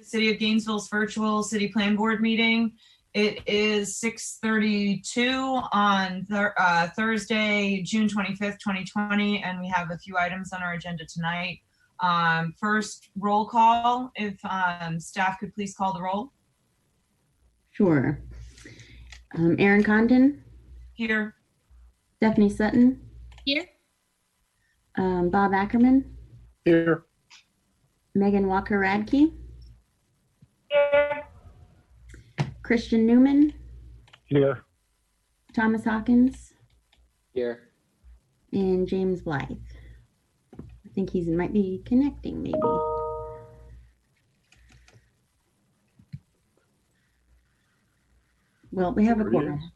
City of Gainesville's virtual City Plan Board meeting. It is 6:32 on Thursday, June 25th, 2020, and we have a few items on our agenda tonight. First, roll call. If staff could please call the roll. Sure. Aaron Condon. Here. Stephanie Sutton. Here. Bob Ackerman. Here. Megan Walker-Radke. Here. Christian Newman. Here. Thomas Hawkins. Here. And James Blythe. I think he might be connecting maybe. Well, we have a quorum.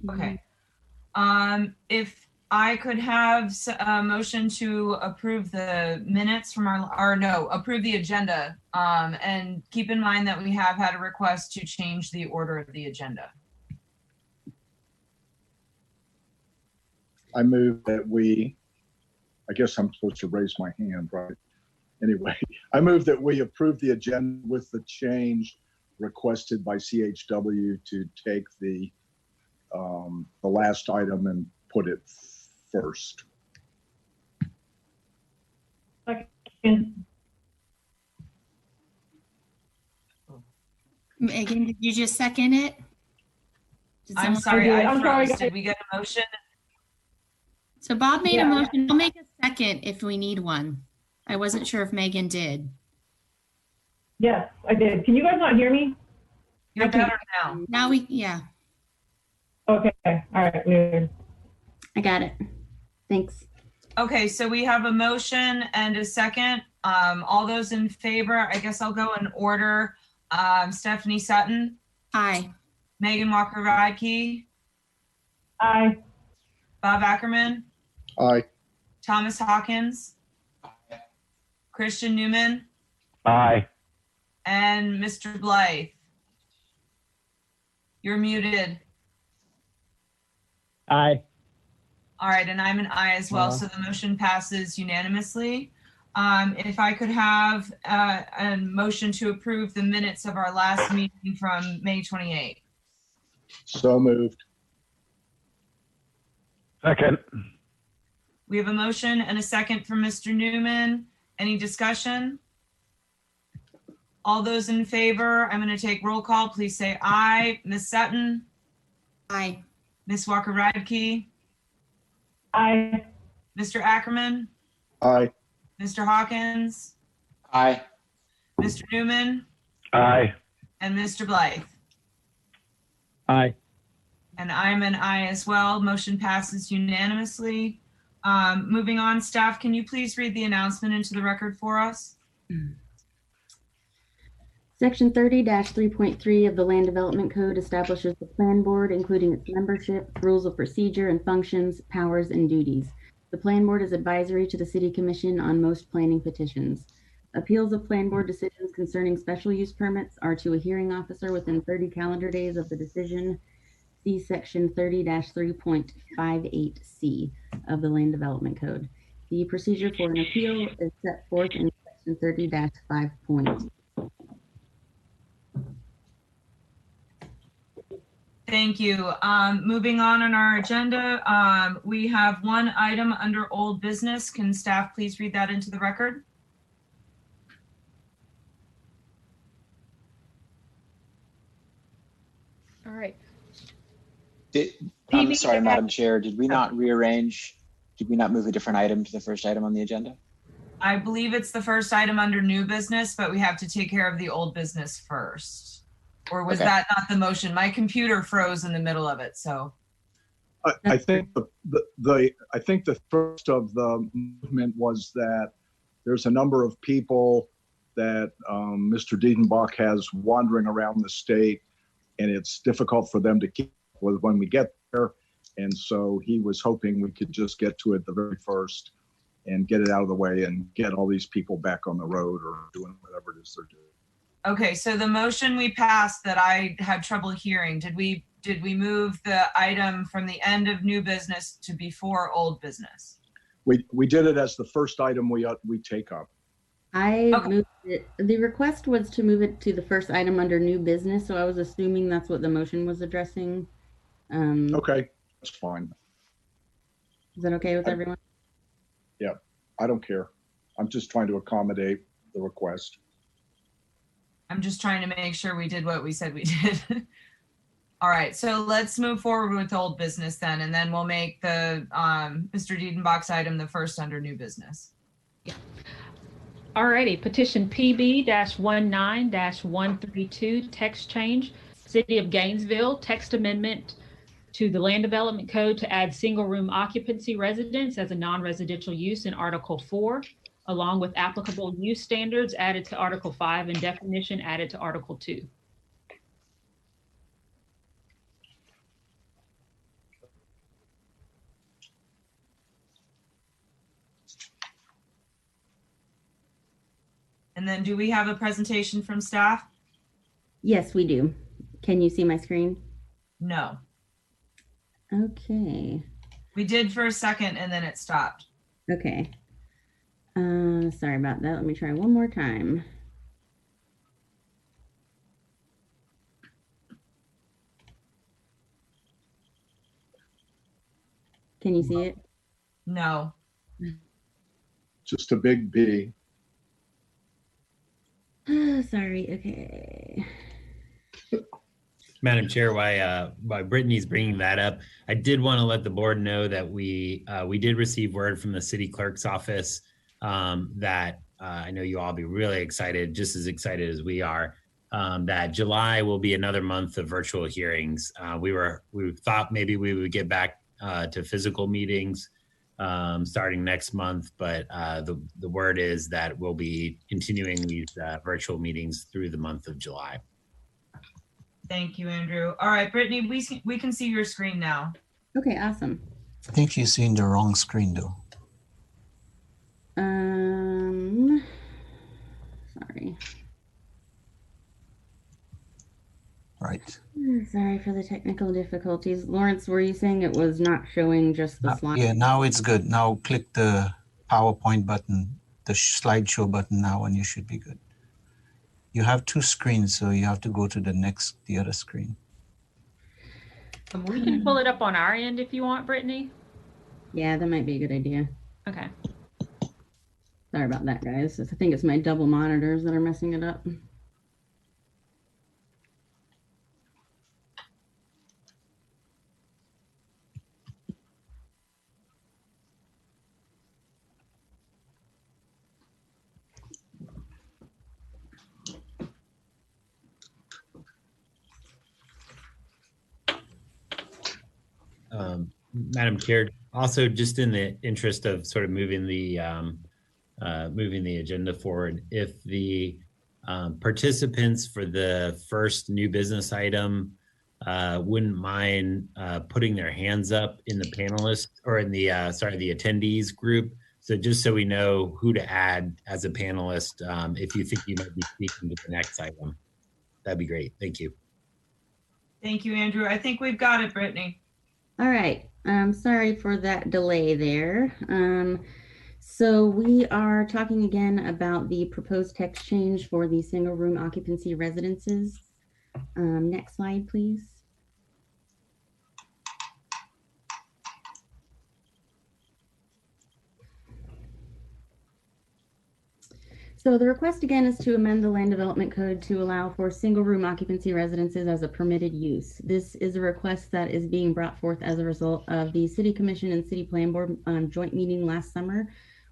Okay. If I could have a motion to approve the minutes from approve the agenda. And keep in mind that we have had a request to change the order of the agenda. I move that I guess I'm supposed to raise my hand, right? Anyway, I move that we approve the agenda with the change requested by CHW to take the last item and put it first. Second. Megan, did you just second it? I'm sorry, I froze. Did we get a motion? So Bob made a motion. I'll make a second if we need one. I wasn't sure if Megan did. Yes, I did. Can you guys not hear me? You're better now. Now yeah. Okay, all right, weird. I got it. Thanks. Okay, so we have a motion and a second. All those in favor, I guess I'll go in order. Stephanie Sutton. Aye. Megan Walker-Radke. Aye. Bob Ackerman. Aye. Thomas Hawkins. Aye. Christian Newman. Aye. And Mr. Blythe. You're muted. Aye. All right, and I'm an aye as well, so the motion passes unanimously. If I could have a motion to approve the minutes of our last meeting from May 28th. So moved. Second. We have a motion and a second from Mr. Newman. Any discussion? All those in favor, I'm going to take roll call. Please say aye. Ms. Sutton? Aye. Ms. Walker-Radke? Aye. Mr. Ackerman? Aye. Mr. Hawkins? Aye. Mr. Newman? Aye. And Mr. Blythe? Aye. And I'm an aye as well. Motion passes unanimously. Moving on, staff, can you please read the announcement into the record for us? Section 30-3.3 of the Land Development Code establishes the Plan Board, including its membership, rules of procedure and functions, powers, and duties. The Plan Board is advisory to the City Commission on most planning petitions. Appeals of Plan Board decisions concerning special use permits are to a hearing officer within 30 calendar days of the decision. See Section 30-3.58C of the Land Development Code. The procedure for an appeal is set forth in Section 30-5. Thank you. Moving on our agenda, we have one item under old business. Can staff please read that into the record? All right. I'm sorry, Madam Chair, did we not rearrange? Did we not move a different item to the first item on the agenda? I believe it's the first item under new business, but we have to take care of the old business first. Or was that not the motion? My computer froze in the middle of it, so. I think the first of the movement was that there's a number of people that Mr. Diedenbach has wandering around the state, and it's difficult for them to keep with when we get there. And so he was hoping we could just get to it the very first and get it out of the way and get all these people back on the road or doing whatever it is they're doing. Okay, so the motion we passed that I had trouble hearing, did we move the item from the end of new business to before old business? We did it as the first item we take up. I Okay. moved it. The request was to move it to the first item under new business, so I was assuming that's what the motion was addressing. Okay, that's fine. Is that okay with I- everyone? I don't care. I'm just trying to accommodate the request. I'm just trying to make sure we did what we said we did. All right, so let's move forward with old business then, and then we'll make the Mr. Diedenbach's item the first under new business. Alrighty, petition PB-19-132, text change, City of Gainesville, text amendment to the Land Development Code to add single room occupancy residence as a non-residential use in Article 4, along with applicable use standards added to Article 5 and definition added to Article 2. And then do we have a presentation from staff? Yes, we do. Can you see my screen? No. Okay. We did for a second and then it stopped. Okay. Sorry about that. Let me try one more time. Can you see it? No. Just a big B. Sorry. Okay. Madam Chair, while Brittany's bringing that up, I did want to let the board know that we did receive word from the city clerk's office that I know you all be really excited, just as excited as we are, that July will be another month of virtual hearings. We thought maybe we would get back to physical meetings starting next month, but the word is that we'll be continuing these virtual meetings through the month of July. Thank you, Andrew. All right, Brittany, we can see your screen now. Okay, awesome. I think she's seeing the wrong screen though. Sorry. Right. Sorry for the technical difficulties. Lawrence, were you saying it was not showing just the slide? Yeah, now it's good. Now click the PowerPoint button, the slideshow button now, and you should be good. You have two screens, so you have to go to the other screen. We can pull it up on our end if you want, Brittany. Yeah, that might be a good idea. Okay. Sorry about that, guys. I think it's my double monitors that are messing it up. Madam Chair, also just in the interest of sort of moving the agenda forward, if the participants for the first new business item wouldn't mind putting their hands up in the panelists or in the the attendees group. So just so we know who to add as a panelist, if you think you might be speaking to the next item, that'd be great. Thank you. Thank you, Andrew. I think we've got it, Brittany. All right. Sorry for that delay there. So we are talking again about the proposed text change for the single room occupancy residences. Next slide, please. So the request again is to amend the Land Development Code to allow for single room occupancy residences as a permitted use. This is a request that is being brought forth as a result of the City Commission and City Plan Board joint meeting last summer,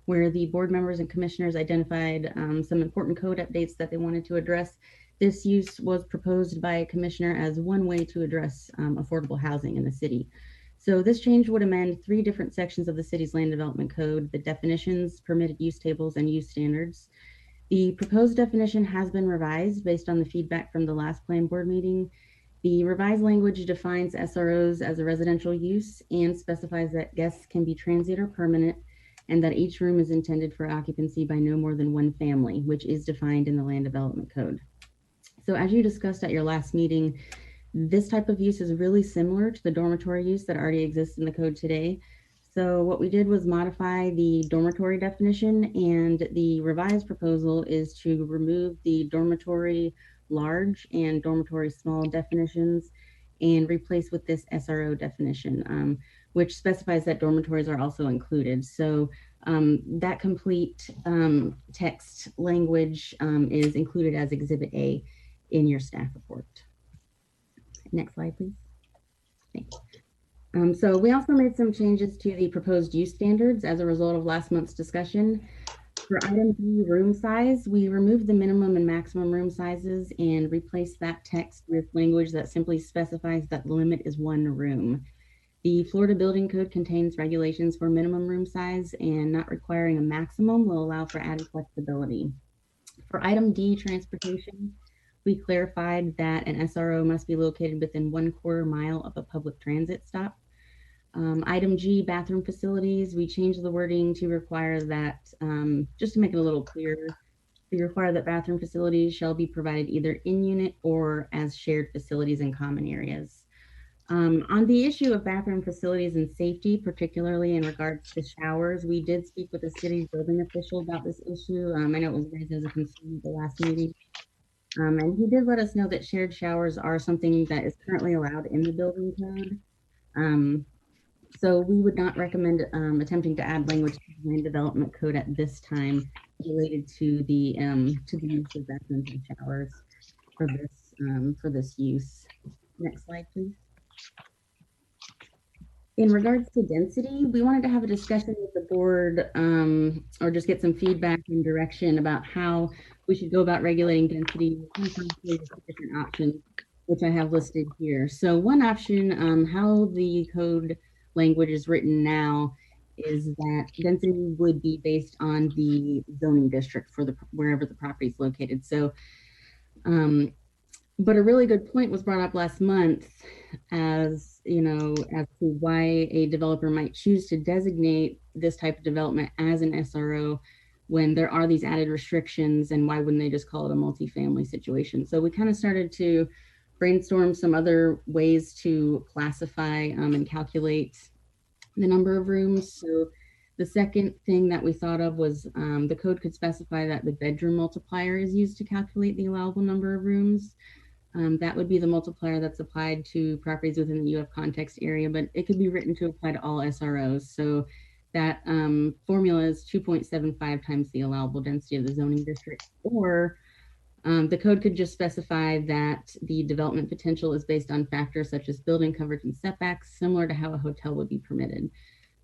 where the board members and commissioners identified some important code updates that they wanted to address. This use was proposed by a commissioner as one way to address affordable housing in the city. So this change would amend 3 different sections of the city's Land Development Code: the definitions, permitted use tables, and use standards. The proposed definition has been revised based on the feedback from the last plan board meeting. The revised language defines SROs as a residential use and specifies that guests can be transient or permanent, and that each room is intended for occupancy by no more than 1 family, which is defined in the Land Development Code. So as you discussed at your last meeting, this type of use is really similar to the dormitory use that already exists in the code today. So what we did was modify the dormitory definition, and the revised proposal is to remove the dormitory large and dormitory small definitions and replace with this SRO definition, which specifies that dormitories are also included. So that complete text language is included as Exhibit A in your staff report. Next slide, please. Thanks. So we also made some changes to the proposed use standards as a result of last month's discussion. For item B, room size, we removed the minimum and maximum room sizes and replaced that text with language that simply specifies that the limit is 1 room. The Florida Building Code contains regulations for minimum room size, and not requiring a maximum will allow for added flexibility. For item D, transportation, we clarified that an SRO must be located within 1/4 mile of a public transit stop. Item G, bathroom facilities, we changed the wording to require that, just to make it a little clearer, we require that bathroom facilities shall be provided either in unit or as shared facilities in common areas. On the issue of bathroom facilities and safety, particularly in regards to showers, we did speak with the city building official about this issue. I know it was raised as a concern at the last meeting. And he did let us know that shared showers are something that is currently allowed in the building code. So we would not recommend attempting to add language to the land development code at this time related to the use of bathrooms and showers for this use. Next slide, please. In regards to density, we wanted to have a discussion with the board, or just get some feedback and direction about how we should go about regulating density. Different options, which I have listed here. So one option, how the code language is written now, is that density would be based on the zoning district for wherever the property is located. So, but a really good point was brought up last month, as to why a developer might choose to designate this type of development as an SRO when there are these added restrictions, and why wouldn't they just call it a multifamily situation? So we kind of started to brainstorm some other ways to classify and calculate the number of rooms. So the second thing that we thought of was the code could specify that the bedroom multiplier is used to calculate the allowable number of rooms. That would be the multiplier that's applied to properties within the UF context area, but it could be written to apply to all SROs. So that formula is 2.75 times the allowable density of the zoning district, or the code could just specify that the development potential is based on factors such as building coverage and setbacks, similar to how a hotel would be permitted.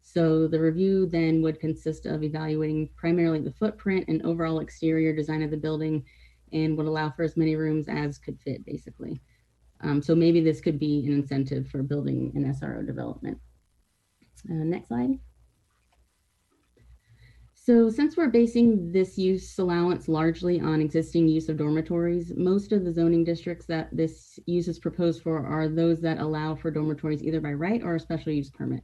So the review then would consist of evaluating primarily the footprint and overall exterior design of the building, and would allow for as many rooms as could fit, basically. So maybe this could be an incentive for building an SRO development. Next slide. So since we're basing this use allowance largely on existing use of dormitories, most of the zoning districts that this use is proposed for are those that allow for dormitories either by right or a special use permit.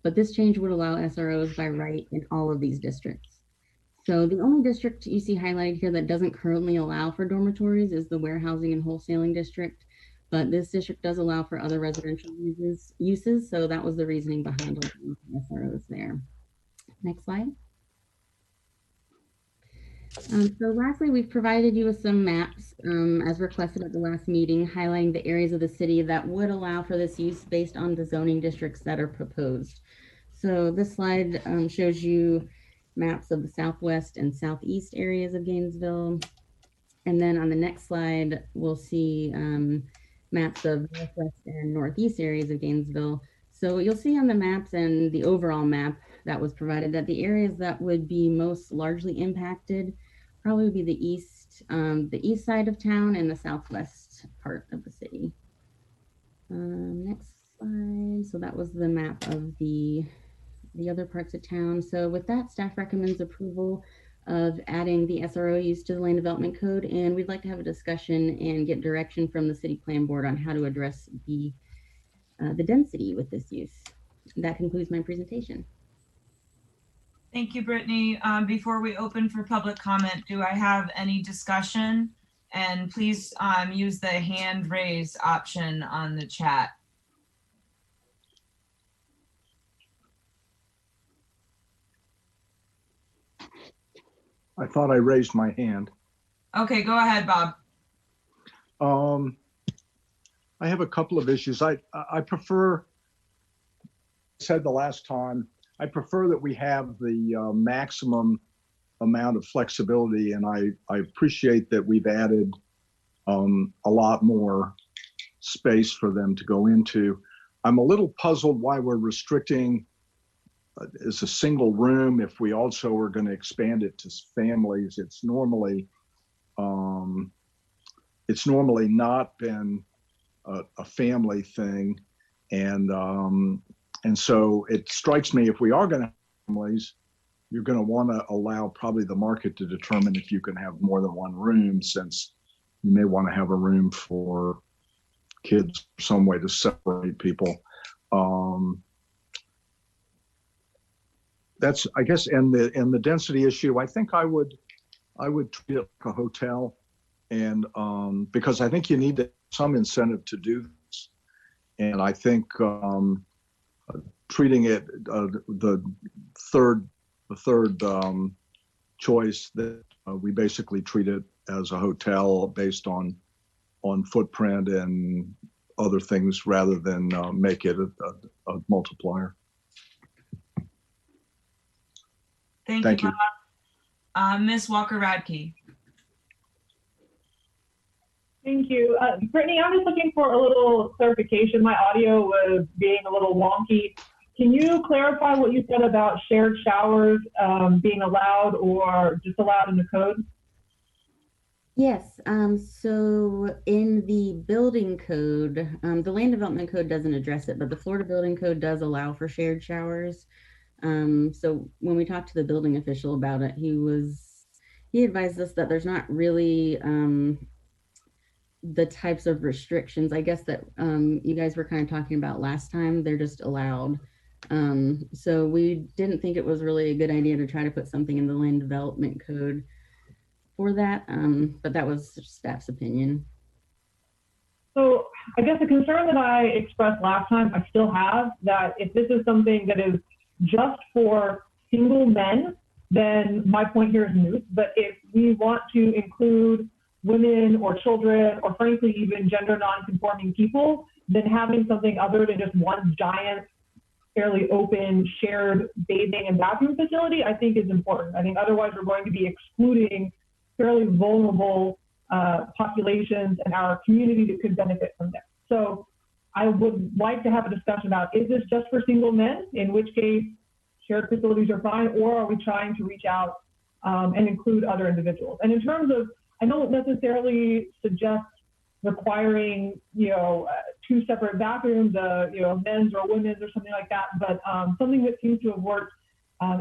But this change would allow SROs by right in all of these districts. So the only district you see highlighted here that doesn't currently allow for dormitories is the warehousing and wholesaling district, but this district does allow for other residential uses. So that was the reasoning behind SROs there. Next slide. So lastly, we've provided you with some maps as requested at the last meeting, highlighting the areas of the city that would allow for this use based on the zoning districts that are proposed. So this slide shows you maps of the southwest and southeast areas of Gainesville. And then on the next slide, we'll see maps of northwest and northeast areas of Gainesville. So you'll see on the maps and the overall map that was provided that the areas that would be most largely impacted probably would be the east side of town and the southwest part of the city. Next slide. So that was the map of the other parts of town. So with that, staff recommends approval of adding the SRO use to the land development code, and we'd like to have a discussion and get direction from the city plan board on how to address the density with this use. That concludes my presentation. Thank you, Brittany. Before we open for public comment, do I have any discussion? And please use the hand raise option on the chat. I thought I raised my hand. Okay, go ahead, Bob. I have a couple of issues. I prefer, said the last time, I prefer that we have the maximum amount of flexibility, and I appreciate that we've added a lot more space for them to go into. I'm a little puzzled why we're restricting as a single room if we also are going to expand it to families. It's normally not been a family thing, and so it strikes me if we are going to have families, you're going to want to allow probably the market to determine if you can have more than one room, since you may want to have a room for kids, some way to separate people. That's, I guess, and the density issue, I think I would treat it like a hotel, and because I think you need some incentive to do this, and I think treating it the third choice, that we basically treat it as a hotel based on footprint and other things rather than make it a multiplier. Thank you, Bob. Ms. Walker-Radke. Thank you. Brittany, I'm just looking for a little clarification. My audio was being a little wonky. Can you clarify what you said about shared showers being allowed or disallowed in the code? Yes, so in the building code, the land development code doesn't address it, but the Florida building code does allow for shared showers. So when we talked to the building official about it, he advised us that there's not really the types of restrictions, I guess, that you guys were kind of talking about last time. They're just allowed. So we didn't think it was really a good idea to try to put something in the land development code for that, but that was staff's opinion. So I guess the concern that I expressed last time, I still have, that if this is something that is just for single men, then my point here is moot. But if we want to include women or children, or frankly, even gender non-conforming people, then having something other than just one giant, fairly open, shared bathing and bathroom facility, I think is important. I think otherwise we're going to be excluding fairly vulnerable populations in our community that could benefit from this. So I would like to have a discussion about, is this just for single men, in which case shared facilities are fine, or are we trying to reach out and include other individuals? And in terms of, I don't necessarily suggest requiring, two separate bathrooms, men's or women's or something like that, but something that seems to have worked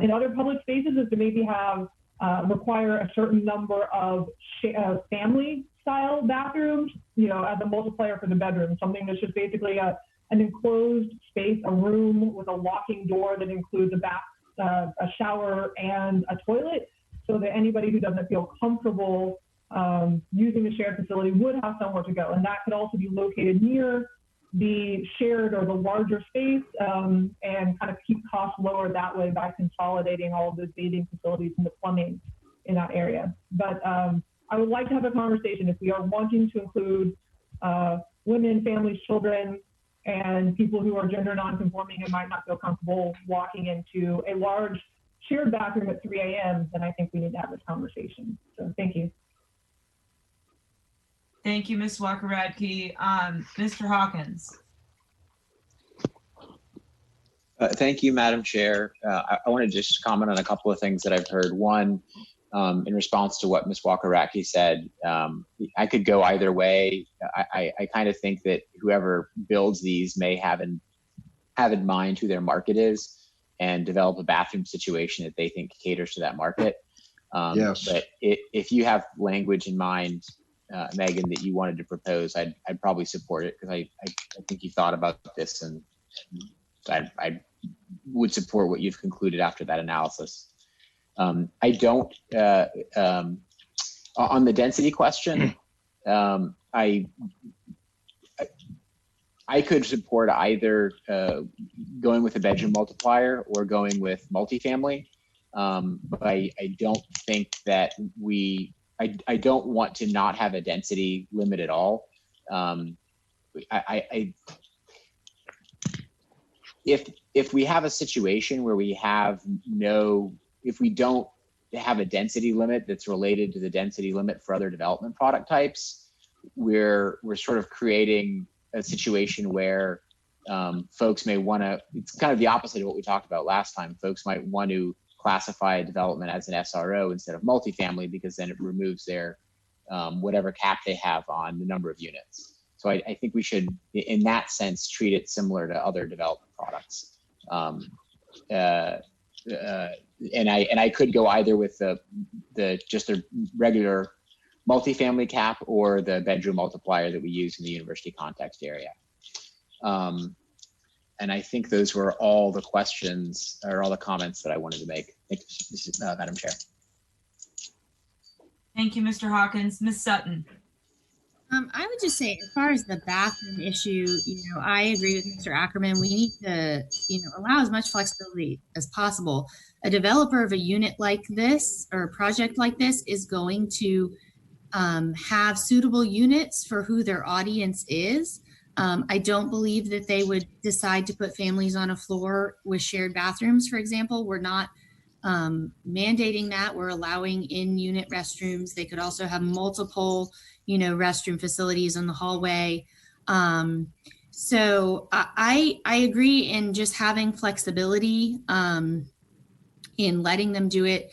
in other public spaces is to maybe have require a certain number of family style bathrooms, as a multiplier for the bedroom, something that's just basically an enclosed space, a room with a locking door that includes a bath, a shower and a toilet, so that anybody who doesn't feel comfortable using the shared facility would have somewhere to go. And that could also be located near the shared or the larger space, and kind of keep costs lower that way by consolidating all of those bathing facilities and the plumbing in that area. But I would like to have a conversation if we are wanting to include women, families, children, and people who are gender non-conforming and might not feel comfortable walking into a large shared bathroom at 3 a.m., then I think we need to have this conversation. So thank you. Thank you, Ms. Walker-Radke. Mr. Hawkins. Thank you, Madam Chair. I want to just comment on a couple of things that I've heard. One, in response to what Ms. Walker-Radke said, I could go either way. I kind of think that whoever builds these may have in mind who their market is and develop a bathroom situation that they think caters to that market. Yes. But if you have language in mind, Megan, that you wanted to propose, I'd probably support it, because I think you thought about this, and I would support what you've concluded after that analysis. I don't, on the density question, I could support either going with a bedroom multiplier or going with multifamily. But I don't think that I don't want to not have a density limit at all. If we have a situation where if we don't have a density limit that's related to the density limit for other development product types, we're sort of creating a situation where folks may want to, it's kind of the opposite of what we talked about last time. Folks might want to classify a development as an SRO instead of multifamily, because then it removes their whatever cap they have on the number of units. So I think we should, in that sense, treat it similar to other development products. And I could go either with just a regular multifamily cap or the bedroom multiplier that we use in the university context area. And I think those were all the questions or all the comments that I wanted to make. Thank you, Madam Chair. Thank you, Mr. Hawkins. Ms. Sutton. I would just say, as far as the bathroom issue, I agree with Mr. Ackerman. We need to, allow as much flexibility as possible. A developer of a unit like this or a project like this is going to have suitable units for who their audience is. I don't believe that they would decide to put families on a floor with shared bathrooms, for example. We're not mandating that. We're allowing in-unit restrooms. They could also have multiple, restroom facilities in the hallway. So I agree in just having flexibility in letting them do it.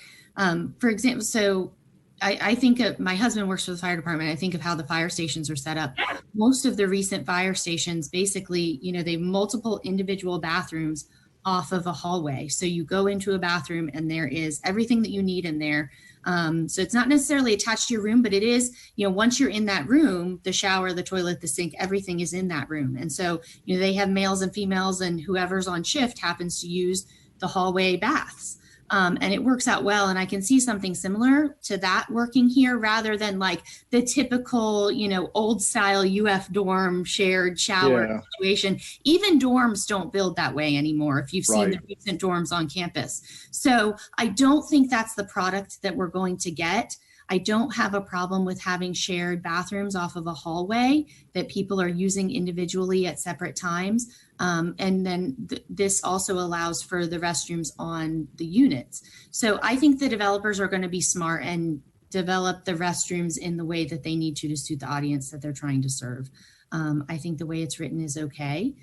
For example, so I think of, my husband works for the fire department. I think of how the fire stations are set up. Most of the recent fire stations, basically, they have multiple individual bathrooms off of a hallway. So you go into a bathroom and there is everything that you need in there. So it's not necessarily attached to your room, but it is, once you're in that room, the shower, the toilet, the sink, everything is in that room. And so, they have males and females, and whoever's on shift happens to use the hallway baths. And it works out well. And I can see something similar to that working here, rather than like the typical, old style UF dorm shared shower situation. Even dorms don't build that way anymore, if you've seen the recent dorms on campus. So I don't think that's the product that we're going to get. I don't have a problem with having shared bathrooms off of a hallway that people are using individually at separate times. And then this also allows for the restrooms on the units. So I think the developers are going to be smart and develop the restrooms in the way that they need to suit the audience that they're trying to serve. I think the way it's written is okay.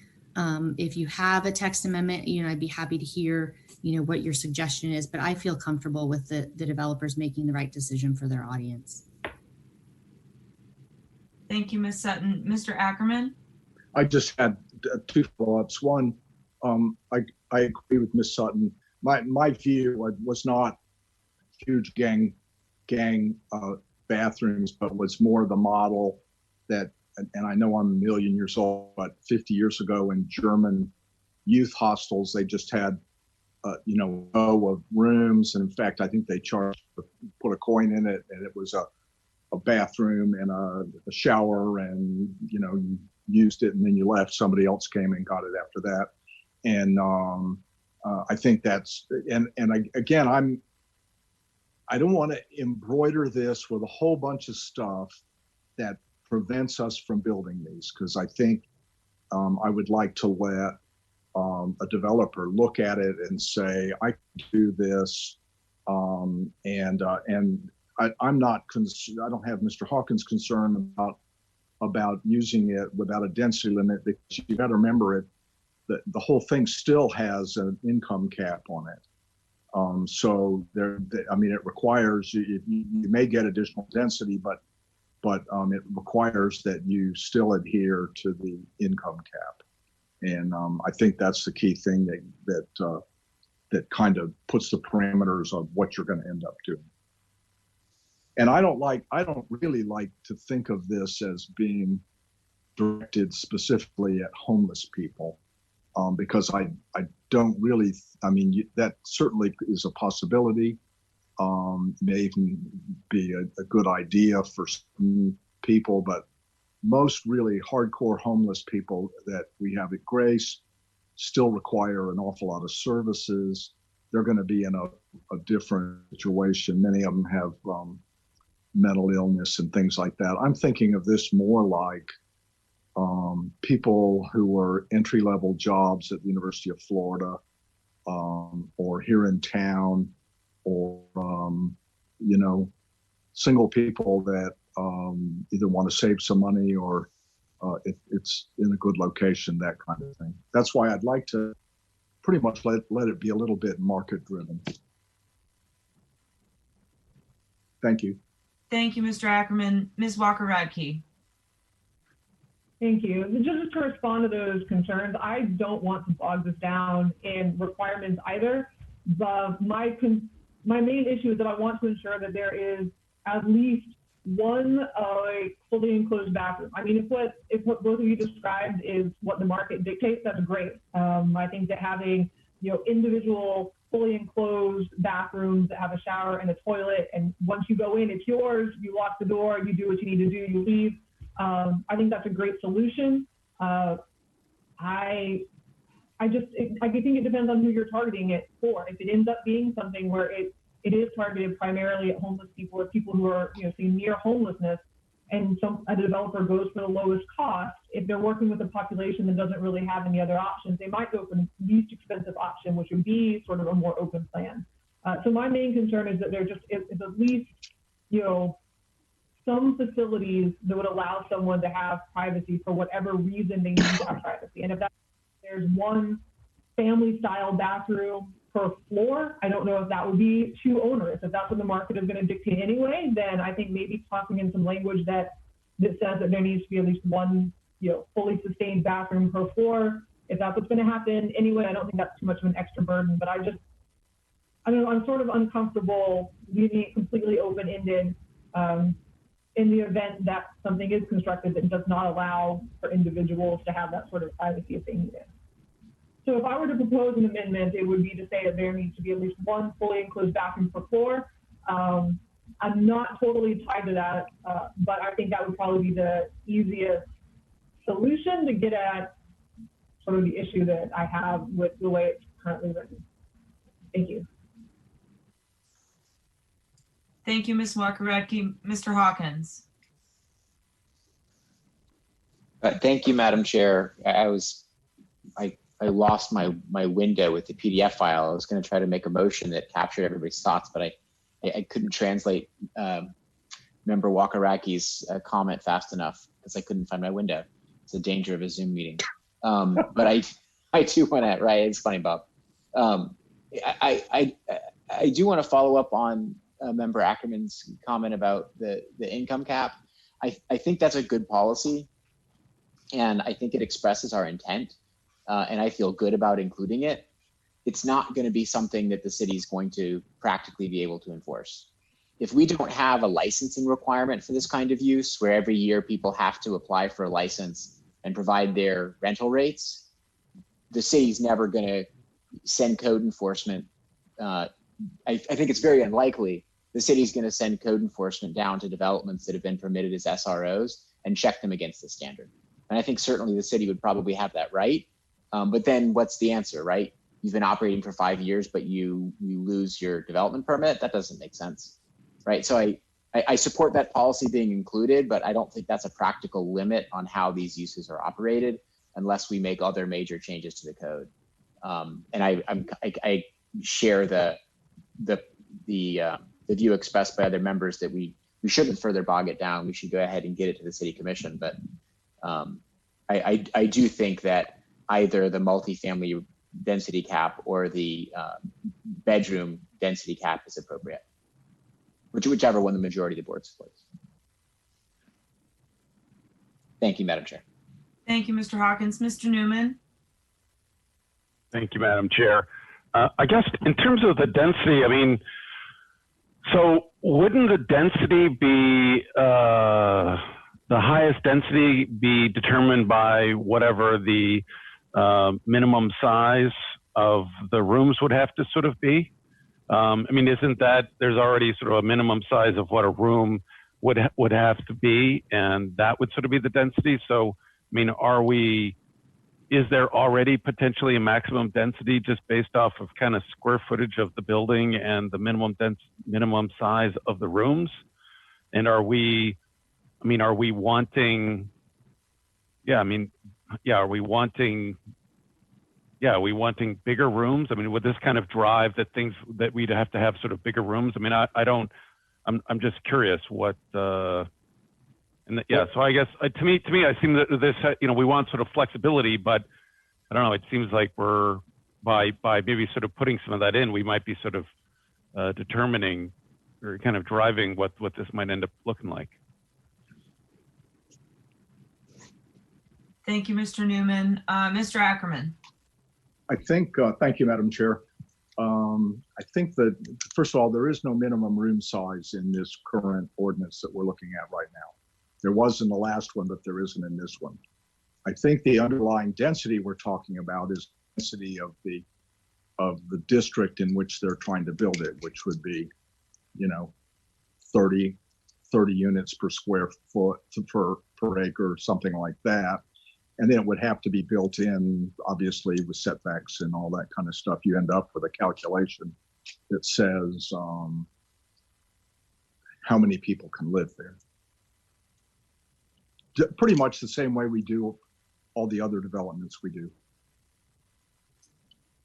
If you have a text amendment, I'd be happy to hear, what your suggestion is, but I feel comfortable with the developers making the right decision for their audience. Thank you, Ms. Sutton. Mr. Ackerman? I just had two follow-ups. One, I agree with Ms. Sutton. My view was not huge gang bathrooms, but was more the model that, and I know I'm a million years old, but 50 years ago in German youth hostels, they just had row of rooms. And in fact, I think they charged, put a coin in it, and it was a bathroom and a shower, and, you used it and then you left. Somebody else came and got it after that. And I think that's, again, I don't want to embroider this with a whole bunch of stuff that prevents us from building these, because I think I would like to let a developer look at it and say, I can do this, and I'm not, I don't have Mr. Hawkins' concern about using it without a density limit, because you got to remember that the whole thing still has an income cap on it. So it requires, you may get additional density, but it requires that you still adhere to the income cap. And I think that's the key thing that kind of puts the parameters of what you're going to end up doing. And I don't really like to think of this as being directed specifically at homeless people, because I don't really, that certainly is a possibility. May even be a good idea for some people, but most really hardcore homeless people that we have at Grace still require an awful lot of services. they're going to be in a different situation. Many of them have mental illness and things like that. I'm thinking of this more like people who are entry-level jobs at the University of Florida, or here in town, or single people that either want to save some money or it's in a good location, that kind of thing. That's why I'd like to pretty much let it be a little bit market-driven. Thank you. Thank you, Mr. Ackerman. Ms. Walker-Radke. Thank you. Just to respond to those concerns, I don't want to bog this down in requirements either. But my main issue is that I want to ensure that there is at least one fully enclosed bathroom. I mean, if what both of you described is what the market dictates, that's great. I think that having individual fully enclosed bathrooms that have a shower and a toilet, and once you go in, it's yours. You lock the door, you do what you need to do, you leave. I think that's a great solution. I think it depends on who you're targeting it for. If it ends up being something where it is targeted primarily at homeless people or people who are seeing near homelessness, and a developer goes for the lowest cost, if they're working with a population that doesn't really have any other options, they might go for the least expensive option, which would be sort of a more open plan. So my main concern is that there just is at least some facilities that would allow someone to have privacy for whatever reason they need to have privacy. And if there's one family style bathroom per floor, I don't know if that would be too onerous. If that's what the market is going to dictate anyway, then I think maybe tossing in some language that says that there needs to be at least one fully sustained bathroom per floor. If that's what's going to happen anyway, I don't think that's too much of an extra burden. But I don't know, I'm sort of uncomfortable leaving it completely open-ended in the event that something is constructed that does not allow for individuals to have that sort of privacy if they need it. So if I were to propose an amendment, it would be to say that there needs to be at least one fully enclosed bathroom per floor. I'm not totally tied to that, but I think that would probably be the easiest solution to get at sort of the issue that I have with the way it's currently written. Thank you. Thank you, Ms. Walker-Radke. Mr. Hawkins. Thank you, Madam Chair. I lost my window with the PDF file. I was going to try to make a motion that captured everybody's thoughts, but I couldn't translate Member Walker-Radke's comment fast enough because I couldn't find my window. It's the danger of a Zoom meeting. But I do want to, right, it's funny, Bob. I do want to follow up on Member Ackerman's comment about the income cap. I think that's a good policy, and I think it expresses our intent, and I feel good about including it. It's not going to be something that the city is going to practically be able to enforce. If we don't have a licensing requirement for this kind of use, where every year people have to apply for a license and provide their rental rates, the city's never going to send code enforcement. I think it's very unlikely the city's going to send code enforcement down to developments that have been permitted as SROs and check them against the standard. And I think certainly the city would probably have that right. But then what's the answer, right? You've been operating for 5 years, but you lose your development permit. That doesn't make sense, right? So I support that policy being included, but I don't think that's a practical limit on how these uses are operated unless we make other major changes to the code. And I share the view expressed by other members that we shouldn't further bog it down. We should go ahead and get it to the city commission. But I do think that either the multifamily density cap or the bedroom density cap is appropriate, whichever one the majority of the board supports. Thank you, Madam Chair. Thank you, Mr. Hawkins. Mr. Newman. Thank you, Madam Chair. I guess in terms of the density, I mean, so wouldn't the density be, the highest density be determined by whatever the minimum size of the rooms would have to sort of be? I mean, isn't that there's already sort of a minimum size of what a room would have to be, and that would sort of be the density? So, I mean, are we is there already potentially a maximum density just based off of kind of square footage of the building and the minimum size of the rooms? And are we wanting, are we wanting bigger rooms? I mean, would this kind of drive that we'd have to have sort of bigger rooms? I mean, I'm just curious what, so I guess to me, I seem that this, we want sort of flexibility, but I don't know, it seems like we're, by maybe sort of putting some of that in, we might be sort of determining or kind of driving what this might end up looking like. Thank you, Mr. Newman. Mr. Ackerman. I think, thank you, Madam Chair. I think that, first of all, there is no minimum room size in this current ordinance that we're looking at right now. There was in the last one, but there isn't in this one. I think the underlying density we're talking about is density of the district in which they're trying to build it, which would be, 30 units per square foot per acre, something like that. And then it would have to be built in, obviously, with setbacks and all that kind of stuff. You end up with a calculation that says how many people can live there. Pretty much the same way we do all the other developments we do.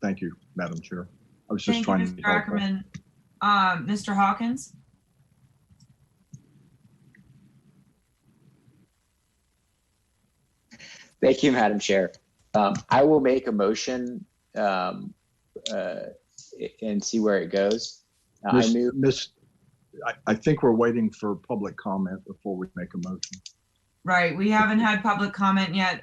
Thank you, Madam Chair. I was just trying to be helpful. Thank you, Mr. Ackerman. Mr. Hawkins? Thank you, Madam Chair. I will make a motion and see where it goes. I think we're waiting for public comment before we make a motion. Right, we haven't had public comment yet.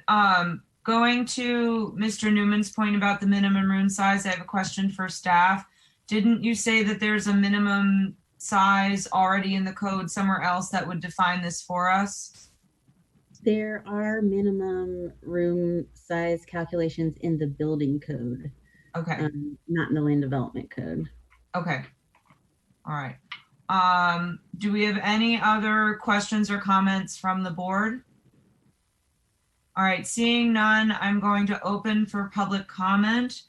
Going to Mr. Newman's point about the minimum room size, I have a question for staff. Didn't you say that there's a minimum size already in the code somewhere else that would define this for us? There are minimum room size calculations in the building code. Okay. Not in the land development code. Okay. All right. Do we have any other questions or comments from the board? All right, seeing none, I'm going to open for public comment.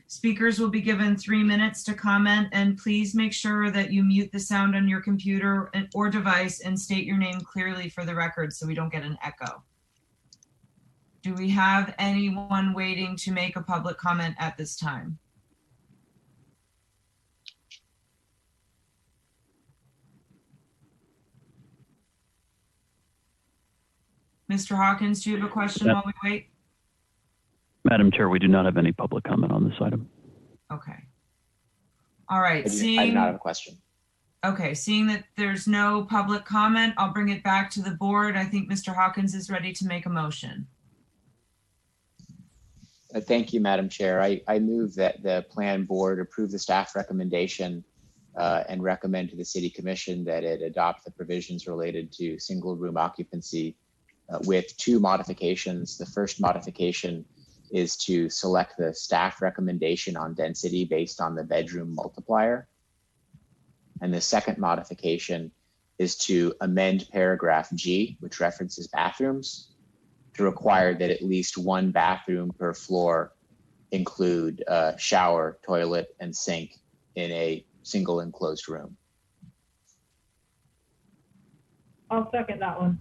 Speakers will be given 3 minutes to comment, and please make sure that you mute the sound on your computer or device and state your name clearly for the record so we don't get an echo. Do we have anyone waiting to make a public comment at this time? Mr. Hawkins, do you have a question while we wait? Madam Chair, we do not have any public comment on this item. Okay. All right. I do not have a question. Okay, seeing that there's no public comment, I'll bring it back to the board. I think Mr. Hawkins is ready to make a motion. Thank you, Madam Chair. I move that the plan board approve the staff recommendation and recommend to the City Commission that it adopt the provisions related to single room occupancy with 2 modifications. The first modification is to select the staff recommendation on density based on the bedroom multiplier. And the second modification is to amend paragraph G, which references bathrooms, to require that at least 1 bathroom per floor include a shower, toilet, and sink in a single enclosed room. I'll second that one.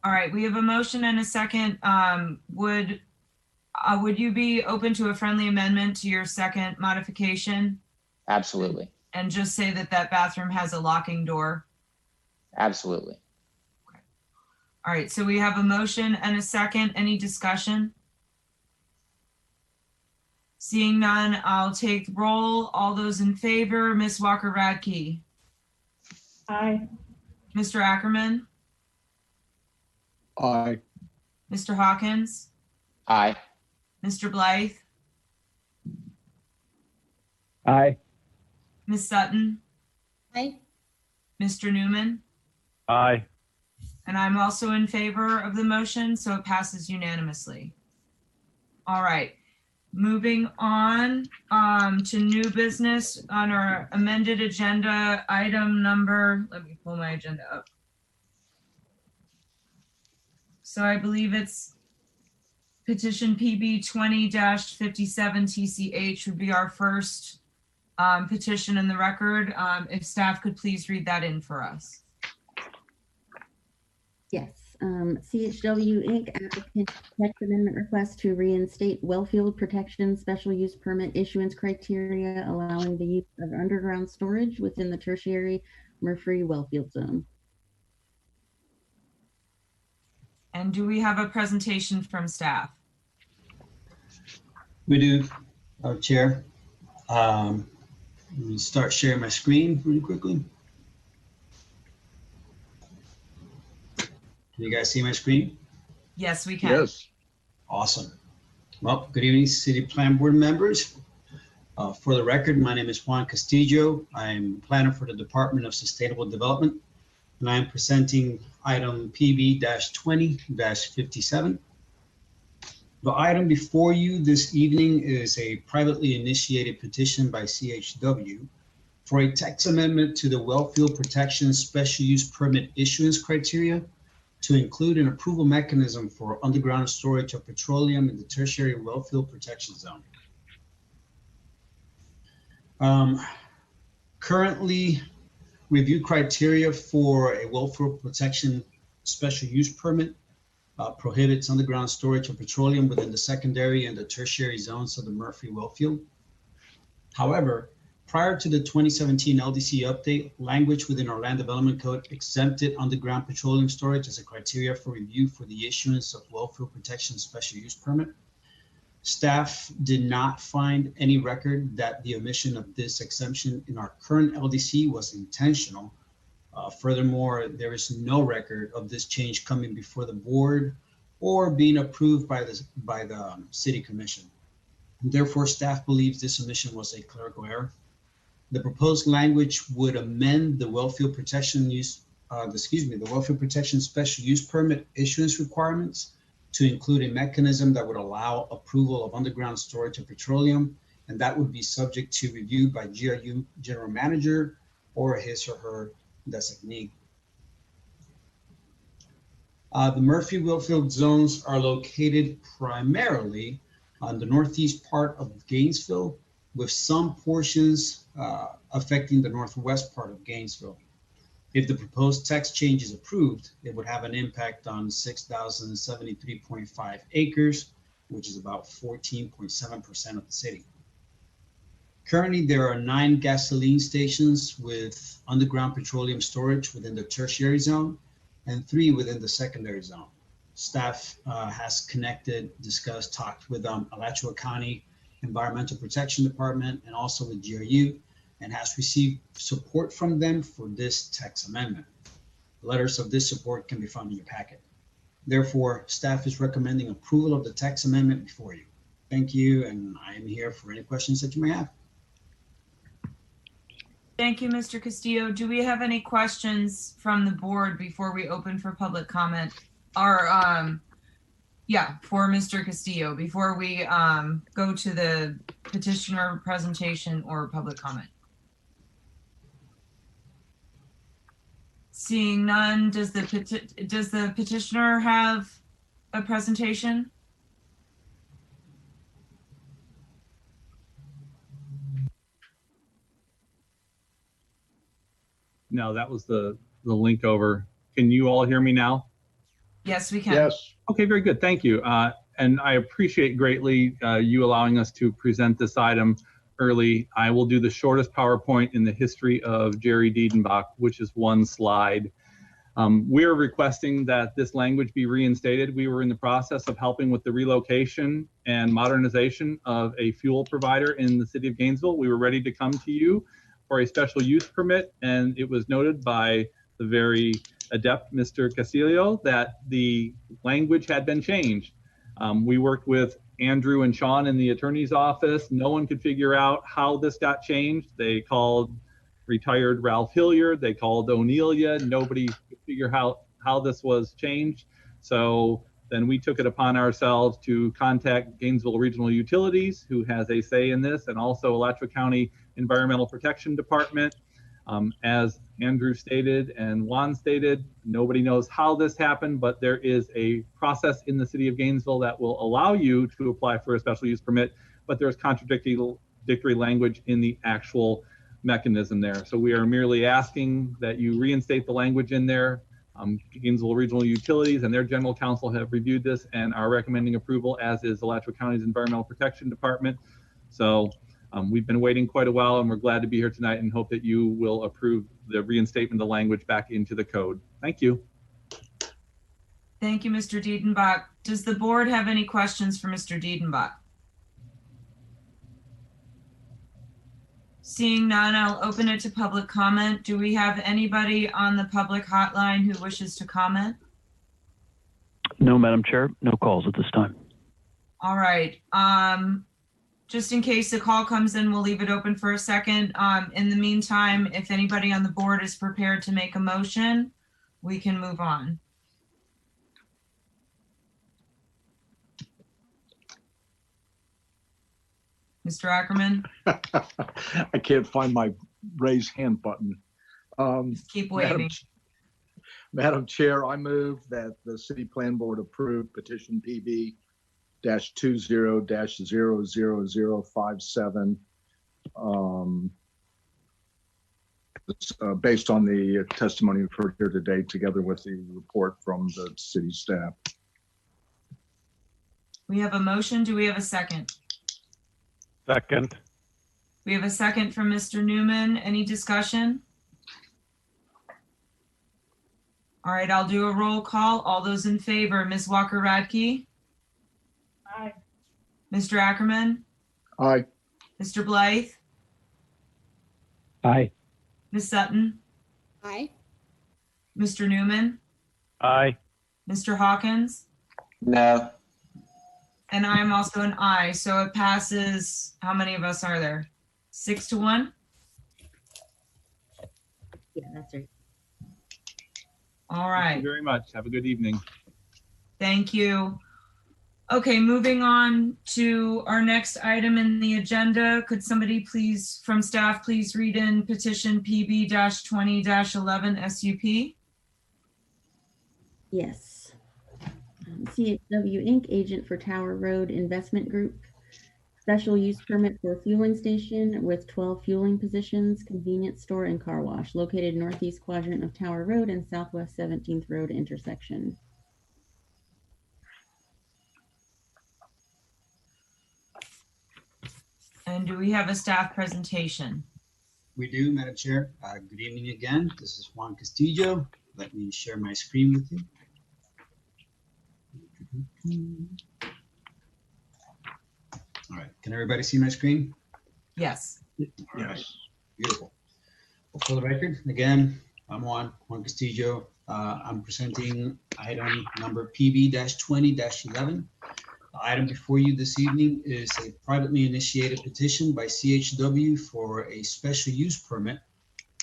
All right, we have a motion and a second. Would you be open to a friendly amendment to your second modification? Absolutely. And just say that that bathroom has a locking door? Absolutely. Okay. All right, so we have a motion and a second. Any discussion? Seeing none, I'll take roll. All those in favor, Ms. Walker-Radke. Aye. Mr. Ackerman? Aye. Mr. Hawkins? Aye. Mr. Blythe? Aye. Ms. Sutton? Aye. Mr. Newman? Aye. And I'm also in favor of the motion, so it passes unanimously. All right, moving on to new business on our amended agenda, item number, let me pull my agenda up. So I believe it's petition PB 20-57 TCH would be our first petition in the record. If staff could please read that in for us. Yes. CHW Inc. applicant text amendment request to reinstate wellfield protection special use permit issuance criteria, allowing the use of underground storage within the tertiary Murphy wellfield zone. And do we have a presentation from staff? We do, Chair. Let me start sharing my screen really quickly. Can you guys see my screen? Yes, we can. Yes. Awesome. Well, good evening, City Plan Board members. For the record, my name is Juan Castillo. I'm planner for the Department of Sustainable Development, and I am presenting item PB-20-57. The item before you this evening is a privately initiated petition by CHW for a text amendment to the Wellfield Protection Special Use Permit issuance criteria to include an approval mechanism for underground storage of petroleum in the tertiary wellfield protection zone. Currently, review criteria for a wellfield protection special use permit prohibits underground storage of petroleum within the secondary and the tertiary zones of the Murphy wellfield. However, prior to the 2017 LDC update, language within our Land Development Code exempted underground petroleum storage as a criteria for review for the issuance of wellfield protection special use permit. Staff did not find any record that the omission of this exemption in our current LDC was intentional. Furthermore, there is no record of this change coming before the board or being approved by the City Commission. Therefore, staff believes this omission was a clerical error. The proposed language would amend the wellfield protection the wellfield protection special use permit issuance requirements to include a mechanism that would allow approval of underground storage of petroleum, and that would be subject to review by GRU general manager or his or her designee. The Murphy wellfield zones are located primarily on the northeast part of Gainesville, with some portions affecting the northwest part of Gainesville. If the proposed text change is approved, it would have an impact on 6,073.5 acres, which is about 14.7% of the city. Currently, there are 9 gasoline stations with underground petroleum storage within the tertiary zone and 3 within the secondary zone. Staff has connected, discussed, talked with Alachua County Environmental Protection Department and also with GRU, and has received support from them for this text amendment. Letters of this support can be found in your packet. Therefore, staff is recommending approval of the text amendment before you. Thank you, and I am here for any questions that you may have. Thank you, Mr. Castillo. Do we have any questions from the board before we open for public comment? For Mr. Castillo, before we go to the petitioner presentation or public comment. Seeing none, does the petitioner have a presentation? No, that was the link over. Can you all hear me now? Yes, we can. Yes. Okay, very good. Thank you. And I appreciate greatly you allowing us to present this item early. I will do the shortest PowerPoint in the history of Jerry Diedenbach, which is 1 slide. We're requesting that this language be reinstated. We were in the process of helping with the relocation and modernization of a fuel provider in the city of Gainesville. We were ready to come to you for a special use permit, and it was noted by the very adept Mr. Castillo that the language had been changed. We worked with Andrew and Sean in the attorney's office. No one could figure out how this got changed. They called retired Ralph Hilliard. They called O'Neillia. Nobody could figure out how this was changed. So then we took it upon ourselves to contact Gainesville Regional Utilities, who has a say in this, and also Alachua County Environmental Protection Department. As Andrew stated and Juan stated, nobody knows how this happened, but there is a process in the city of Gainesville that will allow you to apply for a special use permit, but there's contradictory language in the actual mechanism there. So we are merely asking that you reinstate the language in there. Gainesville Regional Utilities and their general counsel have reviewed this and are recommending approval, as is Alachua County's Environmental Protection Department. So we've been waiting quite a while, and we're glad to be here tonight and hope that you will approve the reinstatement of the language back into the code. Thank you. Thank you, Mr. Diedenbach. Does the board have any questions for Mr. Diedenbach? Seeing none, I'll open it to public comment. Do we have anybody on the public hotline who wishes to comment? No, Madam Chair, no calls at this time. All right. Just in case the call comes in, we'll leave it open for a second. In the meantime, if anybody on the board is prepared to make a motion, we can move on. Mr. Ackerman? I can't find my raise hand button. Just keep waiting. Madam Chair, I move that the City Plan Board approve petition PB-20-00057 based on the testimony we've heard here today, together with the report from the city staff. We have a motion. Do we have a second? Second. We have a second from Mr. Newman. Any discussion? All right, I'll do a roll call. All those in favor, Ms. Walker-Radke? Aye. Mr. Ackerman? Aye. Mr. Blythe? Aye. Ms. Sutton? Aye. Mr. Newman? Aye. Mr. Hawkins? No. And I am also an aye, so it passes. How many of us are there? 6-1? Yeah, that's right. All Thank right. you very much. Have a good evening. Thank you. Okay, moving on to our next item in the agenda. Could somebody please, from staff, please read in petition PB-20-11 SUP? Yes. CHW Inc., agent for Tower Road Investment Group. Special use permit for a fueling station with 12 fueling positions, convenience store, and car wash located northeast quadrant of Tower Road and southwest 17th Road intersection. And do we have a staff presentation? We do, Madam Chair. Good evening again. This is Juan Castillo. Let me share my screen with you. All right, can everybody see my screen? Yes. All right. Beautiful. Well, for the record, again, I'm Juan Castillo. I'm presenting item number PB-20-11. The item before you this evening is a privately initiated petition by CHW for a special use permit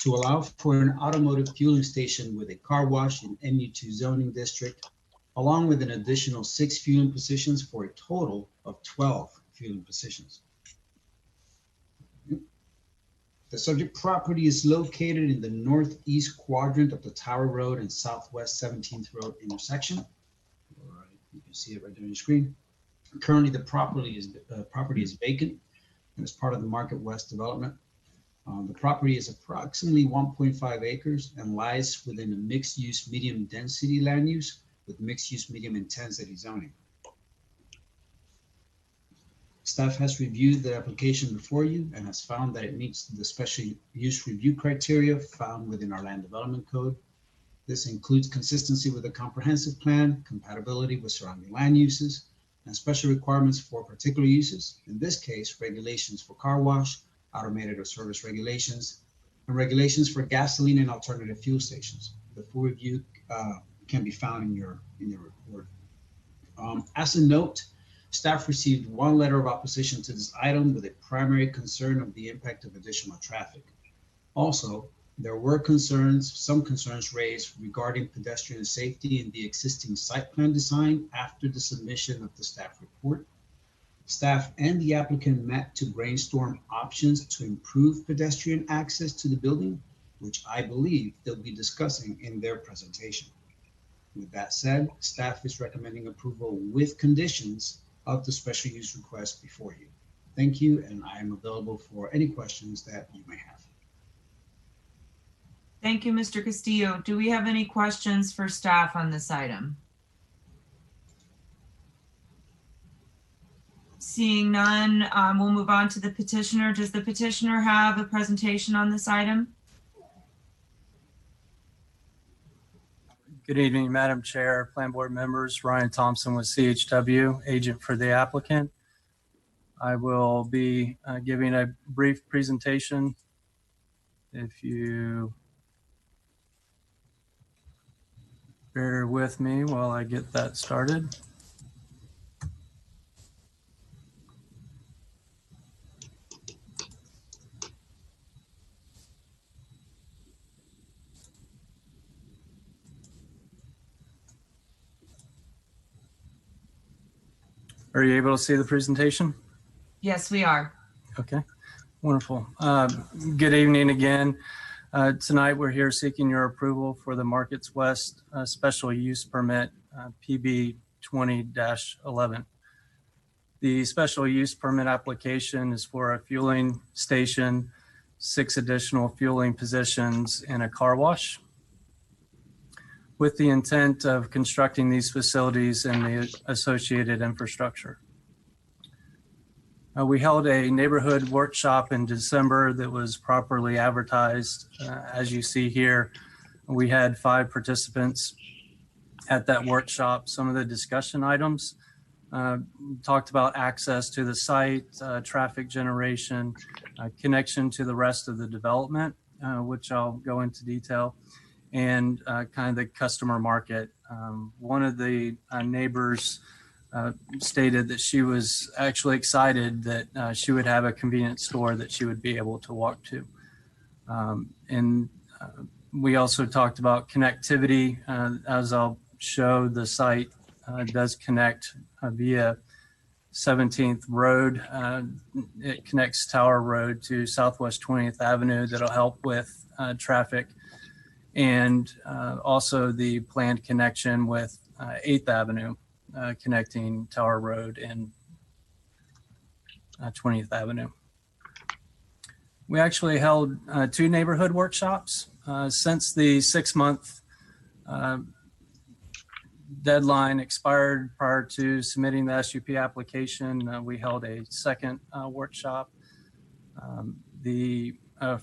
to allow for an automotive fueling station with a car wash in MU2 zoning district, along with an additional 6 fueling positions for a total of 12 fueling positions. The subject property is located in the northeast quadrant of the Tower Road and southwest 17th Road intersection. All right, you can see it right there on your screen. Currently, the property is vacant and is part of the Market West development. The property is approximately 1.5 acres and lies within a mixed-use medium density land use with mixed-use medium intensity zoning. Staff has reviewed the application before you and has found that it meets the special use review criteria found within our land development code. This includes consistency with the comprehensive plan, compatibility with surrounding land uses, and special requirements for particular uses. In this case, regulations for car wash, automated or service regulations, and regulations for gasoline and alternative fuel stations. The full review can be found in your report. As a note, staff received 1 letter of opposition to this item with a primary concern of the impact of additional traffic. Also, there were some concerns raised regarding pedestrian safety in the existing site plan design after the submission of the staff report. Staff and the applicant met to brainstorm options to improve pedestrian access to the building which I believe they'll be discussing in their presentation. With that said, staff is recommending approval with conditions of the special use request before you. Thank you, and I am available for any questions that you may have. Thank you, Mr. Castillo. Do we have any questions for staff on this item? Seeing none, we'll move on to the petitioner. Does the petitioner have a presentation on this item? Good evening, Madam Chair, Plan Board members. Ryan Thompson with CHW, agent for the applicant. I will be giving a brief presentation. If you bear with me while I get that started. Are you able to see the presentation? Yes, we are. Okay, wonderful. Good evening again. Tonight we're here seeking your approval for the Markets West special use permit, PB 20-11. The special use permit application is for a fueling station, 6 additional fueling positions, and a car wash, with the intent of constructing these facilities and the associated infrastructure. We held a neighborhood workshop in December that was properly advertised. As you see here, we had 5 participants at that workshop. Some of the discussion items talked about access to the site, traffic generation, connection to the rest of the development, which I'll go into detail, and kind of the customer market. One of the neighbors stated that she was actually excited that she would have a convenience store that she would be able to walk to. And we also talked about connectivity. As I'll show, the site does connect via 17th Road. It connects Tower Road to Southwest 20th Avenue. That'll help with traffic. And also the planned connection with 8th Avenue, connecting Tower Road and 20th Avenue. We actually held 2 neighborhood workshops. Since the 6-month deadline expired prior to submitting the SUP application, we held a second workshop.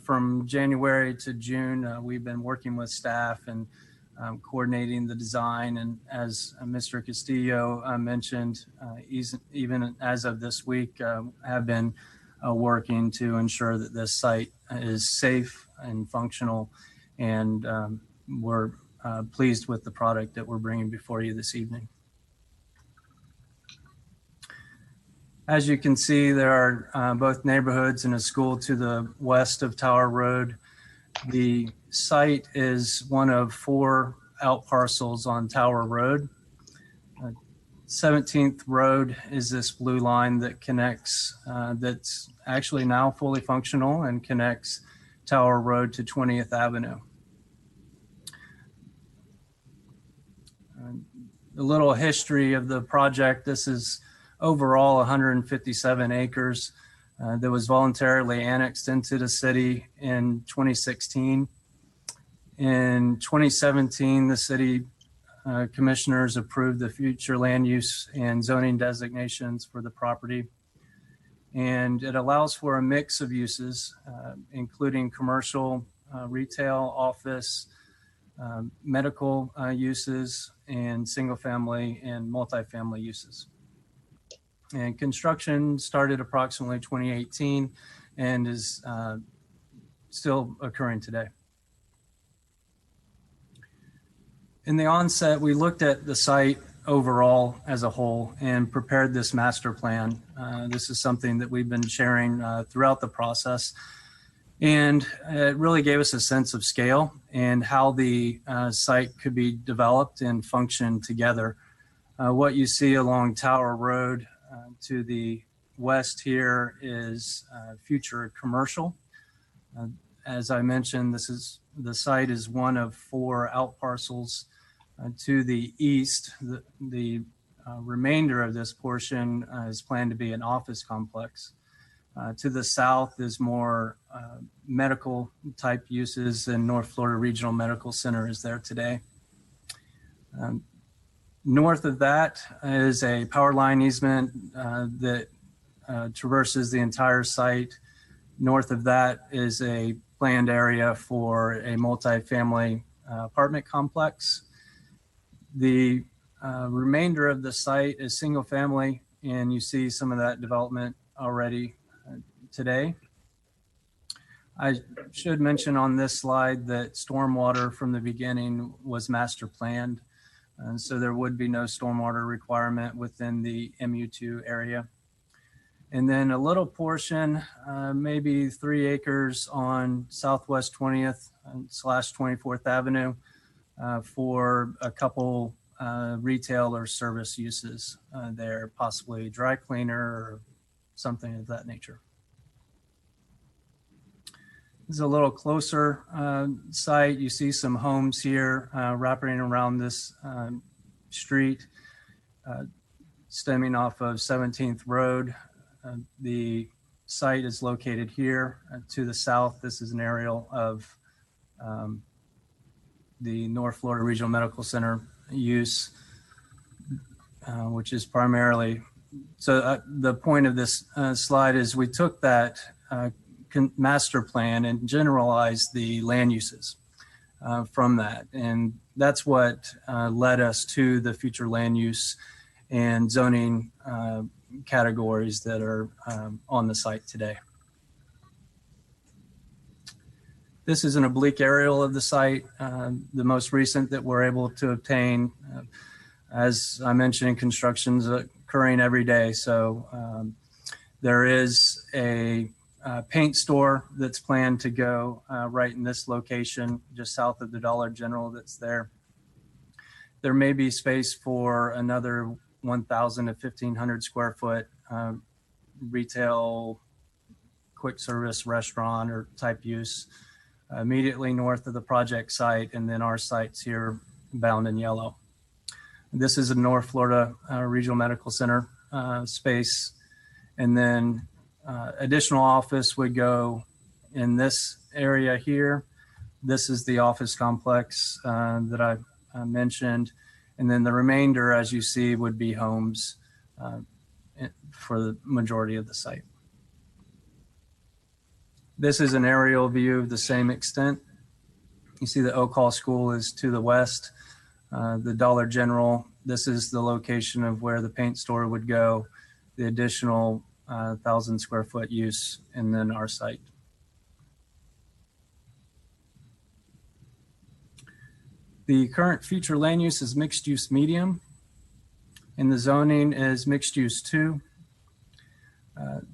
From January to June, we've been working with staff and coordinating the design. And as Mr. Castillo mentioned, even as of this week, have been working to ensure that this site is safe and functional. And we're pleased with the product that we're bringing before you this evening. As you can see, there are both neighborhoods and a school to the west of Tower Road. The site is one of 4 out parcels on Tower Road. 17th Road is this blue line that connects, that's actually now fully functional and connects Tower Road to 20th Avenue. A little history of the project. This is overall 157 acres that was voluntarily annexed into the city in 2016. In 2017, the city commissioners approved the future land use and zoning designations for the property. And it allows for a mix of uses, including commercial, retail, office, medical uses, and single family and multifamily uses. And construction started approximately 2018 and is still occurring today. In the onset, we looked at the site overall as a whole and prepared this master plan. This is something that we've been sharing throughout the process. And it really gave us a sense of scale and how the site could be developed and function together. What you see along Tower Road to the west here is future commercial. As I mentioned, this is The site is one of 4 outparcels. To the east, the remainder of this portion is planned to be an office complex. To the south is more medical type uses, and North Florida Regional Medical Center is there today. North of that is a power line easement that traverses the entire site. North of that is a planned area for a multifamily apartment complex. The remainder of the site is single family, and you see some of that development already today. I should mention on this slide that stormwater from the beginning was master planned, and so there would be no stormwater requirement within the MU2 area. And then a little portion, maybe 3 acres on Southwest 20th / 24th Avenue for a couple retail or service uses there, possibly dry cleaner or something of that nature. This is a little closer site. You see some homes here wrapping around this street, stemming off of 17th Road. The site is located here to the south. This is an aerial of the North Florida Regional Medical Center use, which is primarily, so the point of this slide is we took that master plan and generalized the land uses from that. And that's what led us to the future land use and zoning categories that are on the site today. This is an oblique aerial of the site, the most recent that we're able to obtain. As I mentioned, construction's occurring every day. So there is a paint store that's planned to go right in this location, just south of the Dollar General that's there. There may be space for another 1,000 to 1,500 square foot retail, quick service restaurant or type use immediately north of the project site, and then our sites here bound in yellow. This is a North Florida Regional Medical Center space, and then additional office would go in this area here. This is the office complex that I mentioned, and then the remainder, as you see, would be homes for the majority of the site. This is an aerial view of the same extent. You see the Oak Hall School is to the west. The Dollar General, this is the location of where the paint store would go, the additional 1,000 square foot use, and then our site. The current future land use is mixed use medium, and the zoning is mixed use 2.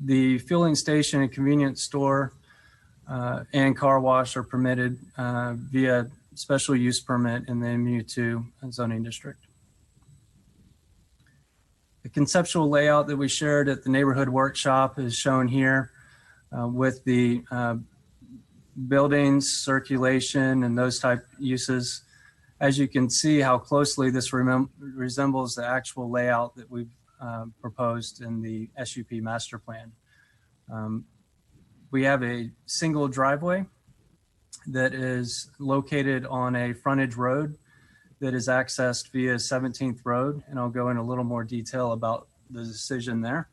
The fueling station and convenience store and car wash are permitted via special use permit in the MU2 zoning district. The conceptual layout that we shared at the neighborhood workshop is shown here with the buildings, circulation, and those type uses. As you can see how closely this resembles the actual layout that we've proposed in the SUP master plan. We have a single driveway that is located on a frontage road that is accessed via 17th Road, and I'll go in a little more detail about the decision there.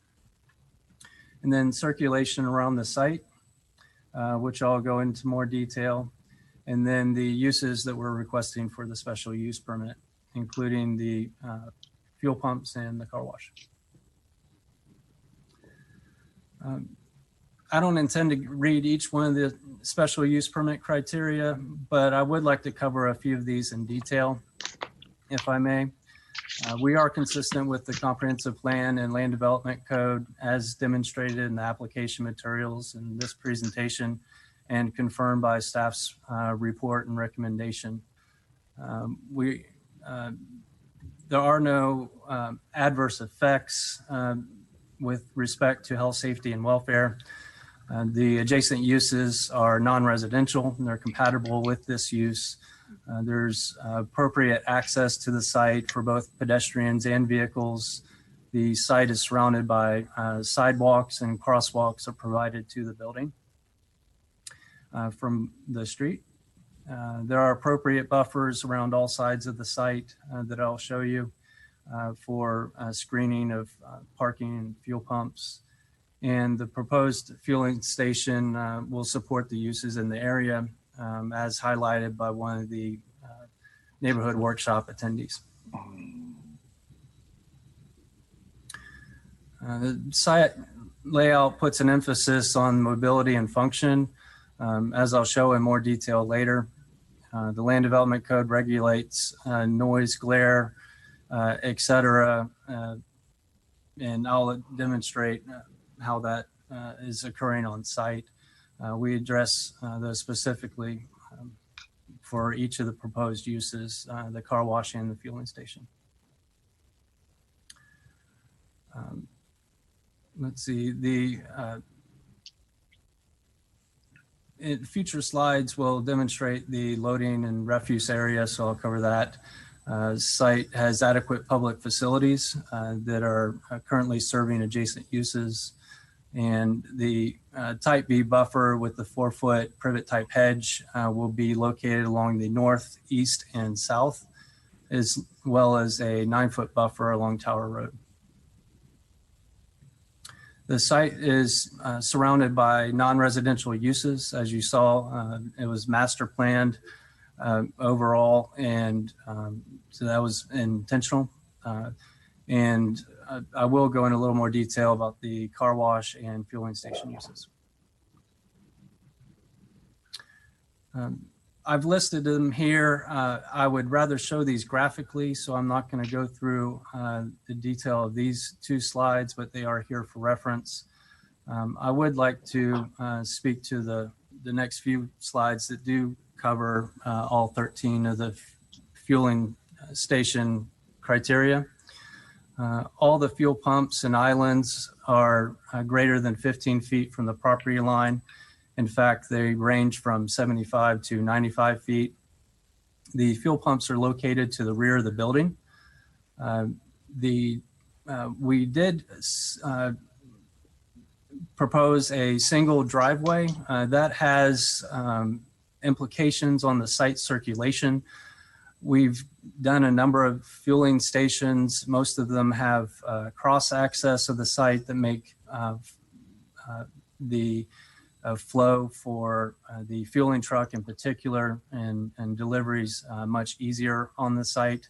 And then circulation around the site, which I'll go into more detail. And then the uses that we're requesting for the special use permit, including the fuel pumps and the car wash. I don't intend to read each one of the special use permit criteria, but I would like to cover a few of these in detail, if I may. We are consistent with the comprehensive plan and land development code as demonstrated in the application materials in this presentation and confirmed by staff's report and recommendation. There are no adverse effects with respect to health, safety, and welfare. The adjacent uses are non-residential and they're compatible with this use. There's appropriate access to the site for both pedestrians and vehicles. The site is surrounded by sidewalks and crosswalks are provided to the building from the street. There are appropriate buffers around all sides of the site that I'll show you for screening of parking and fuel pumps. And the proposed fueling station will support the uses in the area as highlighted by one of the neighborhood workshop attendees. The site layout puts an emphasis on mobility and function, as I'll show in more detail later. The Land Development Code regulates noise, glare, etc., and I'll demonstrate how that is occurring on site. We address those specifically for each of the proposed uses, the car wash and the fueling station. Let's see, future slides will demonstrate the loading and refuse area, so I'll cover that. Site has adequate public facilities that are currently serving adjacent uses. And the type B buffer with the 4-foot privet type hedge will be located along the north, east, and south, as well as a 9-foot buffer along Tower Road. The site is surrounded by non-residential uses. As you saw, it was master planned overall, and so that was intentional. And I will go in a little more detail about the car wash and fueling station uses. I've listed them here. I would rather show these graphically, so I'm not going to go through the detail of these 2 slides, but they are here for reference. I would like to speak to the next few slides that do cover all 13 of the fueling station criteria. All the fuel pumps and islands are greater than 15 feet from the property line. In fact, they range from 75 to 95 feet. The fuel pumps are located to the rear of the building. We did propose a single driveway that has implications on the site circulation. We've done a number of fueling stations. Most of them have cross access of the site that make the flow for the fueling truck in particular and deliveries much easier on the site.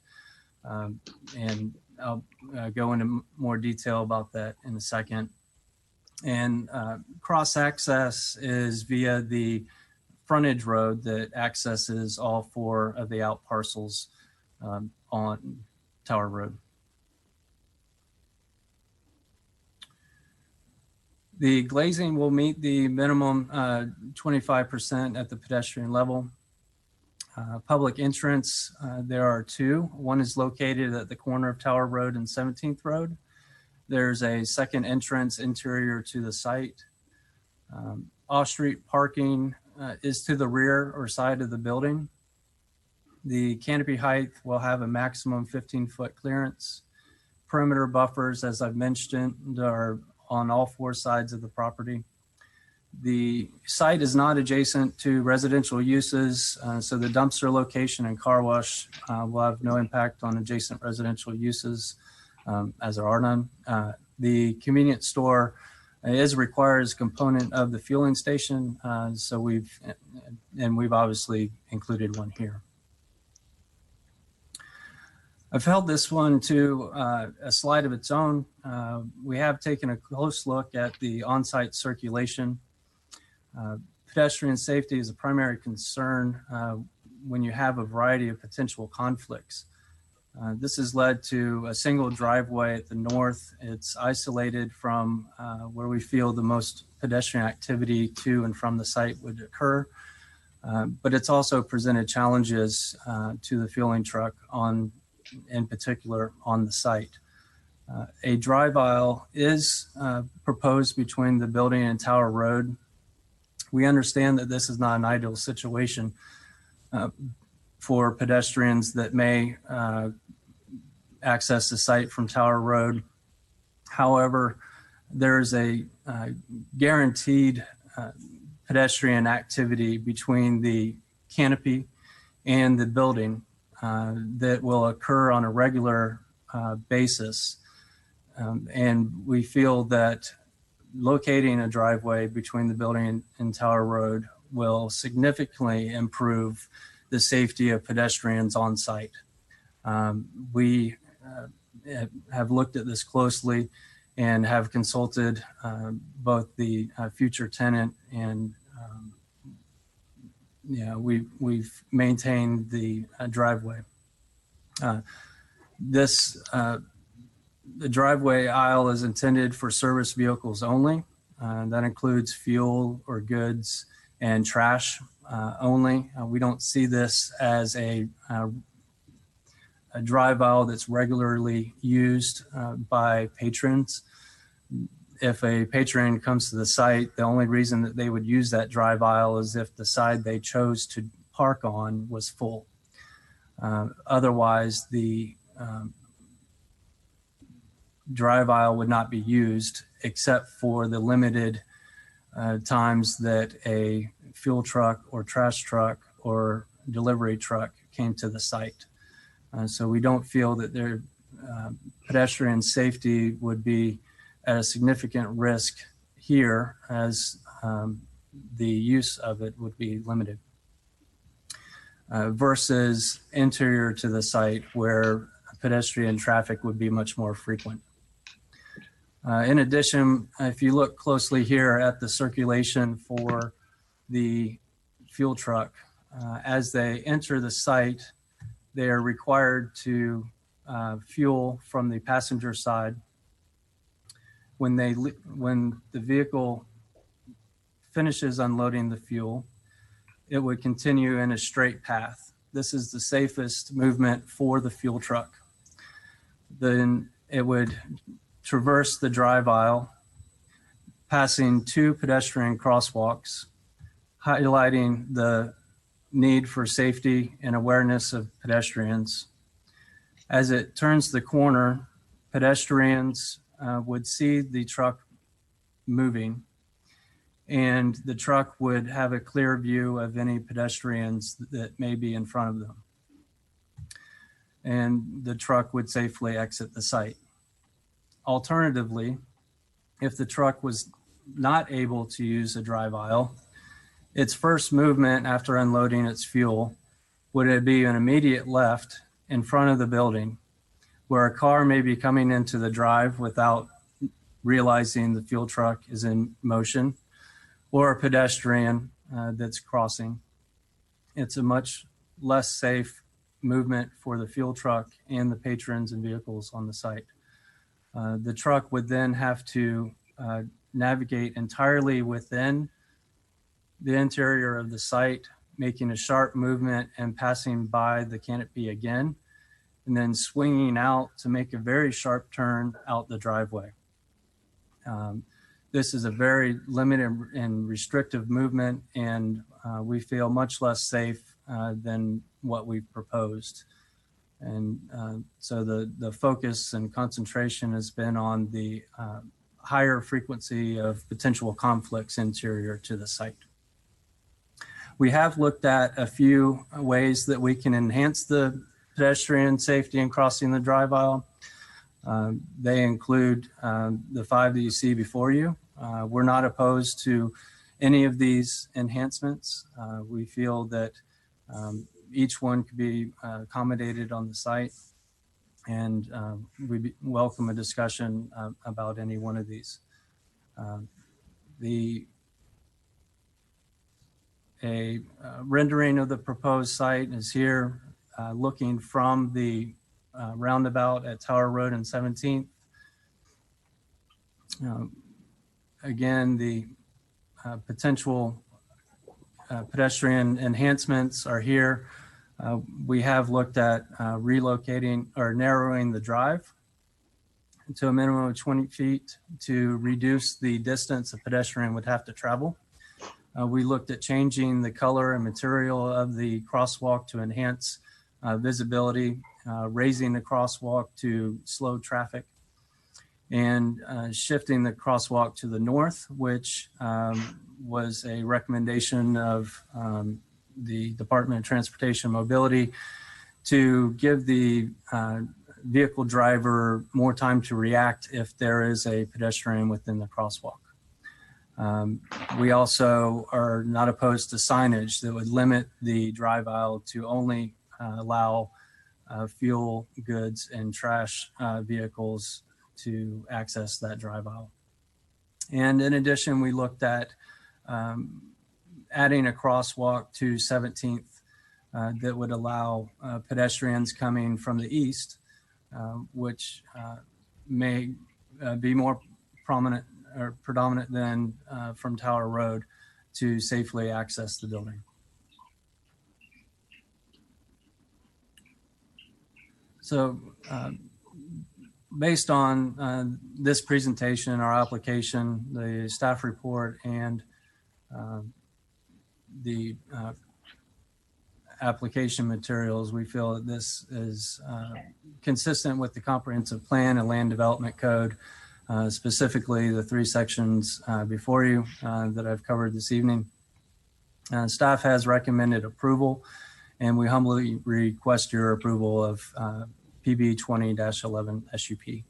And I'll go into more detail about that in a second. And cross access is via the frontage road that accesses all 4 of the out parcels on Tower Road. The glazing will meet the minimum 25% at the pedestrian level. Public entrance, there are 2. One is located at the corner of Tower Road and 17th Road. There's a second entrance interior to the site. Off-street parking is to the rear or side of the building. The canopy height will have a maximum 15-foot clearance. Perimeter buffers, as I've mentioned, are on all 4 sides of the property. The site is not adjacent to residential uses, so the dumpster location and car wash will have no impact on adjacent residential uses, as there are none. The convenience store is required as a component of the fueling station, so we've obviously included one here. I've held this one to a slide of its own. We have taken a close look at the on-site circulation. Pedestrian safety is a primary concern when you have a variety of potential conflicts. This has led to a single driveway at the north. It's isolated from where we feel the most pedestrian activity to and from the site would occur. But it's also presented challenges to the fueling truck in particular on the site. A drive aisle is proposed between the building and Tower Road We understand that this is not an ideal situation for pedestrians that may access the site from Tower Road. However, there's a guaranteed pedestrian activity between the canopy and the building that will occur on a regular basis. And we feel that locating a driveway between the building and Tower Road will significantly improve the safety of pedestrians on site. We have looked at this closely and have consulted both the future tenant and we've maintained the driveway. The driveway aisle is intended for service vehicles only. That includes fuel or goods and trash only. We don't see this as a drive aisle that's regularly used by patrons. If a patron comes to the site, the only reason that they would use that drive aisle is if the side they chose to park on was full. Otherwise, the drive aisle would not be used except for the limited times that a fuel truck or trash truck or delivery truck came to the site. So we don't feel that their pedestrian safety would be at a significant risk here, as the use of it would be limited versus interior to the site where pedestrian traffic would be much more frequent. In addition, if you look closely here at the circulation for the fuel truck, as they enter the site, they are required to fuel from the passenger side. When the vehicle finishes unloading the fuel, it would continue in a straight path. This is the safest movement for the fuel truck. Then it would traverse the drive aisle, passing 2 pedestrian crosswalks, highlighting the need for safety and awareness of pedestrians. As it turns the corner, pedestrians would see the truck moving, and the truck would have a clear view of any pedestrians that may be in front of them. And the truck would safely exit the site. Alternatively, if the truck was not able to use a drive aisle, its first movement after unloading its fuel would be an immediate left in front of the building, where a car may be coming into the drive without realizing the fuel truck is in motion, or a pedestrian that's crossing. It's a much less safe movement for the fuel truck and the patrons and vehicles on the site. The truck would then have to navigate entirely within the interior of the site, making a sharp movement and passing by the canopy again, and then swinging out to make a very sharp turn out the driveway. This is a very limited and restrictive movement, and we feel much less safe than what we've proposed. And so the focus and concentration has been on the higher frequency of potential conflicts interior to the site. We have looked at a few ways that we can enhance the pedestrian safety in crossing the drive aisle. They include the 5 that you see before you. We're not opposed to any of these enhancements. We feel that each one could be accommodated on the site, and we welcome a discussion about any one of these. A rendering of the proposed site is here, looking from the roundabout at Tower Road and 17th. Again, the potential pedestrian enhancements are here. We have looked at relocating or narrowing the drive to a minimum of 20 feet to reduce the distance a pedestrian would have to travel. We looked at changing the color and material of the crosswalk to enhance visibility, raising the crosswalk to slow traffic, and shifting the crosswalk to the north, which was a recommendation of the Department of Transportation and Mobility to give the vehicle driver more time to react if there is a pedestrian within the crosswalk. We also are not opposed to signage that would limit the drive aisle to only allow fuel, goods, and trash vehicles to access that drive aisle. And in addition, we looked at adding a crosswalk to 17th that would allow pedestrians coming from the east, which may be more prominent or predominant than from Tower Road, to safely access the building. So based on this presentation, our application, the staff report, and the application materials, we feel that this is consistent with the comprehensive plan and land development code, specifically the 3 sections before you that I've covered this evening. Staff has recommended approval, and we humbly request your approval of PB 20-11 SUP.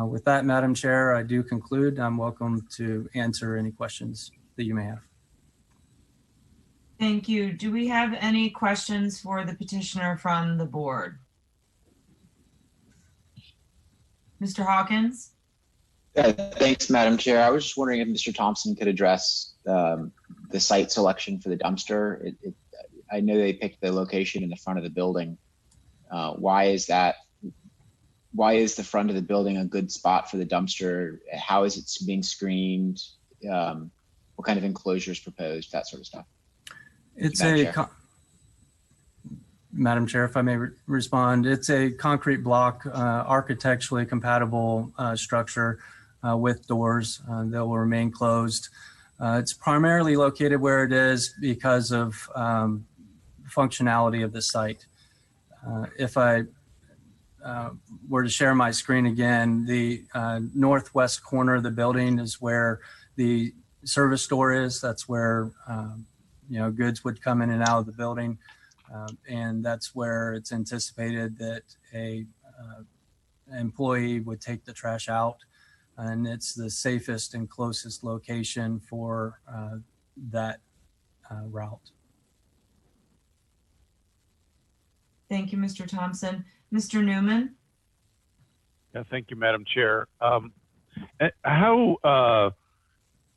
With that, Madam Chair, I do conclude. I'm welcome to answer any questions that you may have. Thank you. Do we have any questions for the petitioner from the board? Mr. Hawkins? Thanks, Madam Chair. I was just wondering if Mr. Thompson could address the site selection for the dumpster. I know they picked the location in the front of the building. Why is that? Why is the front of the building a good spot for the dumpster? How is it being screened? What kind of enclosures proposed? That sort of stuff. It's Madam Chair, if I may respond, it's a concrete block, architecturally compatible structure with doors that will remain closed. It's primarily located where it is because of functionality of the site. If I were to share my screen again, the northwest corner of the building is where the service door is. That's where goods would come in and out of the building. And that's where it's anticipated that a employee would take the trash out. And it's the safest and closest location for that route. Thank you, Mr. Thompson. Mr. Newman? Yeah, thank you, Madam Chair. I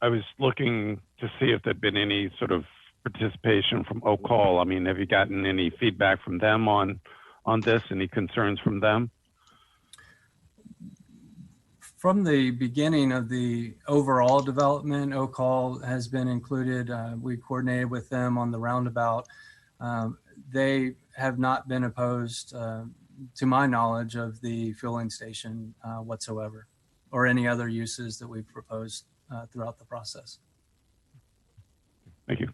was looking to see if there'd been any sort of participation from Oak Hall. I mean, have you gotten any feedback from them on this? Any concerns from them? From the beginning of the overall development, Oak Hall has been included. We coordinated with them on the roundabout. They have not been opposed, to my knowledge, of the fueling station whatsoever, or any other uses that we've proposed throughout the process. Thank you.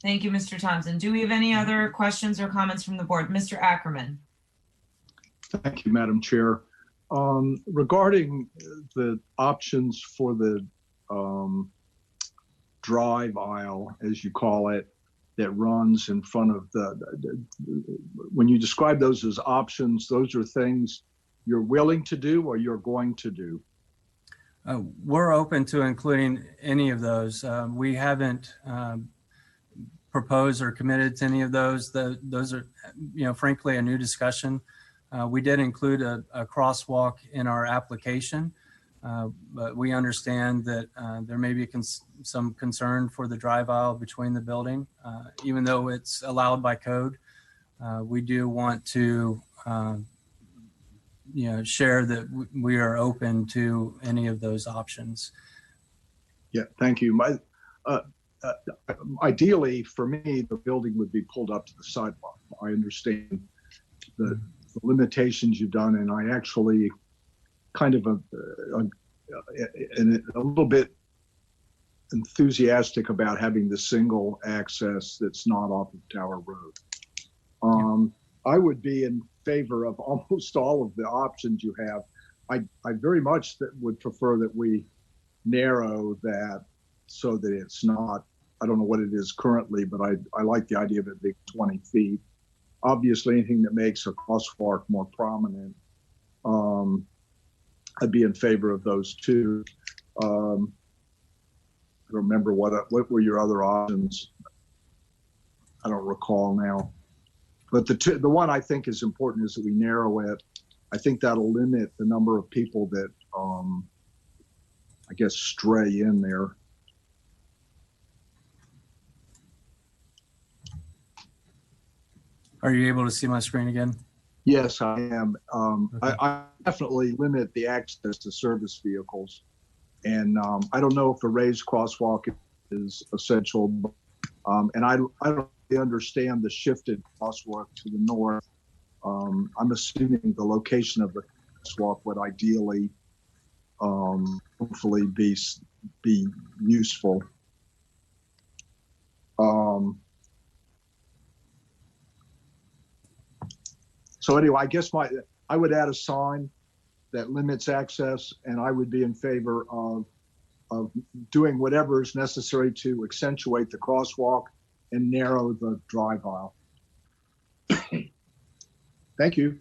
Thank you, Mr. Thompson. Do we have any other questions or comments from the board? Mr. Ackerman? Thank you, Madam Chair. Regarding the options for the drive aisle, as you call it, that runs in front of when you describe those as options, those are things you're willing to do or you're going to do? We're open to including any of those. We haven't proposed or committed to any of those. Those are, frankly, a new discussion. We did include a crosswalk in our application, but we understand that there may be some concern for the drive aisle between the building. Even though it's allowed by code, we do want to share that we are open to any of those options. Yeah, thank you. Ideally, for me, the building would be pulled up to the sidewalk. I understand the limitations you've done, and I actually kind of and a little bit enthusiastic about having the single access that's not off of Tower Road. I would be in favor of almost all of the options you have. I very much would prefer that we narrow that so that it's not, I don't know what it is currently, but I like the idea of it being 20 feet. Obviously, anything that makes a crosswalk more prominent, I'd be in favor of those two. I don't remember what were your other options. I don't recall now. But the one I think is important is that we narrow it. I think that'll limit the number of people that, I guess, stray in there. Are you able to see my screen again? Yes, I am. Okay. I definitely limit the access to service vehicles. And I don't know if a raised crosswalk is essential. And I don't really understand the shifted crosswalk to the north. I'm assuming the location of the crosswalk would ideally, hopefully, be useful. So anyway, I guess I would add a sign that limits access, and I would be in favor of doing whatever is necessary to accentuate the crosswalk and narrow the drive aisle. Thank you.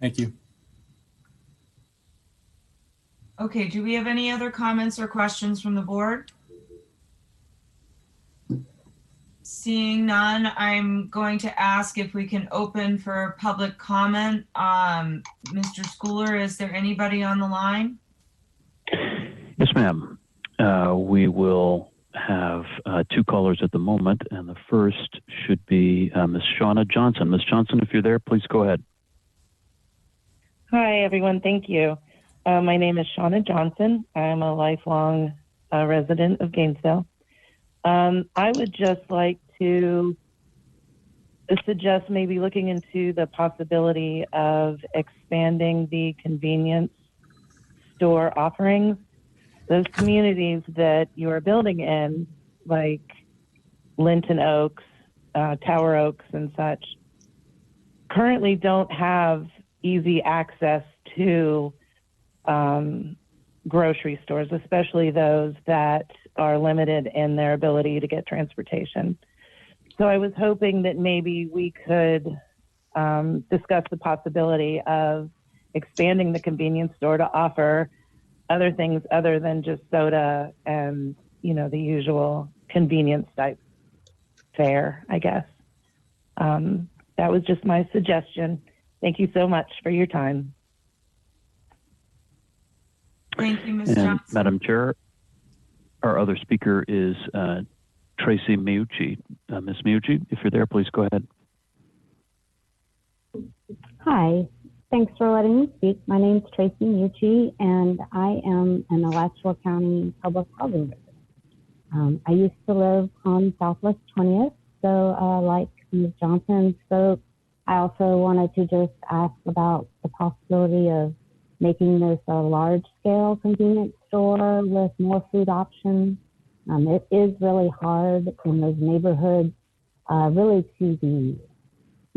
Thank you. Okay, do we have any other comments or questions from the board? Seeing none, I'm going to ask if we can open for public comment. Mr. Schooler, is there anybody on the line? Yes, ma'am. We will have two callers at the moment, and the first should be Ms. Shauna Johnson. Ms. Johnson, if you're there, please go ahead. Hi, everyone. Thank you. My name is Shauna Johnson. I'm a lifelong resident of Gainesville. I would just like to suggest maybe looking into the possibility of expanding the convenience store offerings. Those communities that you are building in, like Linton Oaks, Tower Oaks, and such, currently don't have easy access to grocery stores, especially those that are limited in their ability to get transportation. So I was hoping that maybe we could discuss the possibility of expanding the convenience store to offer other things other than just soda and, you know, the usual convenience type fare, I guess. That was just my suggestion. Thank you so much for your time. Thank you, Ms. And Johnson. Madam Chair, our other speaker is Tracy Miucci. Ms. Miucci, if you're there, please go ahead. Hi, thanks for letting me speak. My name is Tracy Miucci, and I am an Alachua County public housing resident. I used to live on Southwest 20th, so like Ms. Johnson spoke, I also wanted to just ask about the possibility of making this a large-scale convenience store with more food options. It is really hard in those neighborhoods, really to the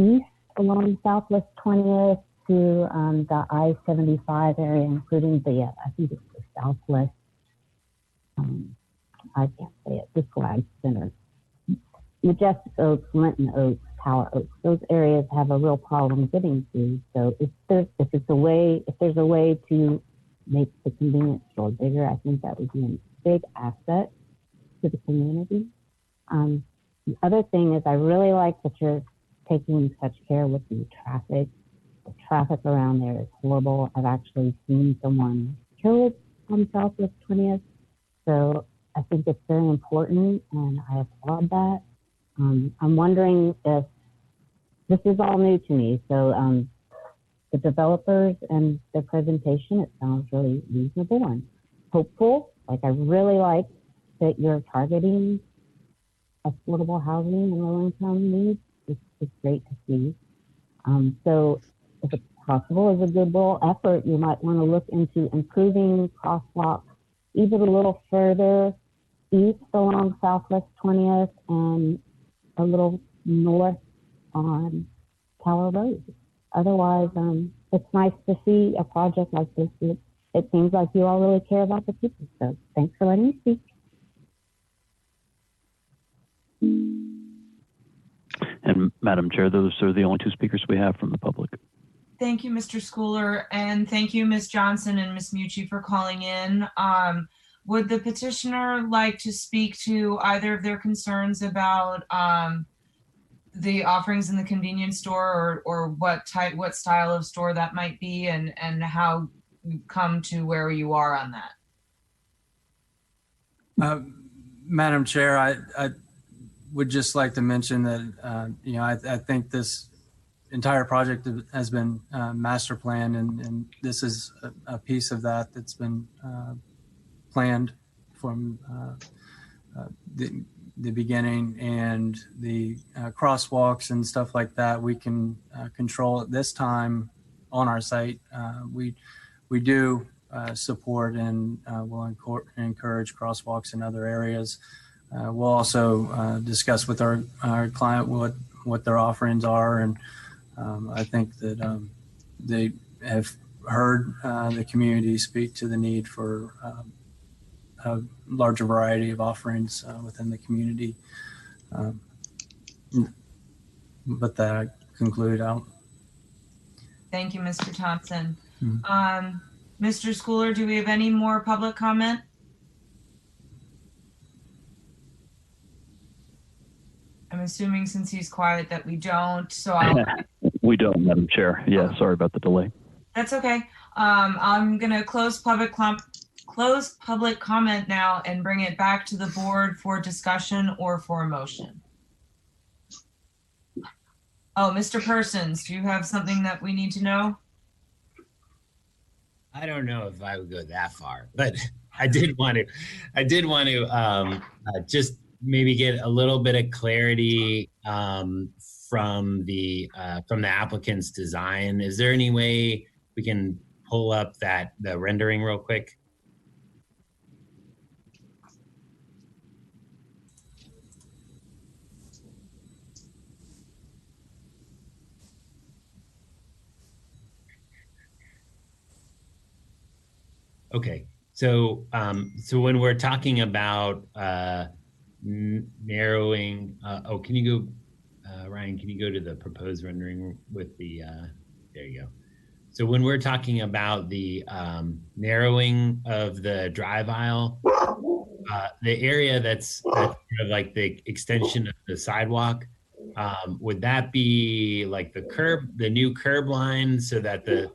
east along Southwest 20th to the I-75 area, including the, I think it's the Southwest, I can't say it, the Swag Center. Majestic Oaks, Linton Oaks, Tower Oaks, those areas have a real problem getting to. So if there's a way to make the convenience store bigger, I think that would be a big asset to the community. The other thing is I really like that you're taking such care with the traffic. The traffic around there is horrible. I've actually seen someone killed on Southwest 20th. So I think it's very important and I applaud that. I'm wondering if this is all new to me. So the developers and their presentation, it sounds really reasonable and hopeful. Like I really like that you're targeting affordable housing and low income needs. It's great to see. So if it's possible, as a goodwill effort, you might want to look into improving crosswalks even a little further east along Southwest 20th and a little north on Tower Road. Otherwise, it's nice to see a project like this. It seems like you all really care about the people. So thanks for letting me speak. And Madam Chair, those are the only two speakers we have from the public. Thank you, Mr. Schooler, and thank you, Ms. Johnson and Ms. Mucci, for calling in. Would the petitioner like to speak to either of their concerns about the offerings in the convenience store, or what style of store that might be, and how you come to where you are on that? Madam Chair, I would just like to mention that, I think this entire project has been master planned, and this is a piece of that that's been planned from the beginning, and the crosswalks and stuff like that we can control at this time on our site. We do support and will encourage crosswalks in other areas. We'll also discuss with our client what their offerings are, and I think that they have heard the community speak to the need for a larger variety of offerings within the community. But that I conclude out. Thank you, Mr. Thompson. Mr. Schooler, do we have any more public comment? I'm assuming since he's quiet that we don't, so I'll... We don't, Madam Chair. Yeah, sorry about the delay. That's okay. I'm gonna close public comment now and bring it back to the board for discussion or for a motion. Oh, Mr. Persons, do you have something that we need to know? I don't know if I would go that far, but I did want to just maybe get a little bit of clarity from the applicant's design. Is there any way we can pull up the rendering real quick? Okay, so when we're talking about narrowing, can you go, Ryan? Can you go to the proposed rendering with the? There you go. So when we're talking about the narrowing of the drive aisle, the area that's kind of like the extension of the sidewalk, would that be like the new curb line, so that the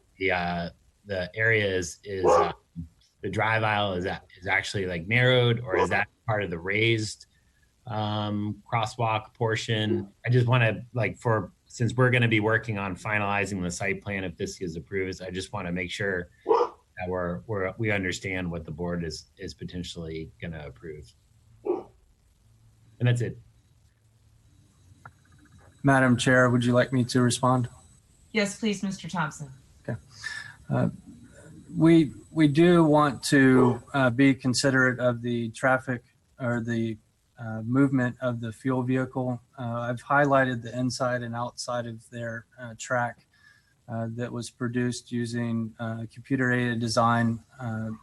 area is the drive aisle is actually like narrowed, or is that part of the raised crosswalk portion? I just want to, since we're going to be working on finalizing the site plan, if this is approved, I just want to make sure that we understand what the board is potentially going to approve. And that's it. Madam Chair, would you like me to respond? Yes, please, Mr. Thompson. Okay. We do want to be considerate of the traffic or the movement of the fuel vehicle. I've highlighted the inside and outside of their track that was produced using computer-aided design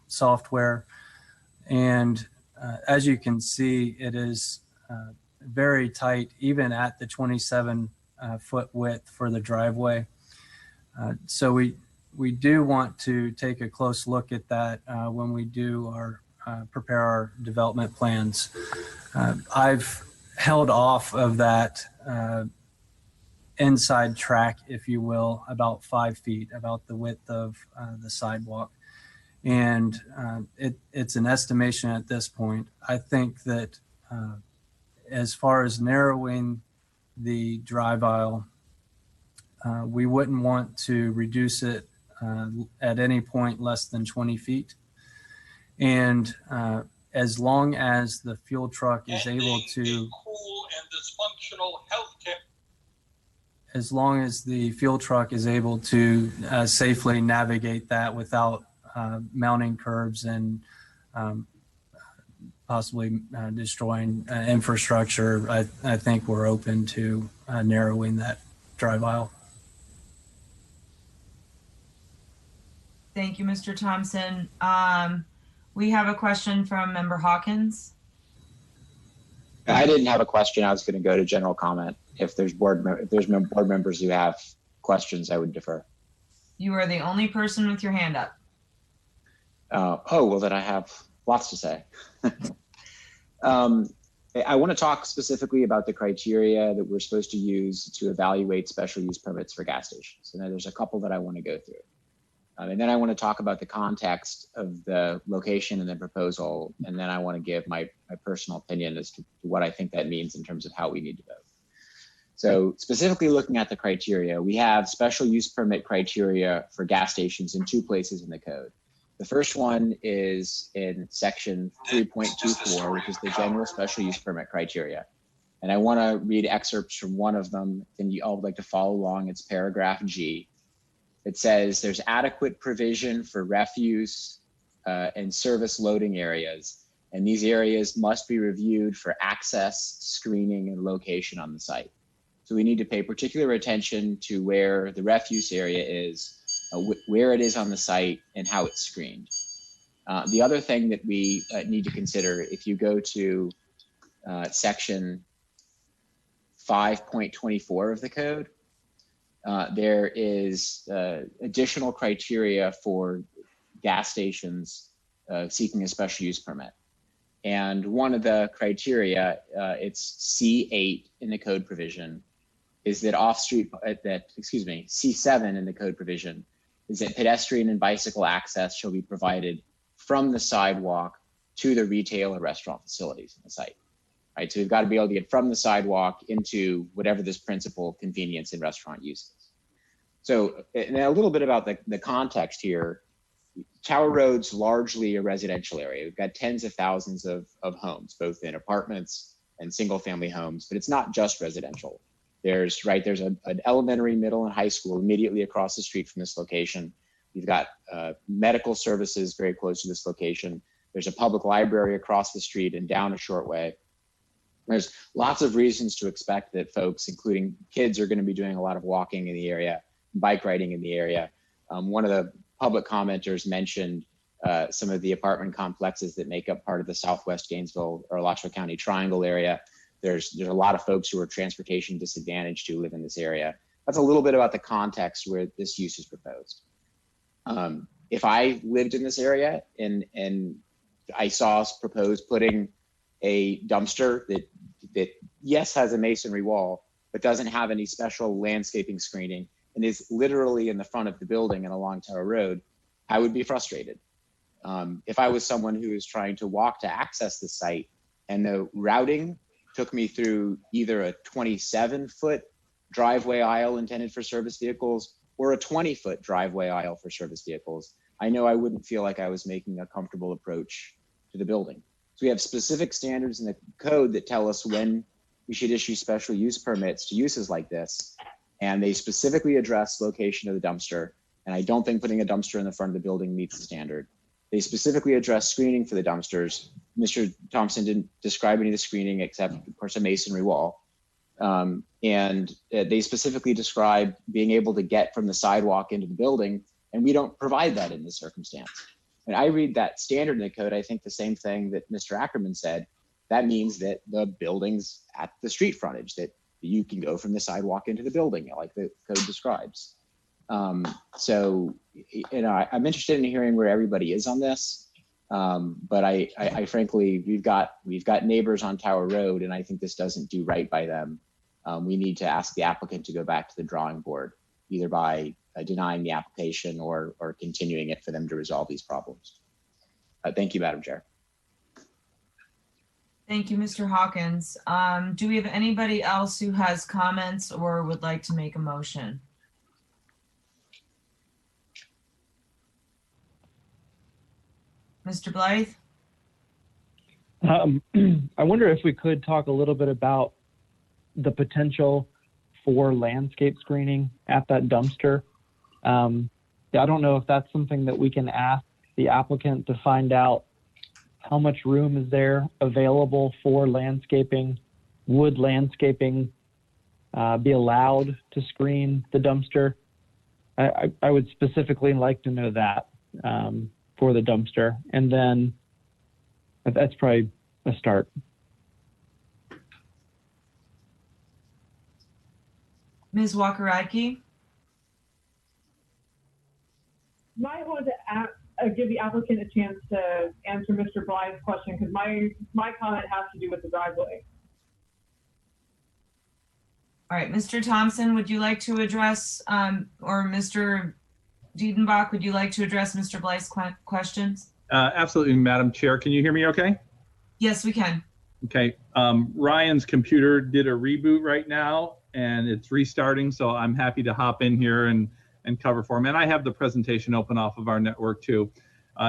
software. And as you can see, it is very tight, even at the 27-foot width for the driveway. So we do want to take a close look at that when we do prepare our development plans. I've held off of that inside track, if you will, about 5 feet, about the width of the sidewalk. And it's an estimation at this point. I think that as far as narrowing the drive aisle, we wouldn't want to reduce it at any point less than 20 feet. And as long as the fuel truck is able to, as long as the fuel truck is able to safely navigate that without mounting curbs and possibly destroying infrastructure, I think we're open to narrowing that drive aisle. Thank you, Mr. Thompson. We have a question from Member Hawkins. I didn't have a question. I was going to go to general comment. If there's board members who have questions, I would defer. You are the only person with your hand up. Oh, well, then I have lots to say. I want to talk specifically about the criteria that we're supposed to use to evaluate special use permits for gas stations. And then there's a couple that I want to go through. And then I want to talk about the context of the location and the proposal. And then I want to give my personal opinion as to what I think that means in terms of how we need to vote. So specifically looking at the criteria, we have special use permit criteria for gas stations in 2 places in the code. The first one is in section 3.24, which is the general special use permit criteria. And I want to read excerpts from one of them, and you all would like to follow along. It's paragraph G. It says there's adequate provision for refuse and service loading areas, and these areas must be reviewed for access, screening, and location on the site. So we need to pay particular attention to where the refuse area is, where it is on the site, and how it's screened. The other thing that we need to consider, if you go to section 5.24 of the code, there is additional criteria for gas stations seeking a special use permit. And one of the criteria, it's C8 in the code provision, is that C7 in the code provision is that pedestrian and bicycle access shall be provided from the sidewalk to the retail and restaurant facilities in the site. Right, so we've got to be able to get from the sidewalk into whatever this principal convenience and restaurant use is. So, and a little bit about the context here. Tower Road's largely a residential area. We've got tens of thousands of homes, both in apartments and single family homes, but it's not just residential. There's an elementary, middle, and high school immediately across the street from this location. You've got medical services very close to this location. There's a public library across the street and down a short way. There's lots of reasons to expect that folks, including kids, are going to be doing a lot of walking in the area, bike riding in the area. One of the public commenters mentioned some of the apartment complexes that make up part of the Southwest Gainesville or Alachua County Triangle area. There's a lot of folks who are transportation disadvantaged who live in this area. That's a little bit about the context where this use is proposed. If I lived in this area and I saw us propose putting a dumpster that yes has a masonry wall, but doesn't have any special landscaping screening and is literally in the front of the building and along Tower Road, I would be frustrated. If I was someone who is trying to walk to access the site and the routing took me through either a 27-foot driveway aisle intended for service vehicles or a 20-foot driveway aisle for service vehicles, I know I wouldn't feel like I was making a comfortable approach to the building. So we have specific standards in the code that tell us when we should issue special use permits to uses like this. And they specifically address location of the dumpster. And I don't think putting a dumpster in the front of the building meets the standard. They specifically address screening for the dumpsters. Mr. Thompson didn't describe any of the screening except, of course, a masonry wall. And they specifically describe being able to get from the sidewalk into the building, and we don't provide that in this circumstance. When I read that standard in the code, I think the same thing that Mr. Ackerman said. That means that the building's at the street frontage, that you can go from the sidewalk into the building, like the code describes. So, I'm interested in hearing where everybody is on this. But I frankly, we've got neighbors on Tower Road, and I think this doesn't do right by them. We need to ask the applicant to go back to the drawing board, either by denying the application or continuing it for them to resolve these problems. Thank you, Madam Chair. Thank you, Mr. Hawkins. Do we have anybody else who has comments or would like to make a motion? Mr. Blythe? I wonder if we could talk a little bit about the potential for landscape screening at that dumpster. I don't know if that's something that we can ask the applicant to find out how much room is there available for landscaping. Would landscaping be allowed to screen the dumpster? I would specifically like to know that for the dumpster. And then that's probably a start. Ms. Walker-Radke? Might want to give the applicant a chance to answer Mr. Blythe's question, because my comment has to do with the driveway. All right, Mr. Thompson, would you like to address, or Mr. Diedenbach, would you like to address Mr. Blythe's questions? Absolutely, Madam Chair. Can you hear me okay? Yes, we can. Okay. Ryan's computer did a reboot right now, and it's restarting, so I'm happy to hop in here and cover for him. And I have the presentation open off of our network too.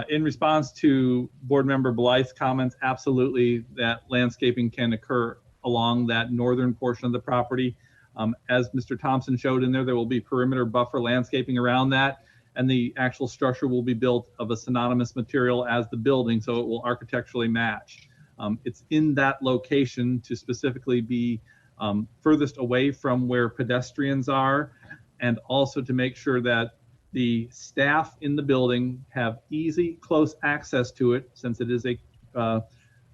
In response to Board Member Blythe's comments, absolutely, that landscaping can occur along that northern portion of the property. As Mr. Thompson showed in there, there will be perimeter buffer landscaping around that, and the actual structure will be built of a synonymous material as the building, so it will architecturally match. It's in that location to specifically be furthest away from where pedestrians are, and also to make sure that the staff in the building have easy, close access to it, since it is a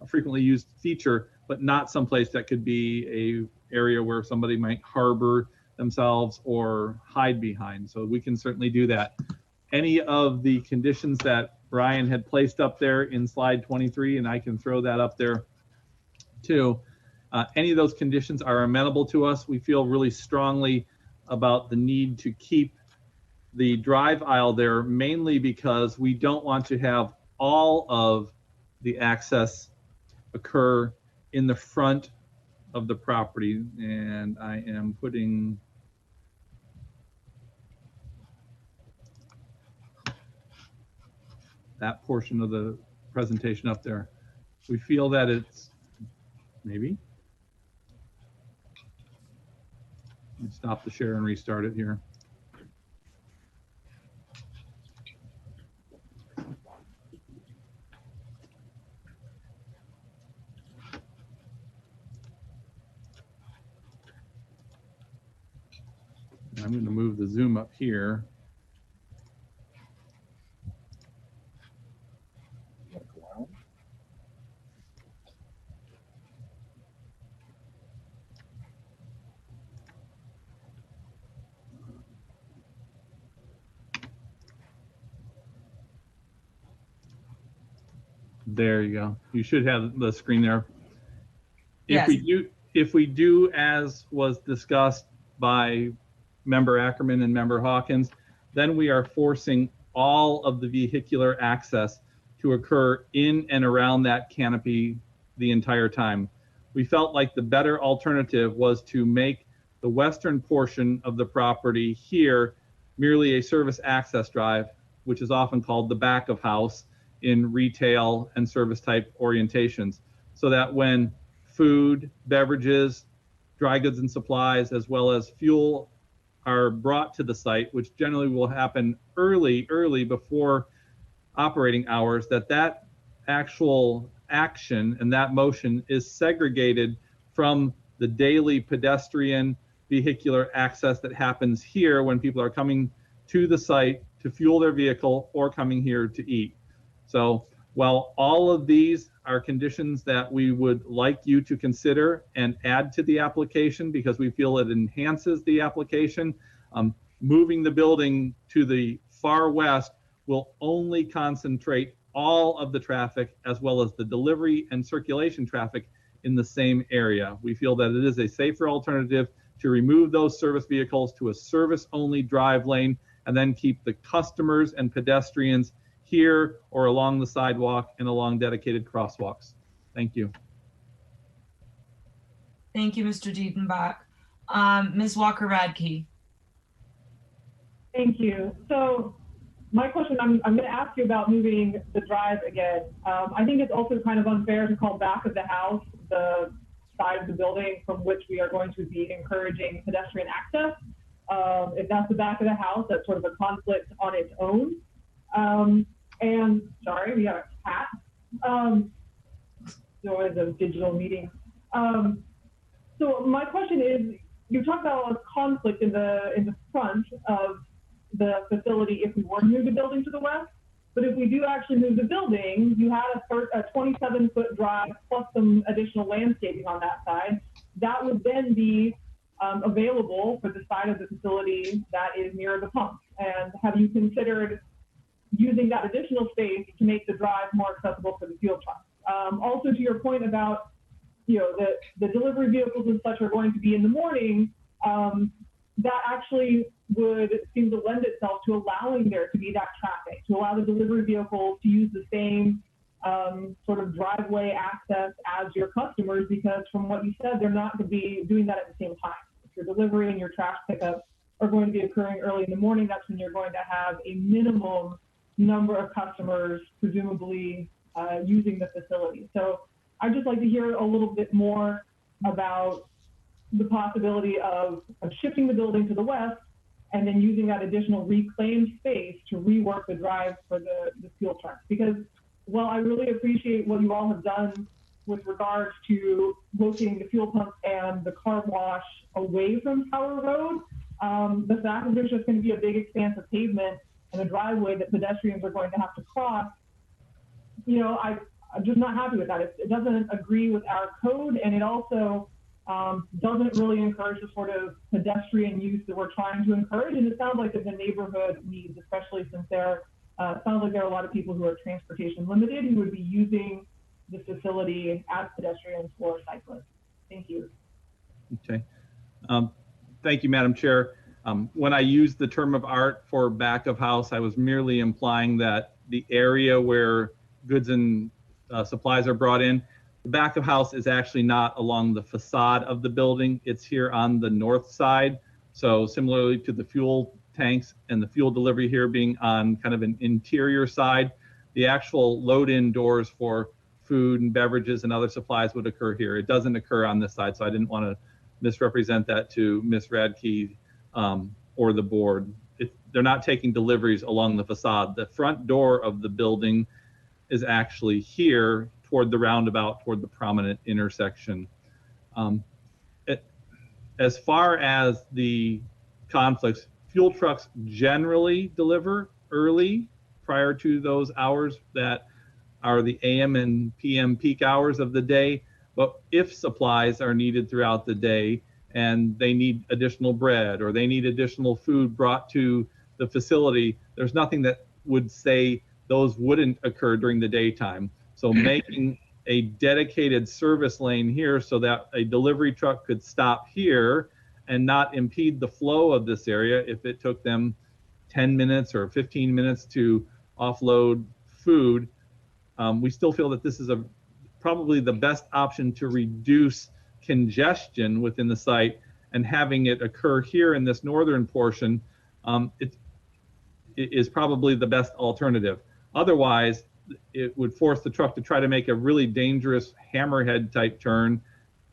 frequently used feature, but not someplace that could be a area where somebody might harbor themselves or hide behind. So we can certainly do that. Any of the conditions that Brian had placed up there in slide 23, and I can throw that up there too, any of those conditions are amenable to us. We feel really strongly about the need to keep the drive aisle there, mainly because we don't want to have all of the access occur in the front of the property. And I am putting that portion of the presentation up there. We feel that it's maybe. Let me stop the share and restart it here. I'm going to move the zoom up here. There you go. You should have the screen there. Yes. If we do as was discussed by Member Ackerman and Member Hawkins, then we are forcing all of the vehicular access to occur in and around that canopy the entire time. We felt like the better alternative was to make the western portion of the property here merely a service access drive, which is often called the back of house in retail and service type orientations, so that when food, beverages, dry goods and supplies, as well as fuel are brought to the site, which generally will happen early before operating hours, that actual action and that motion is segregated from the daily pedestrian vehicular access that happens here when people are coming to the site to fuel their vehicle or coming here to eat. So while all of these are conditions that we would like you to consider and add to the application because we feel it enhances the application, moving the building to the far west will only concentrate all of the traffic as well as the delivery and circulation traffic in the same area. We feel that it is a safer alternative to remove those service vehicles to a service-only drive lane and then keep the customers and pedestrians here or along the sidewalk and along dedicated crosswalks. Thank you. Thank you, Mr. Diedenbach. Ms. Walker-Radke. Thank you. So my question, I'm going to ask you about moving the drive again. I think it's also kind of unfair to call back of the house the side of the building from which we are going to be encouraging pedestrian access. If that's the back of the house, that's sort of a conflict on its own. And sorry, we got a cat. Always a digital meeting. So my question is, you talked about a conflict in the front of the facility if we were to move the building to the west. But if we do actually move the building, you had a 27-foot drive plus some additional landscaping on that side. That would then be available for the side of the facility that is near the pump. And have you considered using that additional space to make the drive more accessible for the fuel trucks? Also, to your point about, the delivery vehicles and such are going to be in the morning, that actually would seem to lend itself to allowing there to be that traffic, to allow the delivery vehicles to use the same sort of driveway access as your customers, because from what you said, they're not going to be doing that at the same time. If your delivery and your trash pickup are going to be occurring early in the morning, that's when you're going to have a minimum number of customers presumably using the facility. So I'd just like to hear a little bit more about the possibility of shifting the building to the west and then using that additional reclaimed space to rework the drive for the fuel trucks. Because while I really appreciate what you all have done with regards to locating the fuel pump and the car wash away from Tower Road, the fact that there's just going to be a big expanse of pavement and a driveway that pedestrians are going to have to cross, I'm just not happy with that. It doesn't agree with our code, and it also doesn't really encourage the sort of pedestrian use that we're trying to encourage. And it sounds like that the neighborhood needs, especially since it sounds like there are a lot of people who are transportation limited who would be using the facility as pedestrians or cyclists. Thank you. Okay. Thank you, Madam Chair. When I used the term of art for back of house, I was merely implying that the area where goods and supplies are brought in, the back of house is actually not along the facade of the building. It's here on the north side. So similarly to the fuel tanks and the fuel delivery here being on kind of an interior side, the actual load-in doors for food and beverages and other supplies would occur here. It doesn't occur on this side, so I didn't want to misrepresent that to Ms. Radke or the board. They're not taking deliveries along the facade. The front door of the building is actually here toward the roundabout, toward the prominent intersection. As far as the conflicts, fuel trucks generally deliver early prior to those hours that are the AM and PM peak hours of the day. But if supplies are needed throughout the day and they need additional bread or they need additional food brought to the facility, there's nothing that would say those wouldn't occur during the daytime. So making a dedicated service lane here so that a delivery truck could stop here and not impede the flow of this area if it took them 10 minutes or 15 minutes to offload food. We still feel that this is probably the best option to reduce congestion within the site, and having it occur here in this northern portion it is probably the best alternative. Otherwise, it would force the truck to try to make a really dangerous hammerhead type turn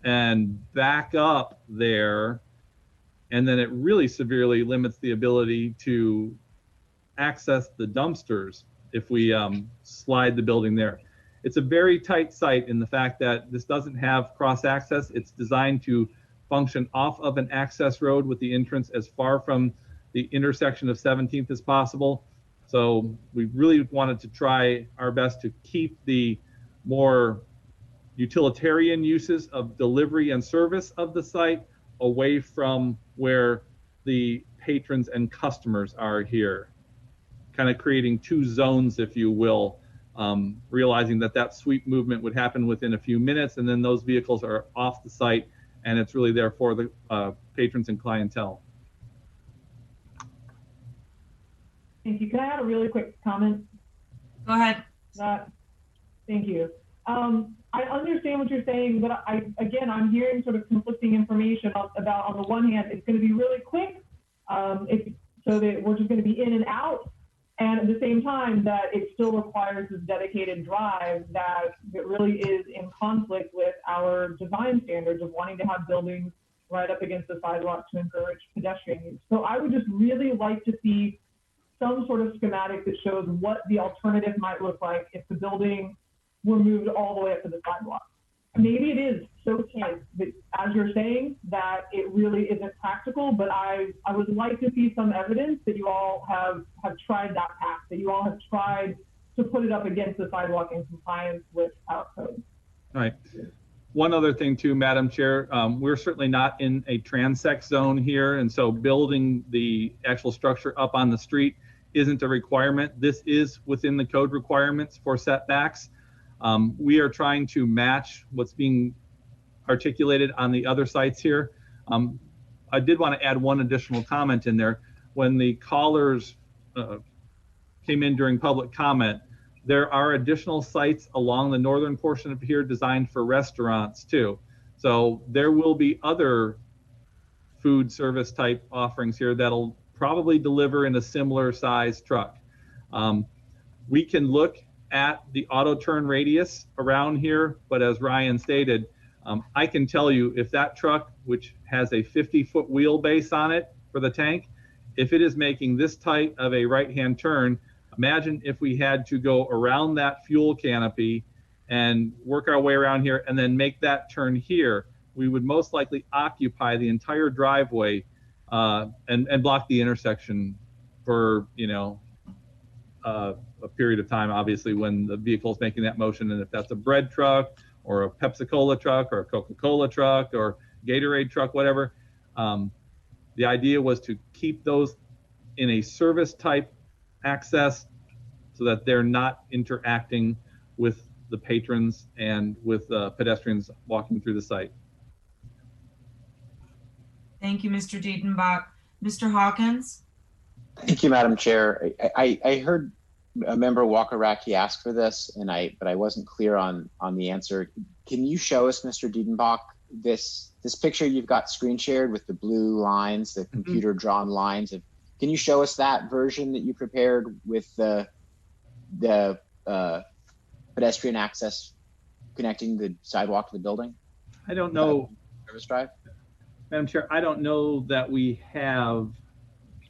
and back up there. And then it really severely limits the ability to access the dumpsters if we slide the building there. It's a very tight site in the fact that this doesn't have cross access. It's designed to function off of an access road with the entrance as far from the intersection of 17th as possible. So we really wanted to try our best to keep the more utilitarian uses of delivery and service of the site away from where the patrons and customers are here, kind of creating two zones, if you will, realizing that sweep movement would happen within a few minutes, and then those vehicles are off the site, and it's really there for the patrons and clientele. Thank you. Can I add a really quick comment? Go ahead. Thank you. I understand what you're saying, but I'm hearing sort of conflicting information about, on the one hand, it's going to be really quick, so that we're just going to be in and out. And at the same time, that it still requires this dedicated drive that really is in conflict with our design standards of wanting to have buildings right up against the sidewalk to encourage pedestrian use. So I would just really like to see some sort of schematic that shows what the alternative might look like if the building were moved all the way up to the sidewalk. Maybe it is so tight that, as you're saying, that it really isn't practical, but I would like to see some evidence that you all have tried that path, that you all have tried to put it up against the sidewalk in compliance with our code. All right. One other thing too, Madam Chair, we're certainly not in a transect zone here, and so building the actual structure up on the street isn't a requirement. This is within the code requirements for setbacks. We are trying to match what's being articulated on the other sites here. I did want to add one additional comment in there. When the callers came in during public comment, there are additional sites along the northern portion of here designed for restaurants too. So there will be other food service type offerings here that'll probably deliver in a similar size truck. We can look at the auto turn radius around here, but as Ryan stated, I can tell you if that truck, which has a 50-foot wheelbase on it for the tank, if it is making this tight of a right-hand turn, imagine if we had to go around that fuel canopy and work our way around here and then make that turn here. We would most likely occupy the entire driveway and block the intersection for, you know, a period of time, obviously, when the vehicle is making that motion. And if that's a bread truck or a Pepsi-Cola truck or a Coca-Cola truck or Gatorade truck, whatever, the idea was to keep those in a service type access so that they're not interacting with the patrons and with pedestrians walking through the site. Thank you, Mr. Dietenbach. Mr. Hawkins? Thank you, Madam Chair. I heard a member Walker-Racky ask for this, but I wasn't clear on the answer. Can you show us, Mr. Dietenbach, this picture you've got screen shared with the blue lines, the computer drawn lines? Can you show us that version that you prepared with the pedestrian access connecting the sidewalk to the building? I don't know. Service drive? Madam Chair, I don't know that we have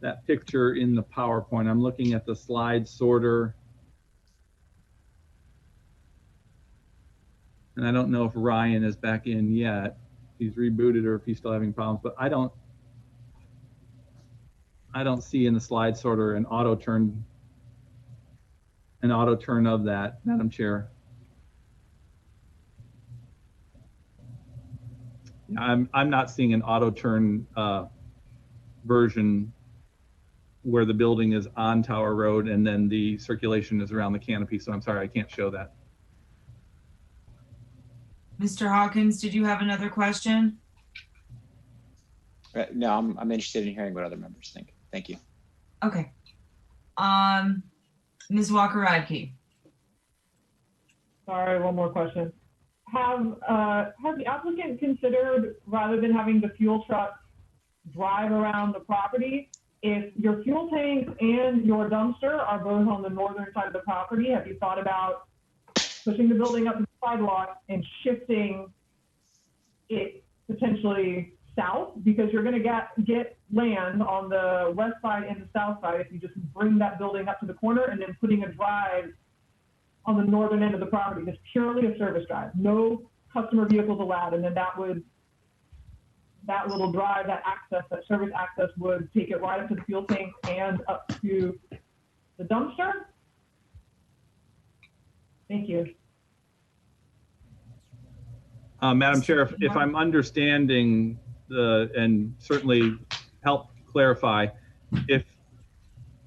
that picture in the PowerPoint. I'm looking at the slide sorter. And I don't know if Ryan is back in yet. He's rebooted or if he's still having problems, but I don't see in the slide sorter an auto turn of that, Madam Chair. I'm not seeing an auto turn version where the building is on Tower Road and then the circulation is around the canopy. So I'm sorry, I can't show that. Mr. Hawkins, did you have another question? No, I'm interested in hearing what other members think. Thank you. Okay. Ms. Walker-Radke. Sorry, one more question. Has the applicant considered, rather than having the fuel truck drive around the property, if your fuel tanks and your dumpster are both on the northern side of the property, have you thought about pushing the building up to the sidewalk and shifting it potentially south? Because you're going to get land on the west side and the south side if you just bring that building up to the corner and then putting a drive on the northern end of the property. It's purely a service drive, no customer vehicles allowed, and then that little drive, that access, that service access would take it right up to the fuel tank and up to the dumpster. Thank you. Madam Chair, if I'm understanding and certainly help clarify, if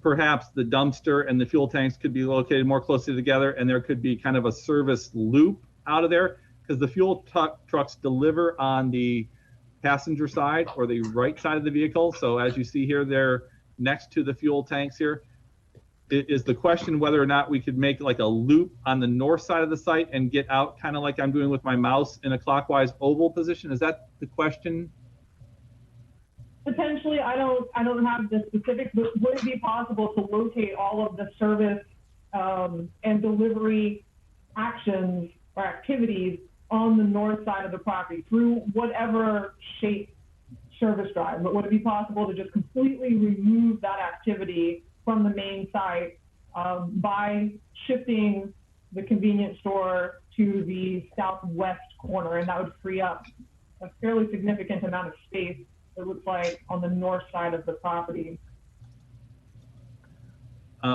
perhaps the dumpster and the fuel tanks could be located more closely together and there could be kind of a service loop out of there, because the fuel trucks deliver on the passenger side or the right side of the vehicle. So as you see here, they're next to the fuel tanks here. Is the question whether or not we could make like a loop on the north side of the site and get out kind of like I'm doing with my mouse in a clockwise oval position? Is that the question? Potentially, I don't have the specifics, but would it be possible to locate all of the service and delivery actions or activities on the north side of the property through whatever shape service drive? But would it be possible to just completely remove that activity from the main site by shifting the convenience store to the southwest corner? And that would free up a fairly significant amount of space, it looks like, on the north side of the property.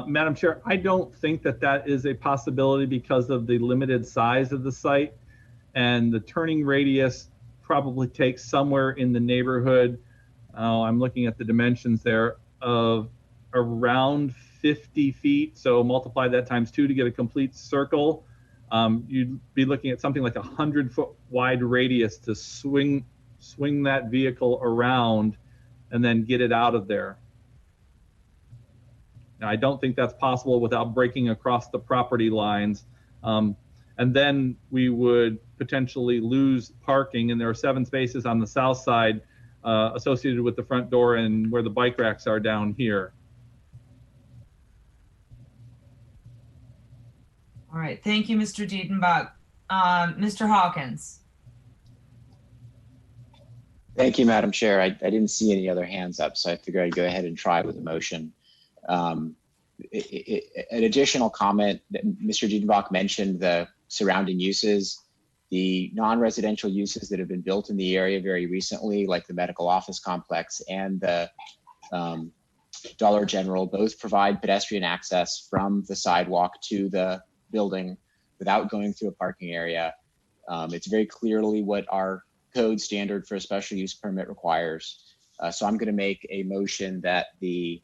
Madam Chair, I don't think that that is a possibility because of the limited size of the site, and the turning radius probably takes somewhere in the neighborhood, I'm looking at the dimensions there, of around 50 feet. So multiply that times 2 to get a complete circle. You'd be looking at something like 100-foot wide radius to swing that vehicle around and then get it out of there. Now, I don't think that's possible without breaking across the property lines. And then we would potentially lose parking, and there are 7 spaces on the south side associated with the front door and where the bike racks are down here. All right, thank you, Mr. Diedenbach. Mr. Hawkins. Thank you, Madam Chair. I didn't see any other hands up, so I figured I'd go ahead and try with the motion. An additional comment that Mr. Diedenbach mentioned, the surrounding uses, the non-residential uses that have been built in the area very recently, like the medical office complex and the Dollar General, both provide pedestrian access from the sidewalk to the building without going through a parking area. It's very clearly what our code standard for a special use permit requires. So I'm going to make a motion that the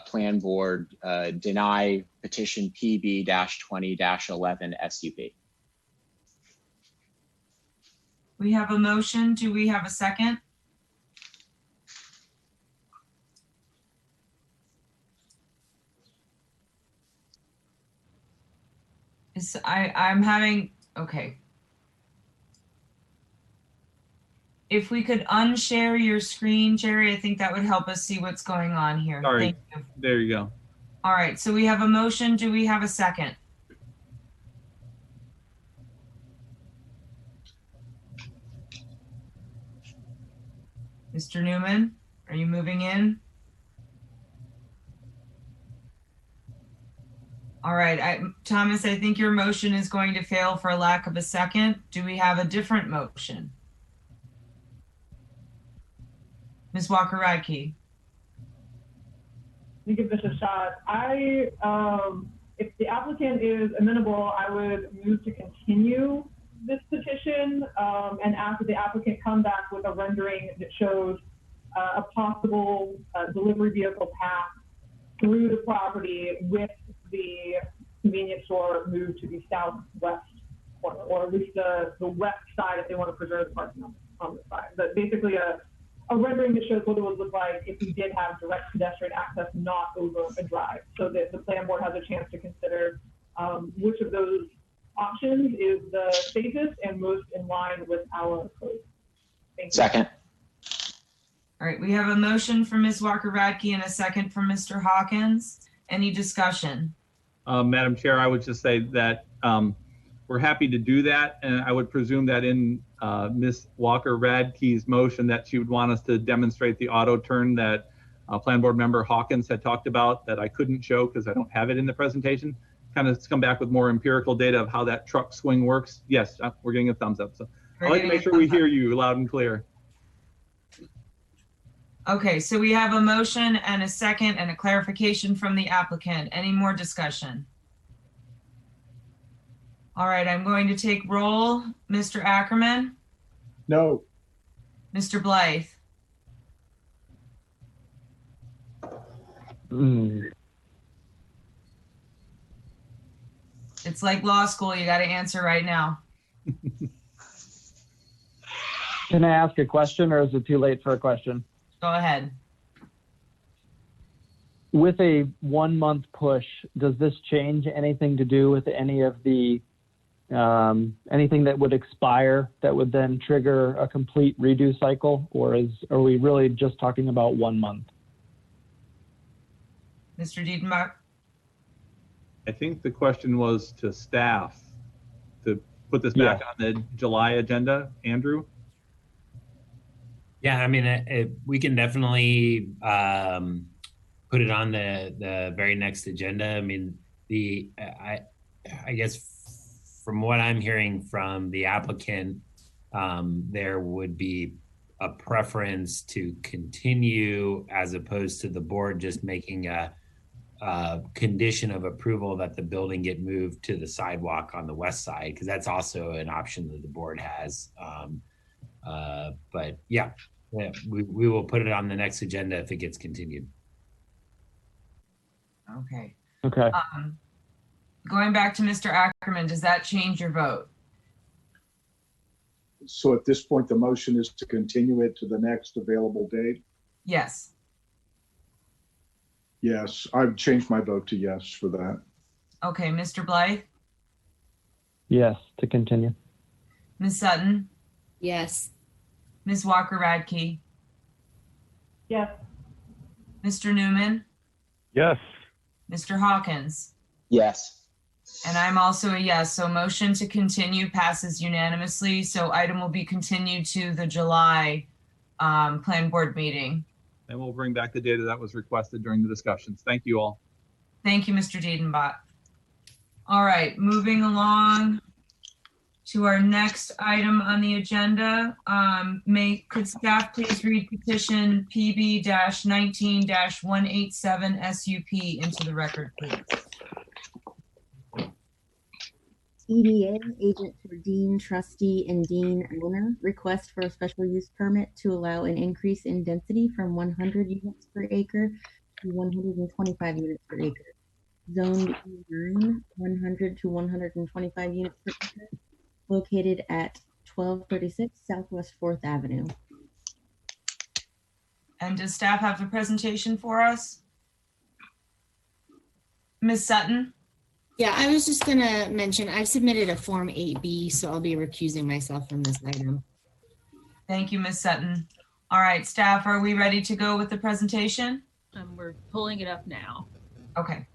plan board deny petition PB-20-11 SUP. We have a motion. Do we have a second? I'm having, okay. If we could unshare your screen, Jerry, I think that would help us see what's going on here. Sorry. Thank you. There you go. All right, so we have a motion. Do we have a second? Mr. Newman, are you moving in? All right, Thomas, I think your motion is going to fail for lack of a second. Do we have a different motion? Ms. Walker-Radke. Let me give this a shot. If the applicant is amenable, I would move to continue this petition and ask that the applicant come back with a rendering that shows a possible delivery vehicle path through the property with the convenience store moved to the southwest corner, or at least the west side if they want to preserve the parking on the side. But basically a rendering that shows what it would look like if we did have direct pedestrian access, not over a drive, so that the plan board has a chance to consider which of those options is the safest and most in line with our code. Thank you. Second. All right, we have a motion from Ms. Walker-Radke and a second from Mr. Hawkins. Any discussion? Madam Chair, I would just say that we're happy to do that, and I would presume that in Ms. Walker-Radke's motion that she would want us to demonstrate the auto turn that Plan Board Member Hawkins had talked about that I couldn't show because I don't have it in the presentation. Kind of come back with more empirical data of how that truck swing works. Yes, we're getting a thumbs up. So I'd like to make sure we hear you loud and clear. Okay, so we have a motion and a second and a clarification from the applicant. Any more discussion? All right, I'm going to take roll. Mr. Ackerman? No. Mr. Blythe? It's like law school. You got to answer right now. Can I ask a question, or is it too late for a question? Go ahead. With a 1-month push, does this change anything to do with any of the anything that would expire that would then trigger a complete redo cycle, or are we really just talking about 1 month? Mr. Diedenbach? I think the question was to staff to put this back on the July agenda. Andrew? Yeah, I mean, we can definitely put it on the very next agenda. I mean, I guess from what I'm hearing from the applicant, there would be a preference to continue as opposed to the board just making a condition of approval that the building get moved to the sidewalk on the west side, because that's also an option that the board has. But yeah, we will put it on the next agenda if it gets continued. Okay. Okay. Going back to Mr. Ackerman, does that change your vote? So at this point, the motion is to continue it to the next available date? Yes. Yes, I've changed my vote to yes for that. Okay, Mr. Blythe? Yes, to continue. Ms. Sutton? Yes. Ms. Walker-Radke? Yes. Mr. Newman? Yes. Mr. Hawkins? Yes. And I'm also a yes. So motion to continue passes unanimously. So item will be continued to the July Plan Board meeting. And we'll bring back the data that was requested during the discussions. Thank you all. Thank you, Mr. Diedenbach. All right, moving along to our next item on the agenda. Could staff please read petition PB-19-187 SUP into the record, please? EDA, agent for Dean, trustee, and Dean owner, request for a special use permit to allow an increase in density from 100 units per acre to 125 units per acre. Zone E9, 100 to 125 units per acre, located at 1236 Southwest 4th Avenue. And does staff have a presentation for us? Ms. Sutton? Yeah, I was just gonna mention, I've submitted a Form 8B, so I'll be recusing myself from this item. Thank you, Ms. Sutton. All right, staff, are we ready to go with the presentation? We're pulling it up now. Okay.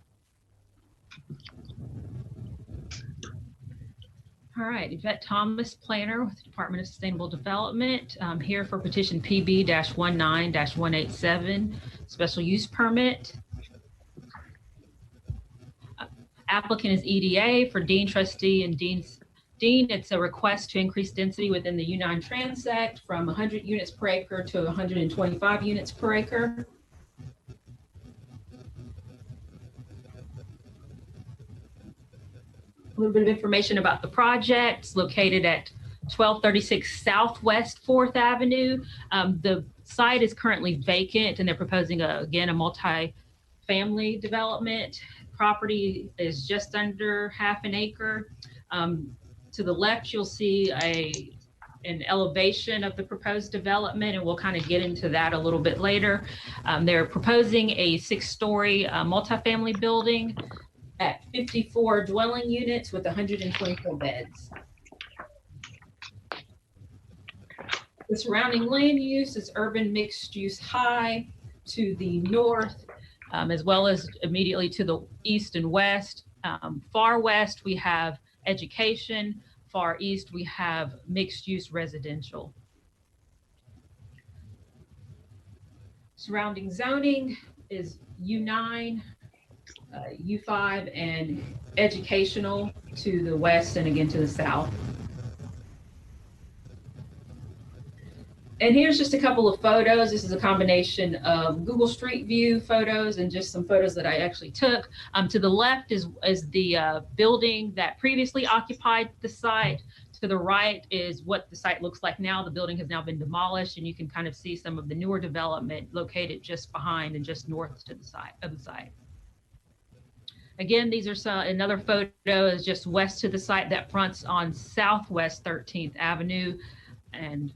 All right, Yvette Thomas, planner with the Department of Sustainable Development. I'm here for petition PB-19-187, special use permit. Applicant is EDA for Dean trustee and Dean. It's a request to increase density within the U9 transect from 100 units per acre to 125 units per acre. A little bit of information about the project. It's located at 1236 Southwest 4th Avenue. The site is currently vacant and they're proposing again a multi-family development. Property is just under half an acre. To the left, you'll see an elevation of the proposed development, and we'll kind of get into that a little bit later. They're proposing a 6-story multifamily building at 54 dwelling units with 124 beds. The surrounding land use is urban mixed use high to the north, as well as immediately to the east and west. Far west, we have education. Far east, we have mixed use residential. Surrounding zoning is U9, U5, and educational to the west and again to the south. And here's just a couple of photos. This is a combination of Google Street View photos and just some photos that I actually took. To the left is the building that previously occupied the site. To the right is what the site looks like now. The building has now been demolished, and you can kind of see some of the newer development located just behind and just north to the side of the site. Again, these are another photo is just west to the site that fronts on Southwest 13th Avenue. And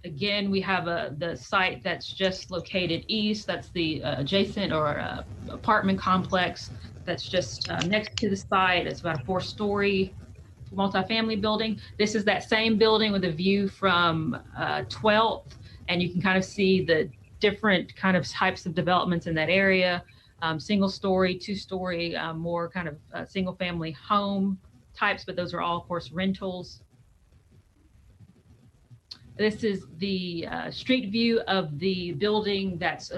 again, we have the site that's just located east. That's the adjacent or apartment complex that's just next to the site. It's about a 4-story multifamily building. This is that same building with a view from 12th, and you can kind of see the different kind of types of developments in that area. Single story, two-story, more kind of single family home types, but those are all, of course, rentals. This is the street view of the building that's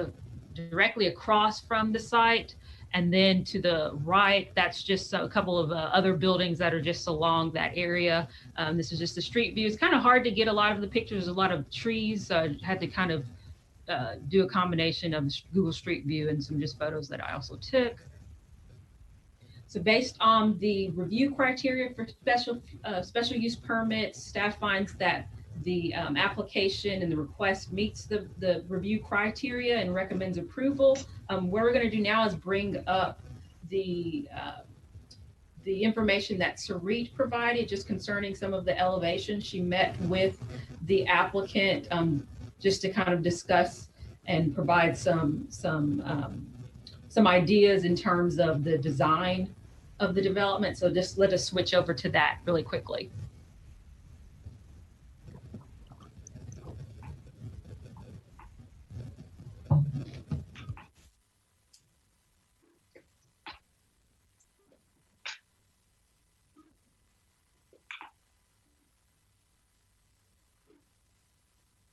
directly across from the site. And then to the right, that's just a couple of other buildings that are just along that area. This is just the street view. It's kind of hard to get a lot of the pictures, a lot of trees. So I had to kind of do a combination of Google Street View and some just photos that I also took. So based on the review criteria for special use permits, staff finds that the application and the request meets the review criteria and recommends approval. What we're going to do now is bring up the information that Sarit provided just concerning some of the elevations. She met with the applicant just to kind of discuss and provide some ideas in terms of the design of the development. So just let us switch over to that really quickly.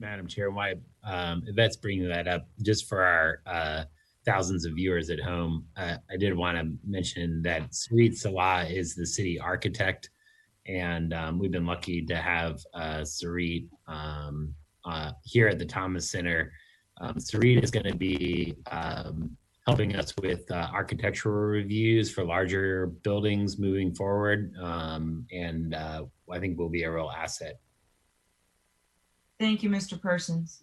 Madam Chair, why Yvette's bringing that up just for our thousands of viewers at home. I did want to mention that Sarit Salah is the city architect, and we've been lucky to have Sarit here at the Thomas Center. Sarit is going to be helping us with architectural reviews for larger buildings moving forward, and I think will be a real asset. Thank you, Mr. Persons.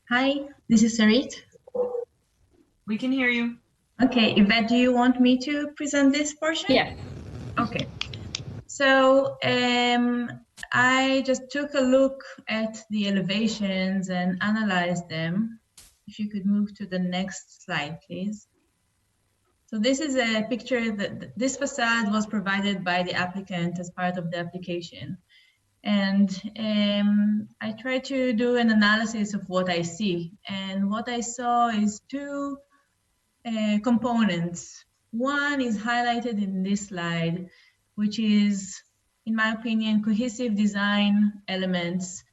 Hi, this is Sarit. We can hear you. Okay, Yvette, do you want me to present this portion? Yes. Okay. So I just took a look at the elevations and analyzed them. If you could move to the next slide, please. So this is a picture that this facade was provided by the applicant as part of the application. And I tried to do an analysis of what I see. And what I saw is two components. One is highlighted in this slide, which is, in my opinion, cohesive design elements,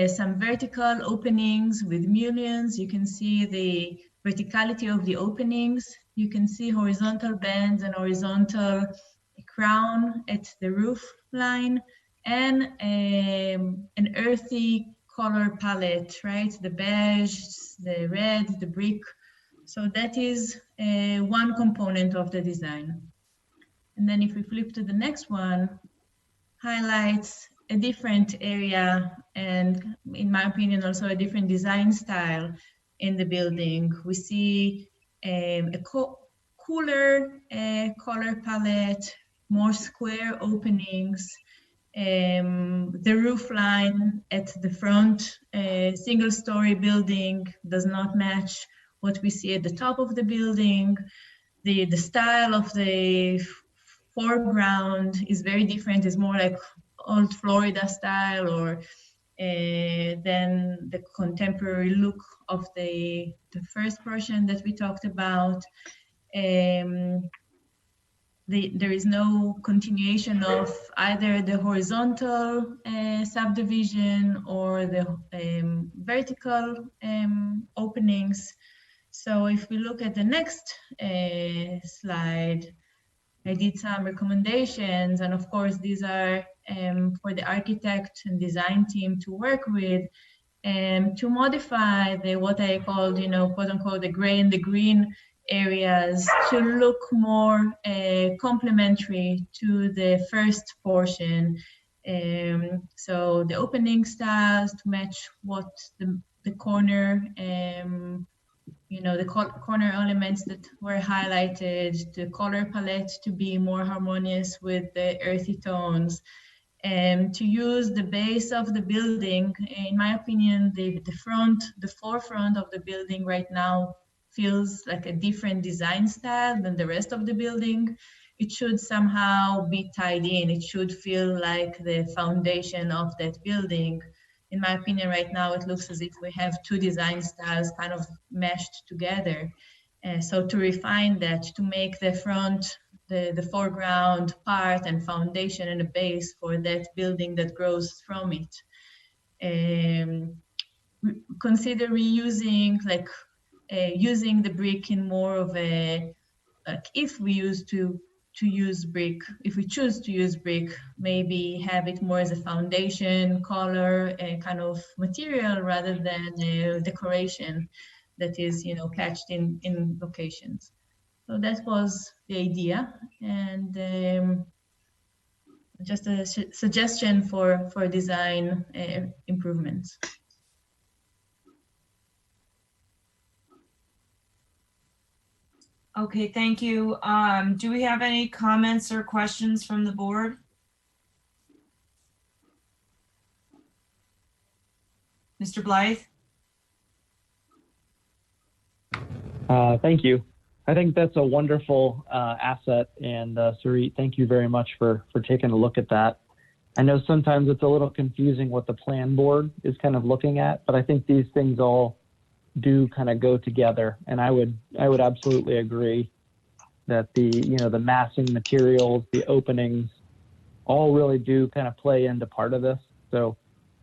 some vertical openings with mullions. You can see the verticality of the openings. You can see horizontal bands and horizontal crown at the roof line, and an earthy color palette, right? The beige, the red, the brick. So that is one component of the design. And then if we flip to the next one, highlights a different area and, in my opinion, also a different design style in the building. We see a cooler color palette, more square openings. The roof line at the front, single-story building does not match what we see at the top of the building. The style of the foreground is very different. It's more like old Florida style, or than the contemporary look of the first portion that we talked about. There is no continuation of either the horizontal subdivision or the vertical openings. So if we look at the next slide, I did some recommendations, and of course these are for the architect and design team to work with, to modify what I called, quote unquote, the gray and the green areas to look more complementary to the first portion. So the opening styles to match what the corner the corner elements that were highlighted, the color palette to be more harmonious with the earthy tones, and to use the base of the building. In my opinion, the forefront of the building right now feels like a different design style than the rest of the building. It should somehow be tied in. It should feel like the foundation of that building. In my opinion, right now, it looks as if we have two design styles kind of meshed together. So to refine that, to make the front, the foreground part and foundation and a base for that building that grows from it. Consider reusing, using the brick in more of a, if we choose to use brick, maybe have it more as a foundation color, a kind of material rather than a decoration that is, patched in locations. So that was the idea, and just a suggestion for design improvements. Okay, thank you. Do we have any comments or questions from the board? Mr. Blythe? Thank you. I think that's a wonderful asset. And Sarit, thank you very much for taking a look at that. I know sometimes it's a little confusing what the plan board is kind of looking at, but I think these things all do kind of go together. And I would absolutely agree that the massing materials, the openings, all really do kind of play into part of this. So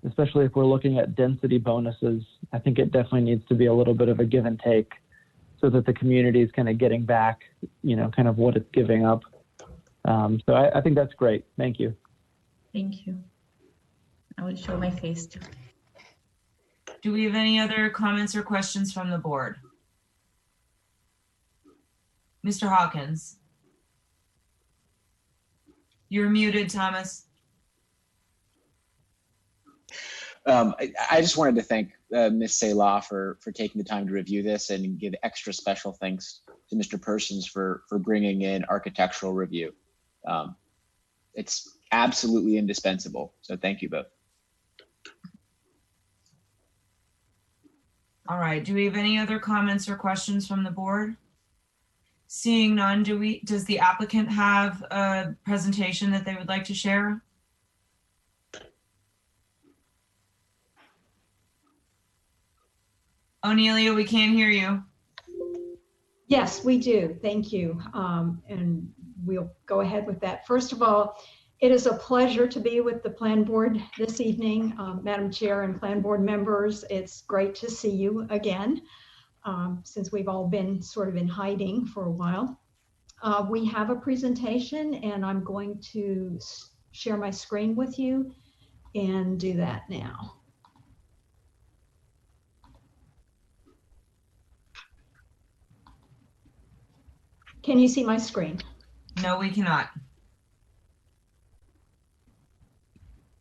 especially if we're looking at density bonuses, I think it definitely needs to be a little bit of a give and take so that the community is kind of getting back, kind of what it's giving up. So I think that's great. Thank you. Thank you. I will show my face too. Do we have any other comments or questions from the board? Mr. Hawkins? You're muted, Thomas. I just wanted to thank Ms. Selah for taking the time to review this and give extra special thanks to Mr. Persons for bringing in architectural review. It's absolutely indispensable. So thank you both. All right, do we have any other comments or questions from the board? Seeing none, does the applicant have a presentation that they would like to share? Onelia, we can't hear you. Yes, we do. Thank you. And we'll go ahead with that. First of all, it is a pleasure to be with the Plan Board this evening. Madam Chair and Plan Board members, it's great to see you again, since we've all been sort of in hiding for a while. We have a presentation and I'm going to share my screen with you and do that now. Can you see my screen? No, we cannot.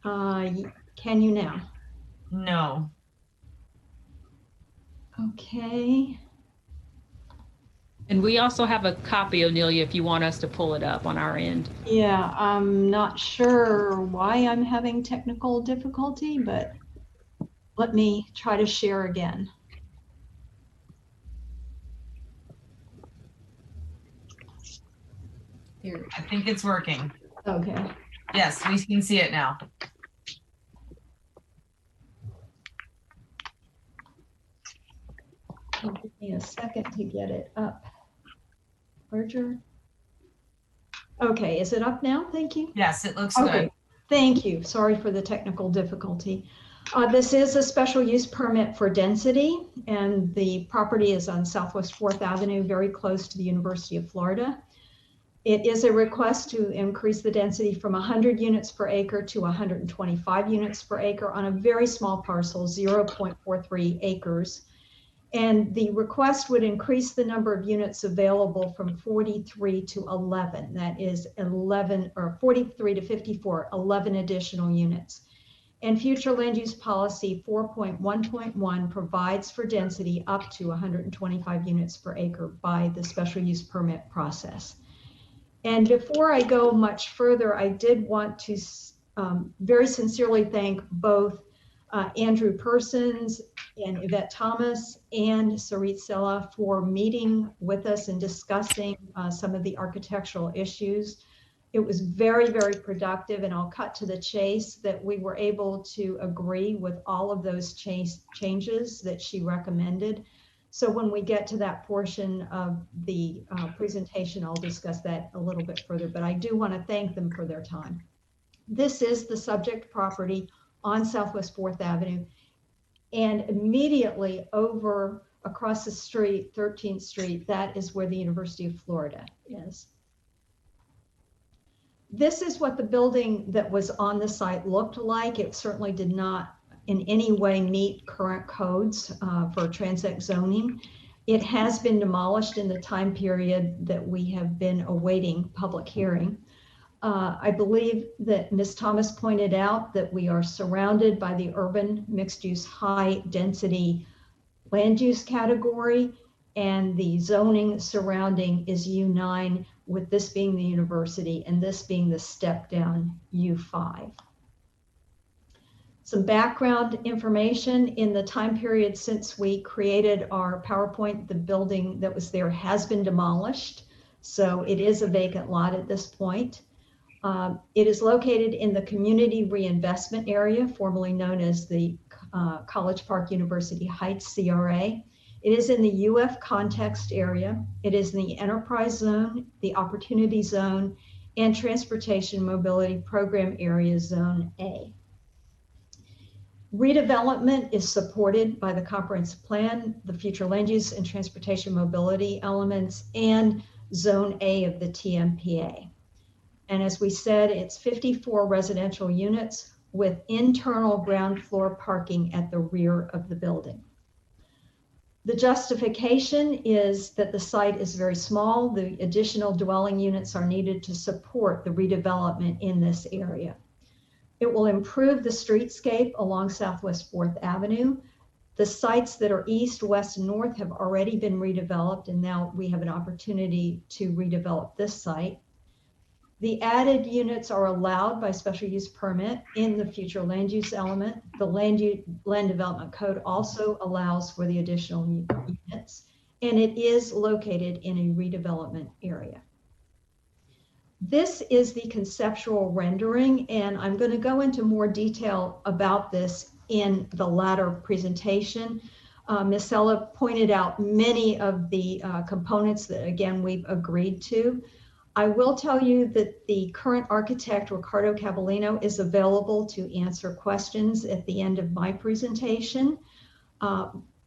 Can you now? No. Okay. And we also have a copy, Onelia, if you want us to pull it up on our end. Yeah, I'm not sure why I'm having technical difficulty, but let me try to share again. Here, I think it's working. Okay. Yes, we can see it now. Give me a second to get it up. Larger. Okay, is it up now? Thank you. Yes, it looks okay. Good. Thank you. Sorry for the technical difficulty. This is a special use permit for density, and the property is on Southwest 4th Avenue, very close to the University of Florida. It is a request to increase the density from 100 units per acre to 125 units per acre on a very small parcel, 0.43 acres. And the request would increase the number of units available from 43 to 11. That is 11, or 43 to 54, 11 additional units. And future land use policy 4.1.1 provides for density up to 125 units per acre by the special use permit process. And before I go much further, I did want to very sincerely thank both Andrew Persons and Yvette Thomas and Sarit Sela for meeting with us and discussing some of the architectural issues. It was very, very productive, and I'll cut to the chase that we were able to agree with all of those changes that she recommended. So when we get to that portion of the presentation, I'll discuss that a little bit further, but I do want to thank them for their time. This is the subject property on Southwest 4th Avenue, and immediately over across the street, 13th Street, that is where the University of Florida is. This is what the building that was on the site looked like. It certainly did not in any way meet current codes for transect zoning. It has been demolished in the time period that we have been awaiting public hearing. I believe that Ms. Thomas pointed out that we are surrounded by the urban mixed-use high-density land use category, and the zoning surrounding is U9, with this being the university and this being the step-down U5. Some background information: in the time period since we created our PowerPoint, the building that was there has been demolished, so it is a vacant lot at this point. It is located in the community reinvestment area, formerly known as the College Park University Heights CRA. It is in the UF context area. It is in the enterprise zone, the opportunity zone, and transportation mobility program area zone A. Redevelopment is supported by the comprehensive plan, the future land use and transportation mobility elements, and zone A of the TMPA. And as we said, it's 54 residential units with internal ground floor parking at the rear of the building. The justification is that the site is very small. The additional dwelling units are needed to support the redevelopment in this area. It will improve the streetscape along Southwest 4th Avenue. The sites that are east, west, and north have already been redeveloped, and now we have an opportunity to redevelop this site. The added units are allowed by special use permit in the future land use element. The land development code also allows for the additional units, and it is located in a redevelopment area. This is the conceptual rendering, and I'm going to go into more detail about this in the latter presentation. Ms. Sela pointed out many of the components that, again, we've agreed to. I will tell you that the current architect, Ricardo Cavallino, is available to answer questions at the end of my presentation.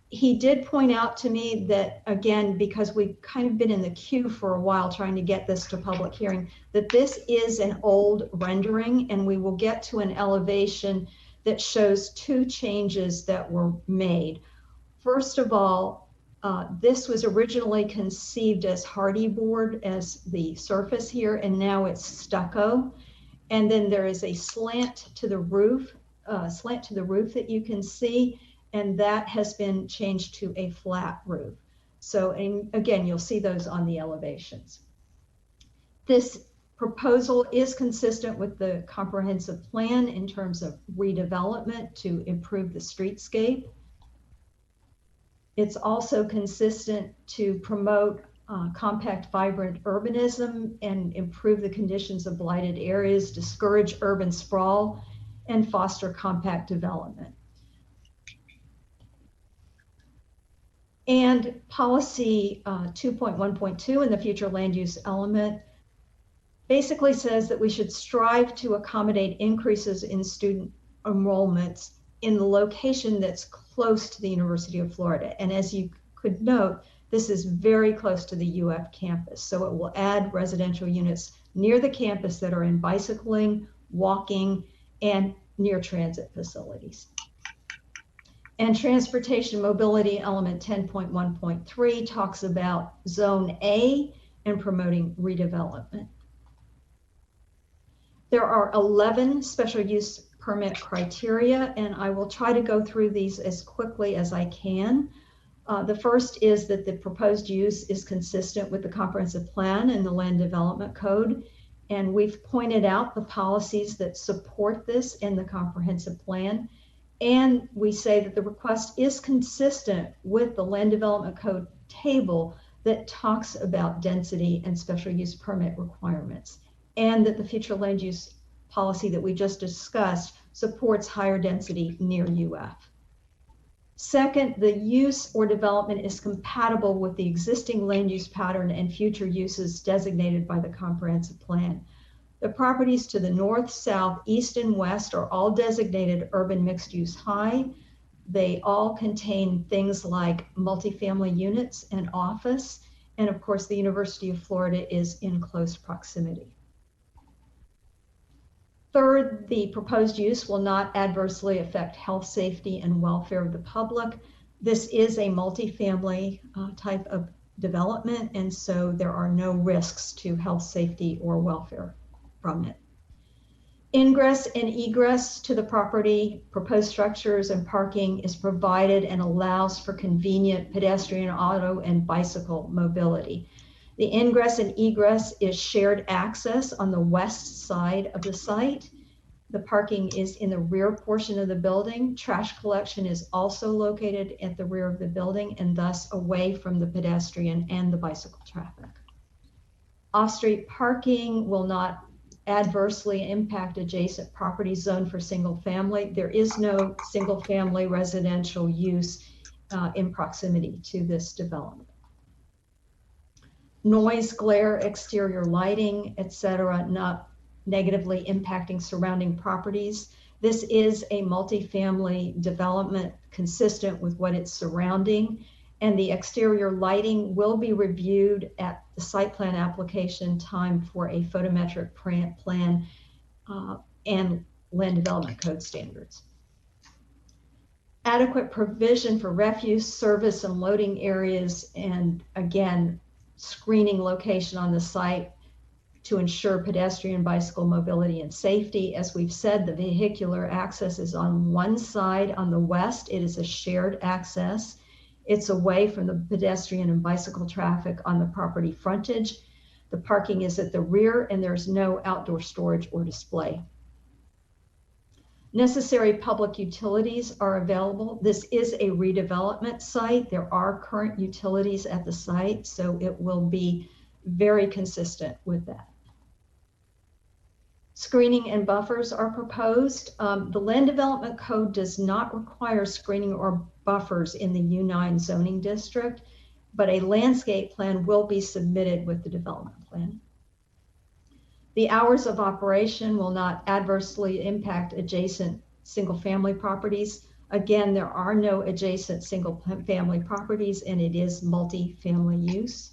He did point out to me that, again, because we've kind of been in the queue for a while trying to get this to public hearing, that this is an old rendering, and we will get to an elevation that shows two changes that were made. First of all, this was originally conceived as hardy board as the surface here, and now it's stucco. And then there is a slant to the roof that you can see, and that has been changed to a flat roof. So, and again, you'll see those on the elevations. This proposal is consistent with the comprehensive plan in terms of redevelopment to improve the streetscape. It's also consistent to promote compact, vibrant urbanism and improve the conditions of blighted areas, discourage urban sprawl, and foster compact development. And policy 2.1.2 in the future land use element basically says that we should strive to accommodate increases in student enrollments in the location that's close to the University of Florida. And as you could note, this is very close to the UF campus. So it will add residential units near the campus that are in bicycling, walking, and near transit facilities. And transportation mobility element 10.1.3 talks about zone A and promoting redevelopment. There are 11 special use permit criteria, and I will try to go through these as quickly as I can. The first is that the proposed use is consistent with the comprehensive plan and the land development code. And we've pointed out the policies that support this in the comprehensive plan. And we say that the request is consistent with the land development code table that talks about density and special use permit requirements, and that the future land use policy that we just discussed supports higher density near UF. Second, the use or development is compatible with the existing land use pattern and future uses designated by the comprehensive plan. The properties to the north, south, east, and west are all designated urban mixed use high. They all contain things like multifamily units and office. And of course, the University of Florida is in close proximity. Third, the proposed use will not adversely affect health, safety, and welfare of the public. This is a multifamily type of development, and so there are no risks to health, safety, or welfare from it. Ingress and egress to the property, proposed structures, and parking is provided and allows for convenient pedestrian, auto, and bicycle mobility. The ingress and egress is shared access on the west side of the site. The parking is in the rear portion of the building. Trash collection is also located at the rear of the building and thus away from the pedestrian and the bicycle traffic. Off-street parking will not adversely impact adjacent property zone for single family. There is no single family residential use in proximity to this development. Noise, glare, exterior lighting, etc., not negatively impacting surrounding properties. This is a multifamily development consistent with what it's surrounding, and the exterior lighting will be reviewed at the site plan application time for a photometric plan and land development code standards. Adequate provision for refuse, service, and loading areas, and again, screening location on the site to ensure pedestrian, bicycle mobility and safety. As we've said, the vehicular access is on one side on the west. It is a shared access. It's away from the pedestrian and bicycle traffic on the property frontage. The parking is at the rear and there's no outdoor storage or display. Necessary public utilities are available. This is a redevelopment site. There are current utilities at the site, so it will be very consistent with that. Screening and buffers are proposed. The land development code does not require screening or buffers in the U9 zoning district, but a landscape plan will be submitted with the development plan. The hours of operation will not adversely impact adjacent single-family properties. Again, there are no adjacent single-family properties, and it is multi-family use.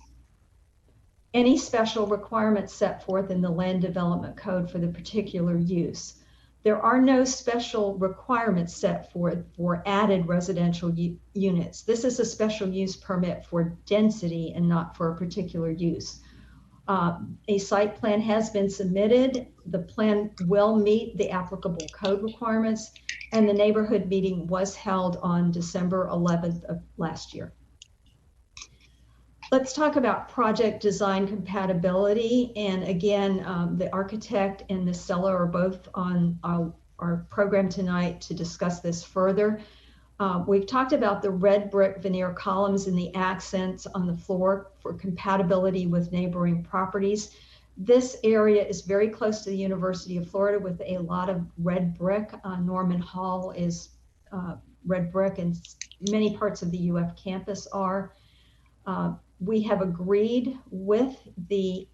Any special requirements set forth in the land development code for the particular use. There are no special requirements set forth for added residential units. This is a special use permit for density and not for a particular use. A site plan has been submitted. The plan will meet the applicable code requirements, and the neighborhood meeting was held on December 11th of last year. Let's talk about project design compatibility. And again, the architect and the seller are both on our program tonight to discuss this further. We've talked about the red brick veneer columns and the accents on the floor for compatibility with neighboring properties. This area is very close to the University of Florida with a lot of red brick. Norman Hall is red brick, and many parts of the UF campus are. We have agreed with the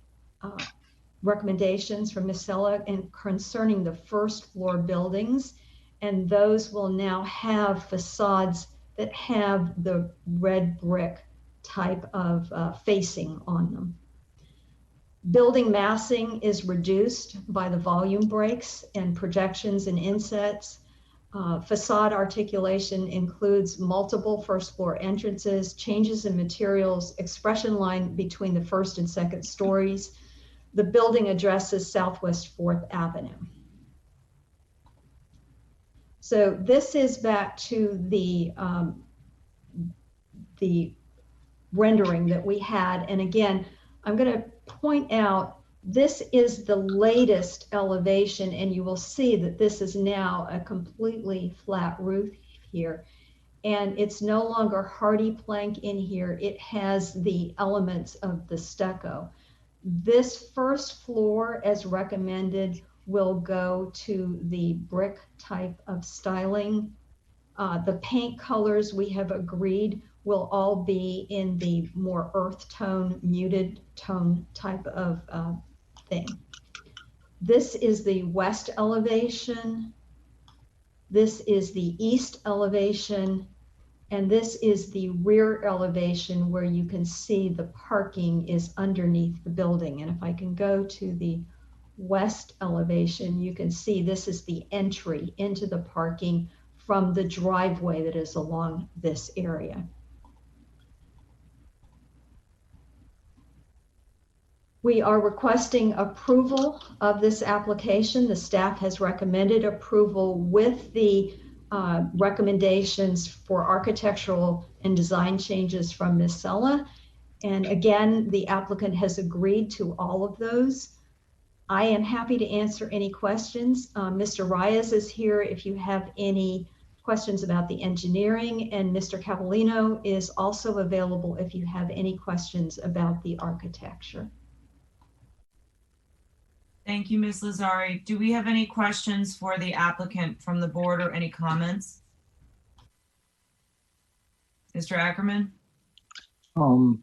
recommendations from Ms. Sella and concerning the first floor buildings, and those will now have facades that have the red brick type of facing on them. Building massing is reduced by the volume breaks and projections and insets. Facade articulation includes multiple first floor entrances, changes in materials, expression line between the first and second stories. The building addresses Southwest 4th Avenue. So this is back to the rendering that we had. And again, I'm going to point out this is the latest elevation, and you will see that this is now a completely flat roof here. And it's no longer hardy plank in here. It has the elements of the stucco. This first floor, as recommended, will go to the brick type of styling. The paint colors we have agreed will all be in the more earth tone, muted tone type of thing. This is the west elevation. This is the east elevation. And this is the rear elevation where you can see the parking is underneath the building. And if I can go to the west elevation, you can see this is the entry into the parking from the driveway that is along this area. We are requesting approval of this application. The staff has recommended approval with the recommendations for architectural and design changes from Ms. Sella. And again, the applicant has agreed to all of those. I am happy to answer any questions. Mr. Reyes is here if you have any questions about the engineering, and Mr. Cavallino is also available if you have any questions about the architecture. Thank you, Ms. Lazari. Do we have any questions for the applicant from the board or any comments? Mr. Ackerman?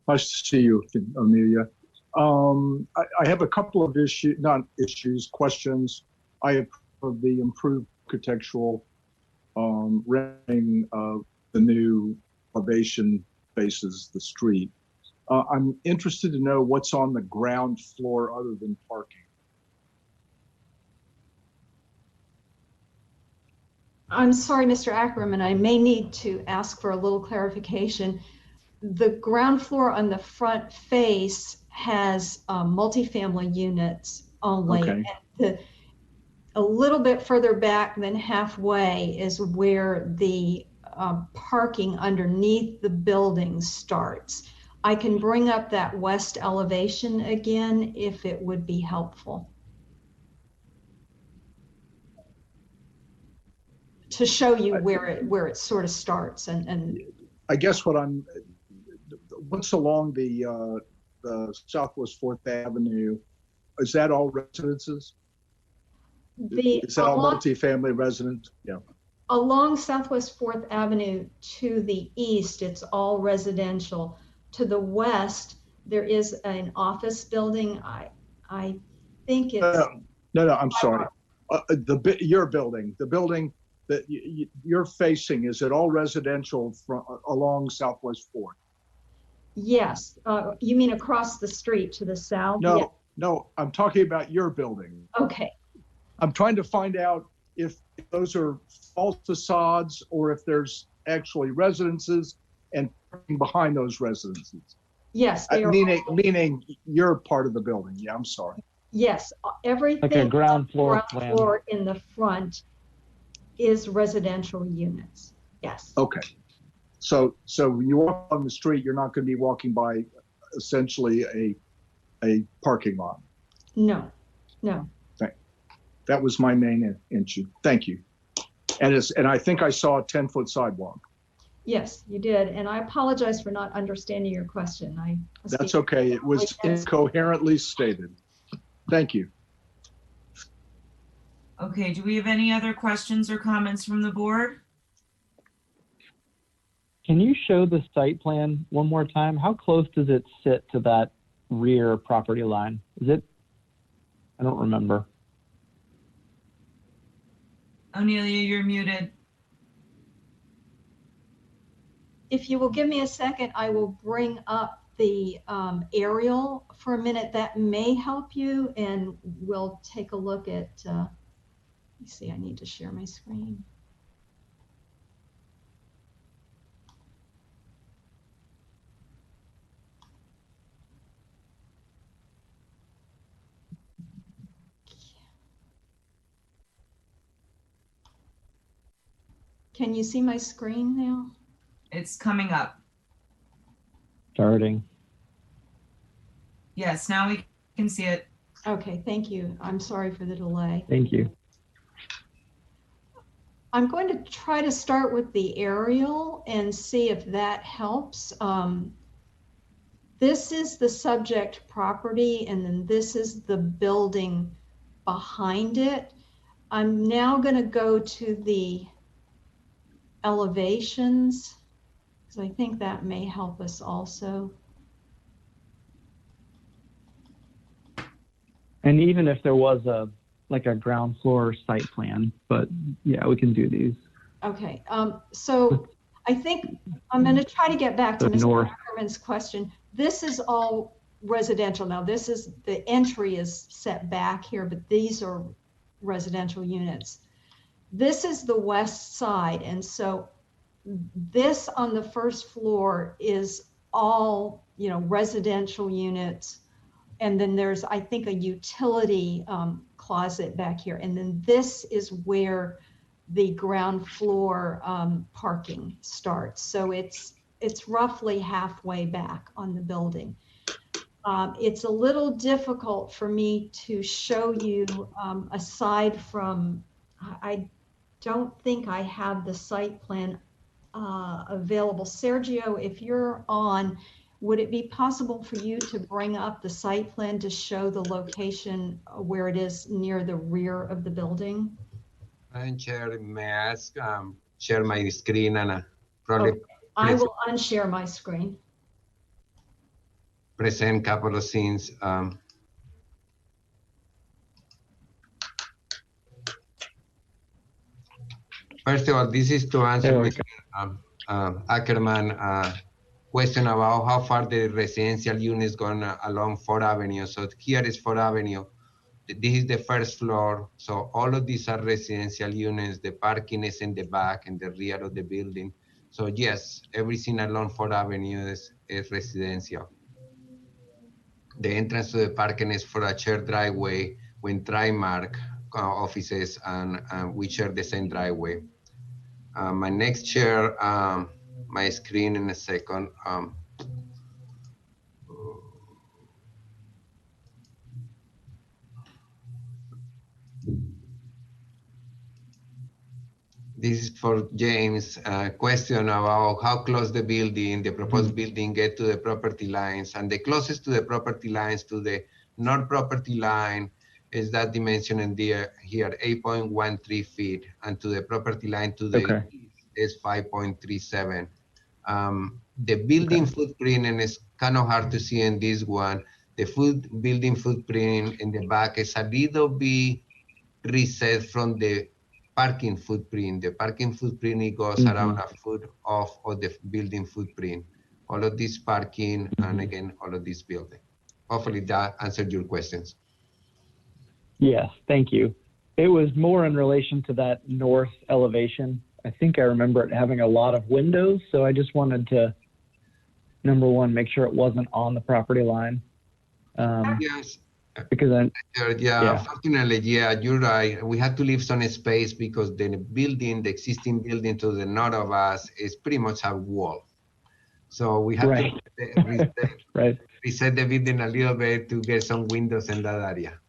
Nice to see you, Amelia. I have a couple of questions. I have the improved architectural rendering of the new elevation faces the street. I'm interested to know what's on the ground floor other than parking. I'm sorry, Mr. Ackerman, I may need to ask for a little clarification. The ground floor on the front face has multifamily units only. Okay. And a little bit further back than halfway is where the parking underneath the building starts. I can bring up that west elevation again if it would be helpful, to show you where it sort of starts. And I guess what's along the Southwest 4th Avenue, is that all residences? Is that all multifamily residents? Yeah. Along Southwest 4th Avenue to the east, it's all residential. To the west, there is an office building. I think it's... No, I'm sorry. Your building, the building that you're facing, is it all residential along Southwest 4th? Yes. You mean across the street to the south? No, Yes. no, I'm talking about your building. Okay. I'm trying to find out if those are false facades or if there's actually residences and parking behind those residences. Yes. They are meaning you're part of the building. Yeah, I'm sorry. Yes. Everything like a ground floor in the front is residential units. Yes. Okay. So when you walk on the street, you're not going to be walking by essentially a parking lot. No, no. That was my main issue. Thank you. And I think I saw a 10-foot sidewalk. Yes, you did. And I apologize for not understanding your question. That's okay. It was incoherently stated. Thank you. Okay, do we have any other questions or comments from the board? Can you show the site plan one more time? How close does it sit to that rear property line? Is it? I don't remember. Amelia, you're muted. If you will give me a second, I will bring up the aerial for a minute. That may help you, and we'll take a look at, let me see, I need to share my screen. Can you see my screen now? It's coming up. Starting. Yes, now we can see it. Okay, thank you. I'm sorry for the delay. Thank you. I'm going to try to start with the aerial and see if that helps. This is the subject property, and then this is the building behind it. I'm now going to go to the elevations, because I think that may help us also. And even if there was a ground floor site plan, but yeah, we can do these. Okay, so I think I'm going to try to get back to Mr. Ackerman's question. This is all residential now. This is, the entry is set back here, but these are residential units. This is the west side, and so this on the first floor is all, you know, residential units. And then there's, I think, a utility closet back here. And then this is where the ground floor parking starts. So it's roughly halfway back on the building. It's a little difficult for me to show you aside from, I don't think I have the site plan available. Sergio, if you're on, would it be possible for you to bring up the site plan to show the location where it is near the rear of the building? Madam Chair, may I ask, share my screen and probably I will unshare my screen. Present couple of scenes. First of all, this is to answer Mr. Ackerman question about how far the residential units going along 4th Avenue. So here is 4th Avenue. This is the first floor. So all of these are residential units. The parking is in the back and the rear of the building. So yes, everything along 4th Avenue is residential. The entrance to the parking is for a shared driveway with Trimark offices, and we share the same driveway. My next share my screen in a second. This is for James. Question about how close the building, the proposed building, get to the property lines. And the closest to the property lines, to the north property line, is that dimension in here, 8.13 feet. And to the property line to the east is 5.37. The building footprint, and it's kind of hard to see in this one, the building footprint in the back is a little bit reset from the parking footprint. The parking footprint, it goes around a foot off of the building footprint. All of this parking and again, all of this building. Hopefully that answered your questions. Yes, thank you. It was more in relation to that north elevation. I think I remember it having a lot of windows, so I just wanted to, number one, make sure it wasn't on the property line. Yes. Because unfortunately, you're right. We had to leave some space because the building, the existing building to the north of us is pretty much a wall. So we had to reset the building a little bit to get some windows in that area.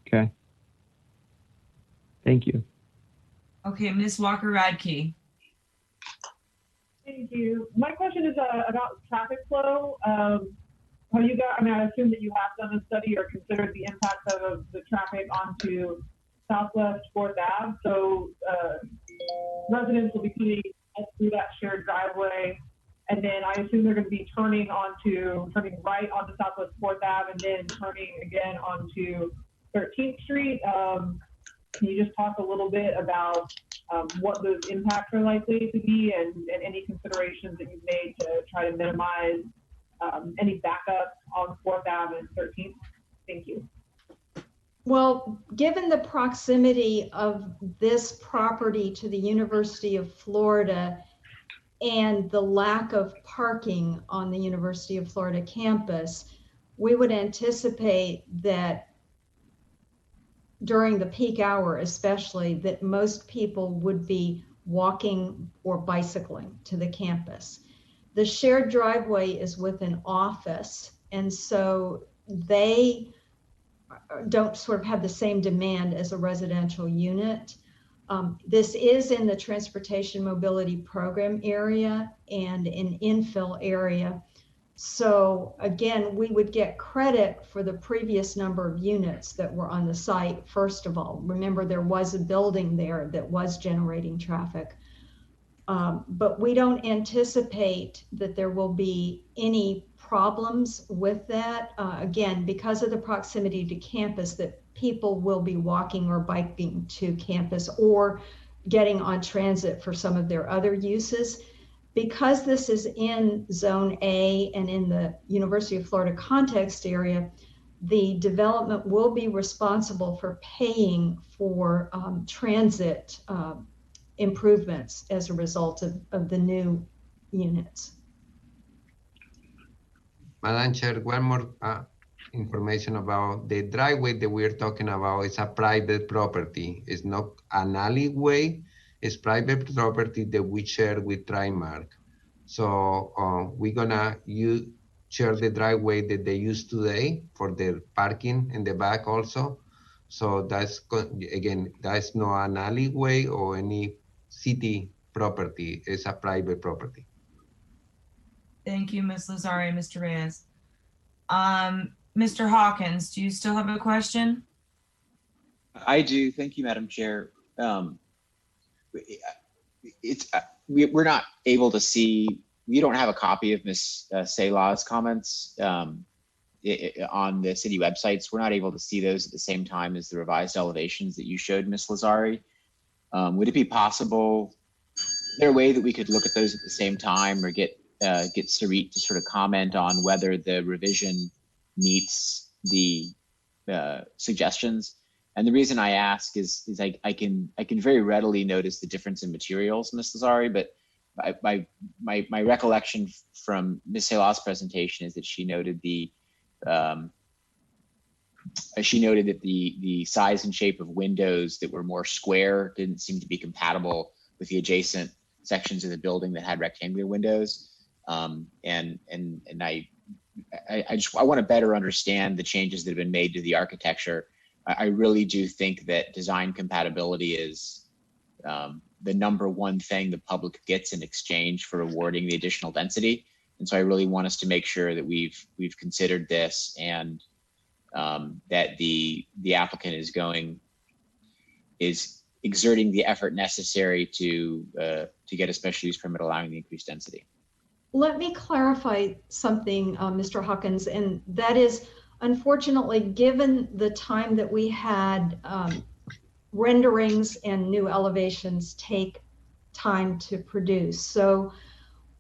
Okay. Thank you. Okay, Ms. Walker-Radke. Thank you. My question is about traffic flow. How you got, I mean, I assume that you have done a study or considered the impact of the traffic onto Southwest 4th Ave. So residents will be coming through that shared driveway. And then I assume they're going to be turning right onto Southwest 4th Ave and then turning again onto 13th Street. Can you just talk a little bit about what those impacts are likely to be and any considerations that you've made to try to minimize any backup on 4th Ave and 13th? Thank you. Well, given the proximity of this property to the University of Florida and the lack of parking on the University of Florida campus, we would anticipate that during the peak hour especially, that most people would be walking or bicycling to the campus. The shared driveway is with an office, and so they don't sort of have the same demand as a residential unit. This is in the transportation mobility program area and an infill area. So again, we would get credit for the previous number of units that were on the site. First of all, remember there was a building there that was generating traffic. But we don't anticipate that there will be any problems with that. Again, because of the proximity to campus, that people will be walking or biking to campus or getting on transit for some of their other uses. Because this is in Zone A and in the University of Florida context area, the development will be responsible for paying for transit improvements as a result of the new units. Madam Chair, one more information about the driveway that we're talking about. It's a private property. It's not an alleyway. It's private property that we share with Trimark. So we're gonna share the driveway that they use today for their parking in the back also. So that's, again, that's not an alleyway or any city property. It's a private property. Thank you, Ms. Lazari and Mr. Reyes. Mr. Hawkins, do you still have a question? I do. Thank you, Madam Chair. We're not able to see, we don't have a copy of Ms. Selah's comments on the city websites. We're not able to see those at the same time as the revised elevations that you showed, Ms. Lazari. Would it be possible, is there a way that we could look at those at the same time, or get Sarit to sort of comment on whether the revision meets the suggestions? And the reason I ask is I can very readily notice the difference in materials, Ms. Lazari, but my recollection from Ms. Selah's presentation is that she noted that the size and shape of windows that were more square didn't seem to be compatible with the adjacent sections of the building that had rectangular windows. And I want to better understand the changes that have been made to the architecture. I really do think that design compatibility is the number one thing the public gets in exchange for awarding the additional density. And so I really want us to make sure that we've considered this, and that the applicant is exerting the effort necessary to get a special use permit allowing the increased density. Let me clarify something, Mr. Hawkins, and that is, unfortunately, given the time that we had, renderings and new elevations take time to produce. So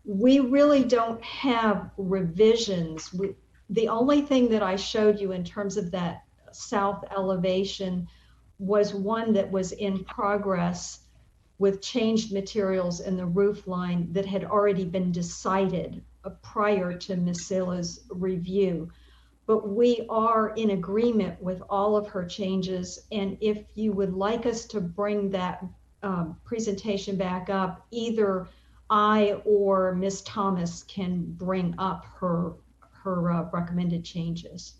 we really don't have revisions. The only thing that I showed you in terms of that south elevation was one that was in progress with changed materials in the roof line that had already been decided prior to Ms. Selah's review. But we are in agreement with all of her changes. And if you would like us to bring that presentation back up, either I or Ms. Thomas can bring up her recommended changes.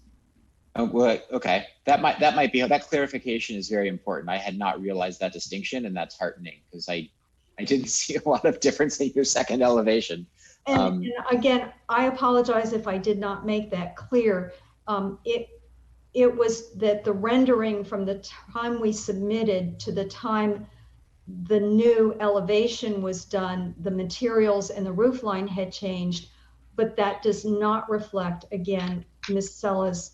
Well, okay, that clarification is very important. I had not realized that distinction, and that's heartening because I didn't see a lot of difference in your second elevation. And again, I apologize if I did not make that clear. It was that the rendering from the time we submitted to the time the new elevation was done, the materials and the roof line had changed, but that does not reflect, again, Ms. Selah's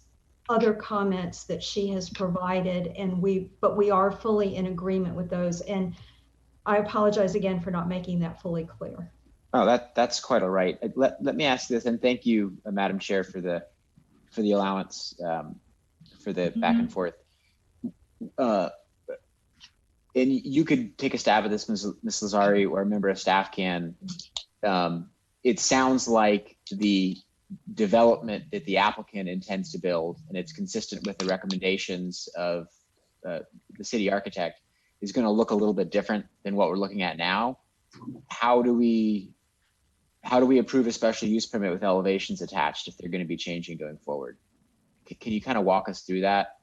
other comments that she has provided, but we are fully in agreement with those. And I apologize again for not making that fully clear. Oh, that's quite all right. Let me ask this, and thank you, Madam Chair, for the allowance for the back and forth. And you could take a stab at this, Ms. Lazari, or a member of staff can. It sounds like the development that the applicant intends to build, and it's consistent with the recommendations of the city architect is going to look a little bit different than what we're looking at now. How do we approve a special use permit with elevations attached if they're going to be changing going forward? Can you kind of walk us through that?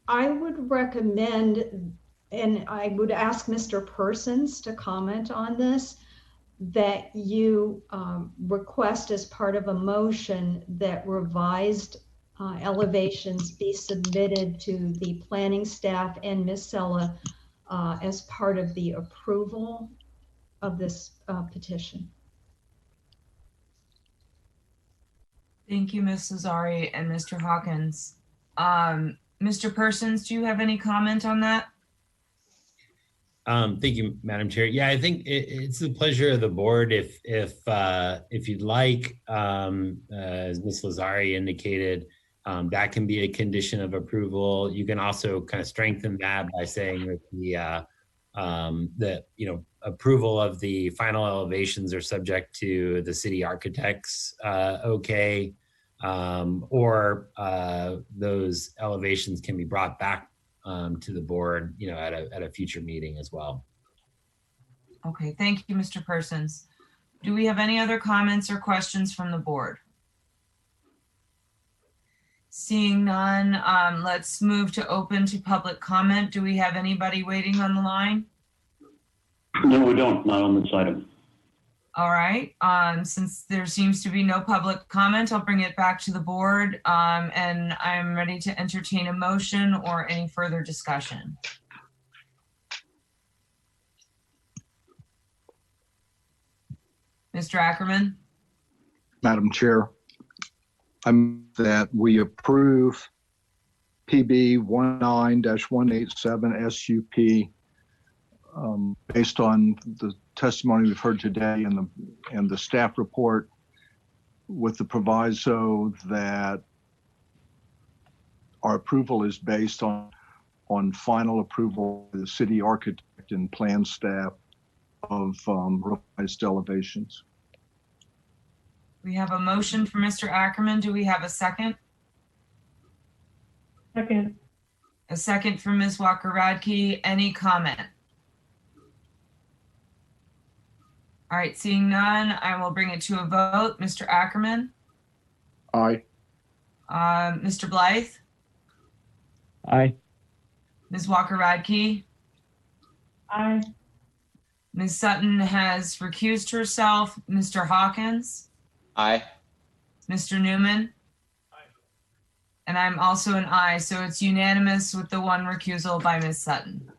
I would recommend, and I would ask Mr. Persons to comment on this, that you request as part of a motion that revised elevations be submitted to the planning staff and Ms. Sella as part of the approval of this petition. Thank you, Ms. Lazari and Mr. Hawkins. Mr. Persons, do you have any comment on that? Thank you, Madam Chair. Yeah, I think it's the pleasure of the board if you'd like, as Ms. Lazari indicated, that can be a condition of approval. You can also kind of strengthen that by saying that the approval of the final elevations are subject to the city architect's okay, or those elevations can be brought back to the board, at a future meeting as well. Okay, thank you, Mr. Persons. Do we have any other comments or questions from the board? Seeing none, let's move to open to public comment. Do we have anybody waiting on the line? No, we don't, not on this item. All right, since there seems to be no public comment, I'll bring it back to the board, and I'm ready to entertain a motion or any further discussion. Mr. Ackerman? Madam Chair, I move that we approve PB 19-187 SUP based on the testimony we've heard today and the staff report, with the proviso that our approval is based on final approval of the city architect and plan staff of revised elevations. We have a motion for Mr. Ackerman. Do we have a second? Second. A second for Ms. Walker-Radke. Any comment? All right, seeing none, I will bring it to a vote. Mr. Ackerman? Aye. Mr. Blythe? Aye. Ms. Walker-Radke? Aye. Ms. Sutton has recused herself. Mr. Hawkins? Aye. Mr. Newman? Aye. And I'm also an aye, so it's unanimous with the one recusal by Ms. Sutton.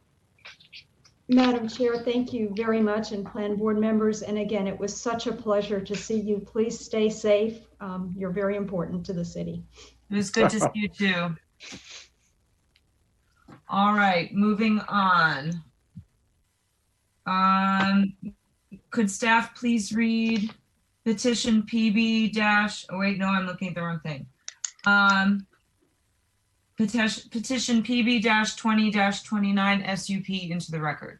Madam Chair, thank you very much, and Plan Board members. And again, it was such a pleasure to see you. Please stay safe. You're very important to the city. It was good to see you too. All right, moving on. Could staff please read petition PB dash, oh wait, no, I'm looking at the wrong thing. Petition PB-20-29 SUP into the record.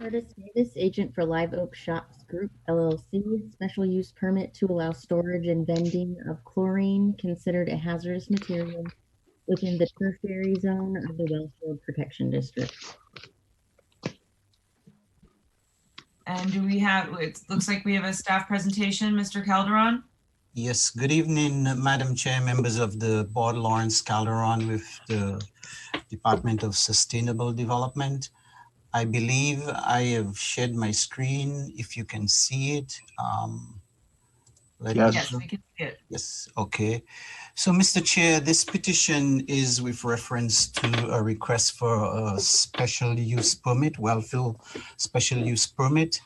Curtis Davis, agent for Live Oak Shops Group, LLC, special use permit to allow storage and vending of chlorine considered a hazardous material within the tertiary zone of the Wellfield Protection District. And do we have, it looks like we have a staff presentation, Mr. Calderon? Yes, good evening, Madam Chair, members of the board. Lawrence Calderon with the Department of Sustainable Development. I believe I have shared my screen, if you can see it. Yes, we can see it. Yes, okay. So, Mr. Chair, this petition is with reference to a request for a special use permit, Wellfield special use permit,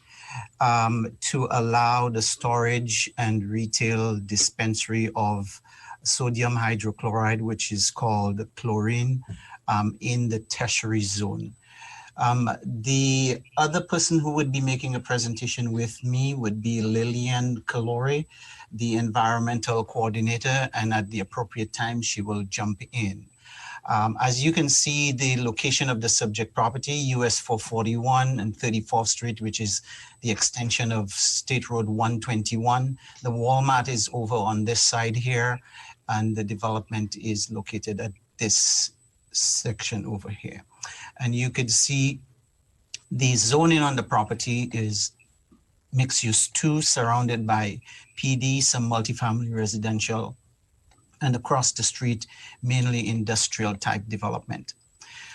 to allow the storage and retail dispensary of sodium hydrochloride, which is called chlorine, in the tertiary zone. The other person who would be making a presentation with me would be Lillian Calore, the environmental coordinator, and at the appropriate time, she will jump in. As you can see, the location of the subject property, US 441 and 34th Street, which is the extension of State Road 121. The Walmart is over on this side here. and the development is located at this section over here. And you could see the zoning on the property is mixed use 2, surrounded by PD, some multifamily residential, and across the street, mainly industrial type development.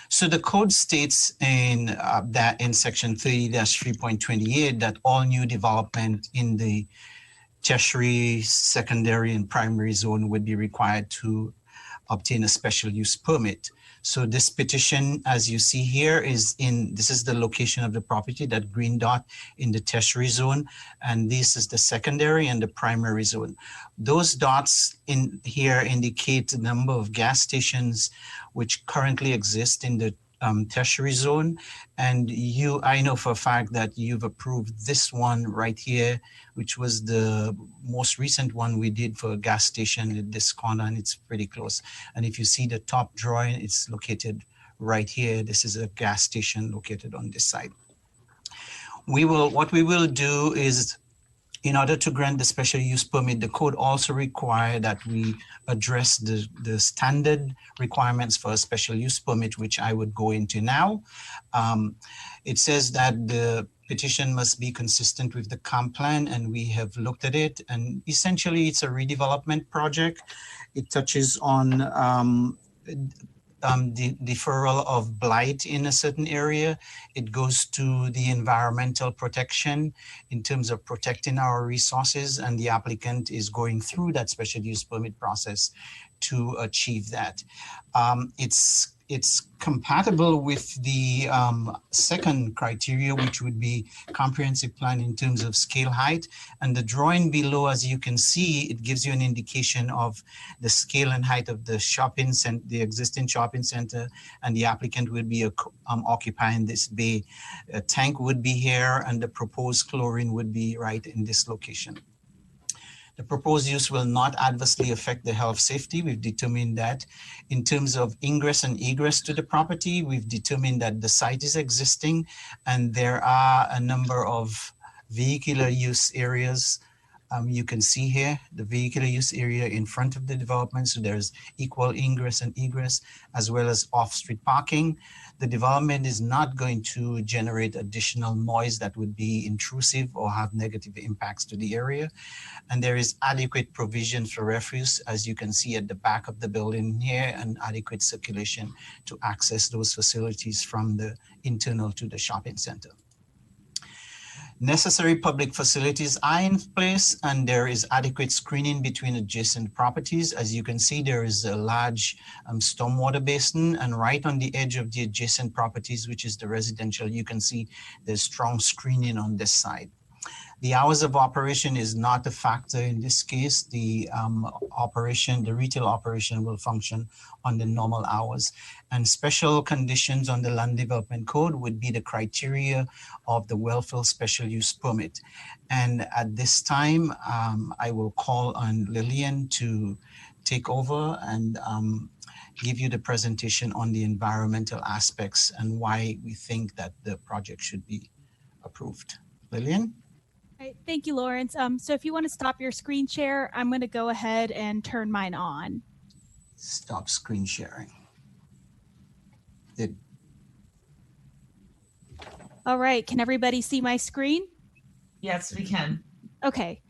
So the code states in that in section 30-3.28 that all new development in the tertiary, secondary, and primary zone would be required to obtain a special use permit. So this petition, as you see here, this is the location of the property, that green dot in the tertiary zone, and this is the secondary and the primary zone. Those dots in here indicate the number of gas stations which currently exist in the tertiary zone. And I know for a fact that you've approved this one right here, which was the most recent one we did for a gas station at this corner, and it's pretty close. And if you see the top drawing, it's located right here. This is a gas station located on this side. What we will do is, in order to grant the special use permit, the code also requires that we address the standard requirements for a special use permit, which I would go into now. It says that the petition must be consistent with the comp plan, and we have looked at it. And essentially, it's a redevelopment project. It touches on the deferral of blight in a certain area. It goes to the environmental protection in terms of protecting our resources, and the applicant is going through that special use permit process to achieve that. It's compatible with the second criteria, which would be comprehensive plan in terms of scale height. And the drawing below, as you can see, it gives you an indication of the scale and height of the shopping center, the existing shopping center, and the applicant would be occupying this bay. A tank would be here, and the proposed chlorine would be right in this location. The proposed use will not adversely affect the health safety. We've determined that. In terms of ingress and egress to the property, we've determined that the site is existing, and there are a number of vehicular use areas. You can see here the vehicular use area in front of the development. So there's equal ingress and egress, as well as off-street parking. The development is not going to generate additional noise that would be intrusive or have negative impacts to the area. And there is adequate provision for refuse, as you can see at the back of the building here, and adequate circulation to access those facilities from the internal to the shopping center. Necessary public facilities are in place, and there is adequate screening between adjacent properties. As you can see, there is a large stormwater basin, and right on the edge of the adjacent properties, which is the residential, you can see there's strong screening on this side. The hours of operation is not a factor in this case. The retail operation will function on the normal hours. And special conditions on the land development code would be the criteria of the well-fill special use permit. And at this time, I will call on Lillian to take over and give you the presentation on the environmental aspects and why we think that the project should be approved. Lillian? Right, thank you, Lawrence. So if you want to stop your screen share, I'm going to go ahead and turn mine on. Stop screen sharing. All right, can everybody see my screen? Yes, we can. Okay.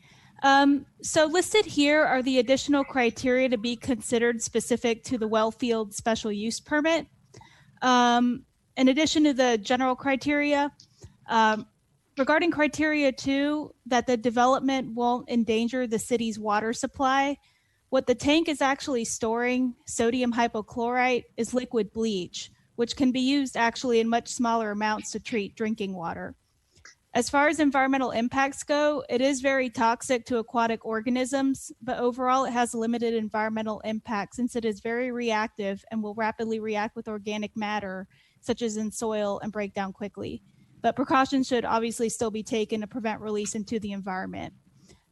So listed here are the additional criteria to be considered specific to the Wellfield special use permit. In addition to the general criteria, regarding criteria 2, that the development won't endanger the city's water supply, what the tank is actually storing, sodium hypochlorite, is liquid bleach, which can be used actually in much smaller amounts to treat drinking water. As far as environmental impacts go, it is very toxic to aquatic organisms, but overall it has limited environmental impact since it is very reactive and will rapidly react with organic matter, such as in soil, and break down quickly. But precautions should obviously still be taken to prevent release into the environment.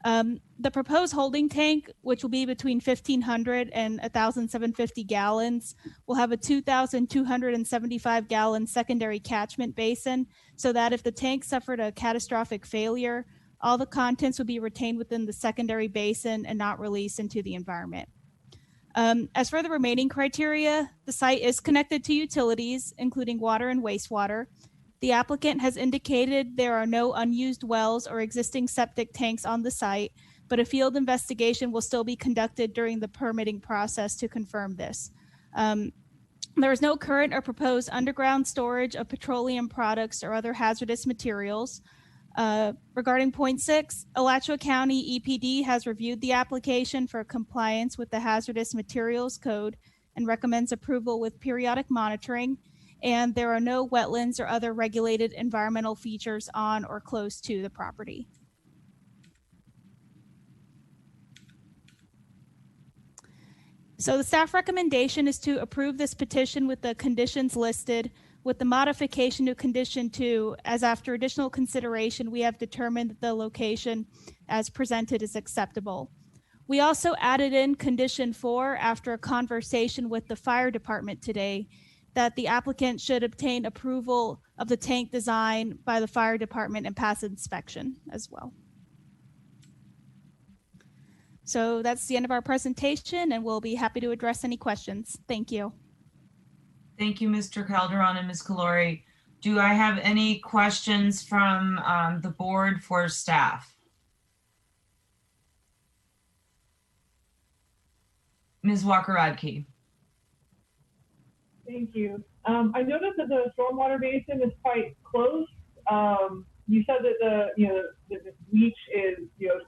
The proposed holding tank, which will be between 1,500 and 1,750 gallons, will have a 2,275 gallon secondary catchment basin, so that if the tank suffered a catastrophic failure, all the contents would be retained within the secondary basin and not released into the environment. As for the remaining criteria, the site is connected to utilities, including water and wastewater. The applicant has indicated there are no unused wells or existing septic tanks on the site, but a field investigation will still be conducted during the permitting process to confirm this. There is no current or proposed underground storage of petroleum products or other hazardous materials. Regarding point 6, Alachua County EPD has reviewed the application for compliance with the Hazardous Materials Code and recommends approval with periodic monitoring, and there are no wetlands or other regulated environmental features on or close to the property. So the staff recommendation is to approve this petition with the conditions listed, with the modification to condition 2, as after additional consideration, we have determined that the location as presented is acceptable. We also added in condition 4 after a conversation with the fire department today, that the applicant should obtain approval of the tank design by the fire department and pass inspection as well. So that's the end of our presentation, and we'll be happy to address any questions. Thank you. Thank you, Mr. Calderon and Ms. Calori. Do I have any questions from the board for staff? Ms. Walker-Radke. Thank you. I noticed that the stormwater basin is quite close. You said that the leach is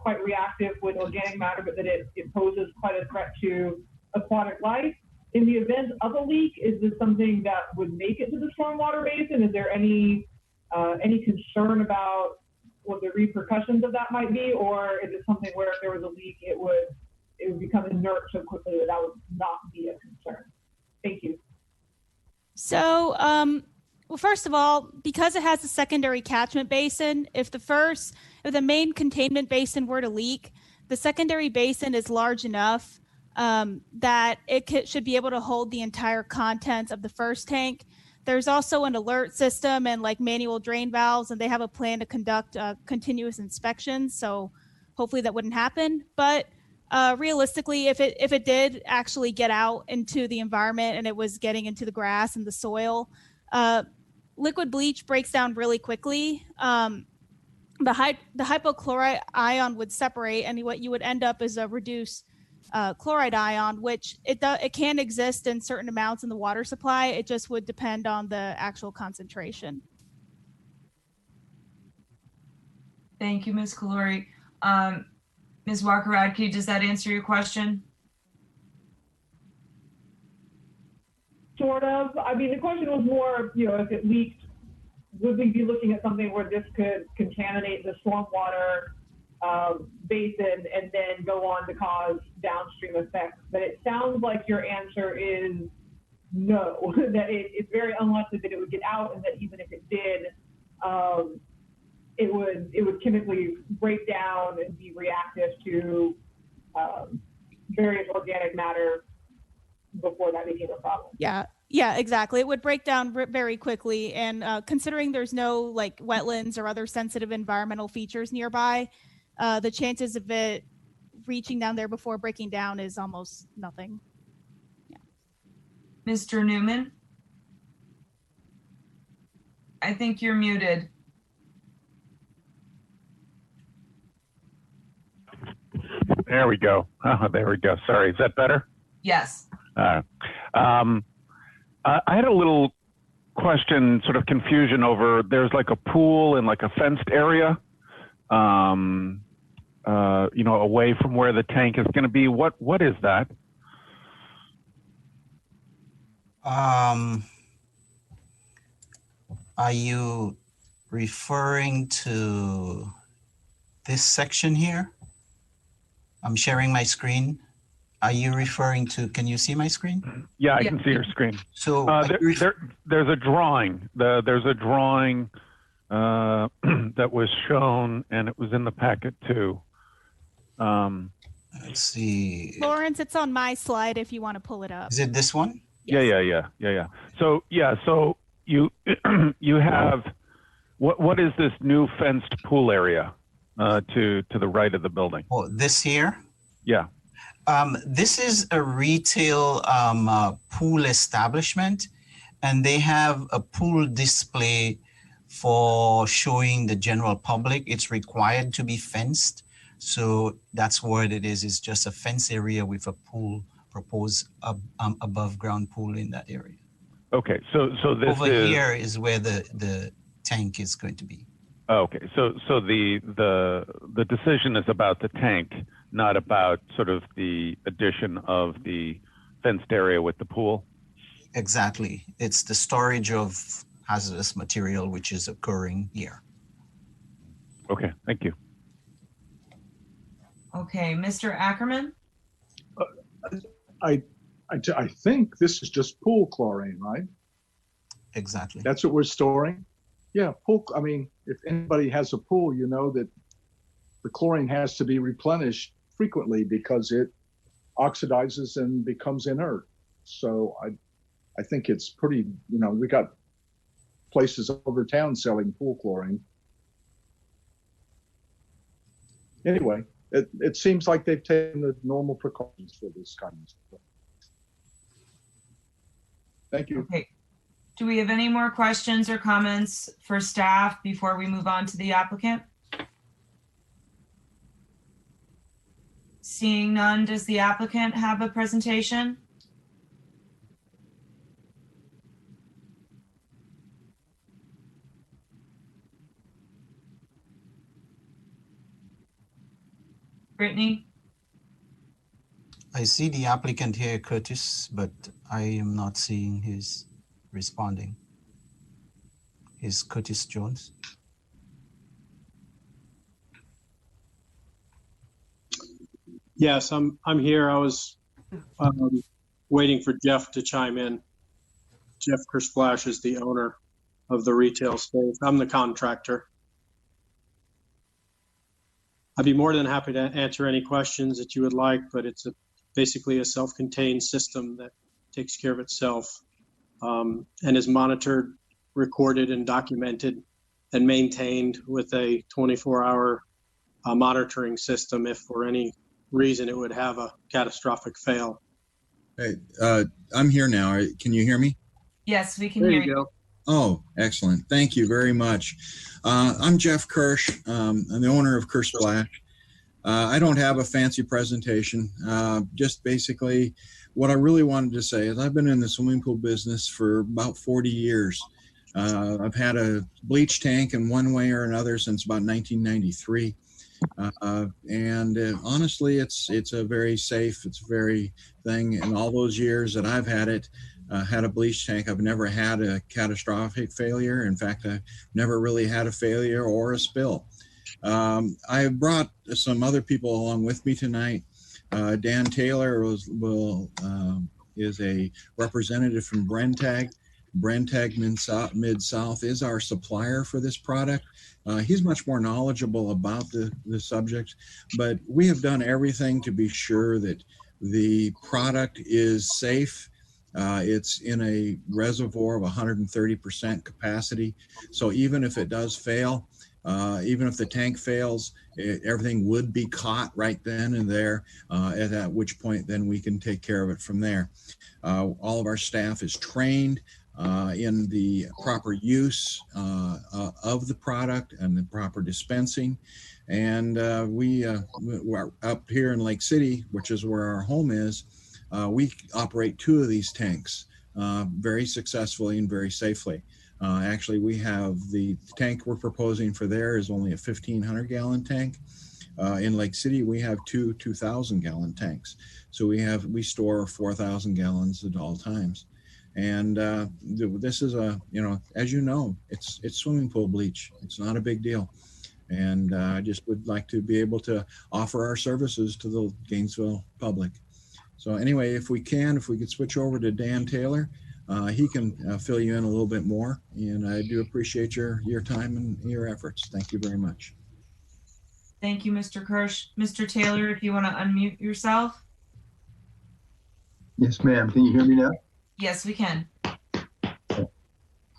quite reactive with organic matter, but that it poses quite a threat to aquatic life. In the event of a leak, is this something that would make it to the stormwater basin? Is there any concern about what the repercussions of that might be, or is it something where if there was a leak, it would become inert so quickly that would not be a concern? Thank you. So, well, first of all, because it has a secondary catchment basin, if the main containment basin were to leak, the secondary basin is large enough that it should be able to hold the entire contents of the first tank. There's also an alert system and like manual drain valves, and they have a plan to conduct continuous inspections. So hopefully that wouldn't happen. But realistically, if it did actually get out into the environment and it was getting into the grass and the soil, liquid bleach breaks down really quickly. The hypochlorite ion would separate, and what you would end up is a reduced chloride ion, which it can exist in certain amounts in the water supply. It just would depend on the actual concentration. Thank you, Ms. Calori. Ms. Walker-Radke, does that answer your question? Sort of. I mean, the question was more, if it leaked, would we be looking at something where this could contaminate the stormwater basin and then go on to cause downstream effects? But it sounds like your answer is no, that it's very unlikely that it would get out, and that even if it did, it would chemically break down and be reactive to various organic matter before that became a problem. Yeah, exactly. It would break down very quickly. And considering there's no like wetlands or other sensitive environmental features nearby, the chances of it reaching down there before breaking down is almost nothing. Yeah. Mr. Newman? I think you're muted. There we go. Oh, there we go. Sorry, is that better? Yes. I had a little question, sort of confusion over, there's like a pool and like a fenced area, away from where the tank is going to be. What is that? Are you referring to this section here? I'm sharing my screen. Are you referring to, can you see my screen? Yeah, I can see your screen. So there's a drawing. There's a drawing that was shown, and it was in the packet too. Let's see. Lawrence, it's on my slide if you want to pull it up. Is it this one? Yeah. So you you have, what is this new fenced pool area to the right of the building? Oh, this here? Yeah. This is a retail pool establishment, and they have a pool display for showing the general public. It's required to be fenced. So that's what it is. It's just a fence area with a pool proposed above ground pool in that area. Okay, so this over here is where the tank is going to be. Okay, so the decision is about the tank, not about sort of the addition of the fenced area with the pool? Exactly. It's the storage of hazardous material which is occurring here. Okay, thank you. Okay, Mr. Ackerman? I think this is just pool chlorine, right? Exactly. That's what we're storing? Yeah, pool. I mean, if anybody has a pool, you know that the chlorine has to be replenished frequently because it oxidizes and becomes inert. So I think it's pretty, you know, we got places over town selling pool chlorine. Anyway, it seems like they've taken the normal precautions for this kind of stuff. Thank you. Okay. Do we have any more questions or comments for staff before we move on to the applicant? Seeing none, does the applicant have a presentation? Brittany? I see the applicant here, Curtis, but I am not seeing his responding. Is Curtis Jones? Yes, I'm here. I was waiting for Jeff to chime in. Jeff Kersplash is the owner of the retail space. I'm the contractor. I'd be more than happy to answer any questions that you would like, but it's basically a self-contained system that takes care of itself and is monitored, recorded, and documented and maintained with a 24-hour monitoring system if for any reason it would have a catastrophic fail. Hey, I'm here now. Can you hear me? Yes, we can There hear you go. Oh, excellent. Thank you very much. I'm Jeff Kirsch. I'm the owner of Kirsch Splash. I don't have a fancy presentation. Just basically what I really wanted to say is I've been in the swimming pool business for about 40 years. I've had a bleach tank in one way or another since about 1993. Honestly, it's a very safe, it's a very thing. In all those years that I've had it, had a bleach tank, I've never had a catastrophic failure. In fact, I've never really had a failure or a spill. I brought some other people along with me tonight. Dan Taylor is a representative from Brentag. Brentag Mid-South is our supplier for this product. He's much more knowledgeable about the subject, but we have done everything to be sure that the product is safe. It's in a reservoir of 130% capacity. So even if it does fail, even if the tank fails, everything would be caught right then and there, at which point then we can take care of it from there. All of our staff is trained in the proper use of the product and the proper dispensing. And we're up here in Lake City, which is where our home is. We operate 2 of these tanks very successfully and very safely. Actually, we have the tank we're proposing for there is only a 1,500-gallon tank. In Lake City, we have 2 2,000-gallon tanks. So we store 4,000 gallons at all times. And this is as you know, it's swimming pool bleach. It's not a big deal. And I just would like to be able to offer our services to the Gainesville public. So anyway, if we could switch over to Dan Taylor, he can fill you in a little bit more. And I do appreciate your time and your efforts. Thank you very much. Thank you, Mr. Kirsch. Mr. Taylor, if you want to unmute yourself. Yes, ma'am. Can you hear me now? Yes, we can.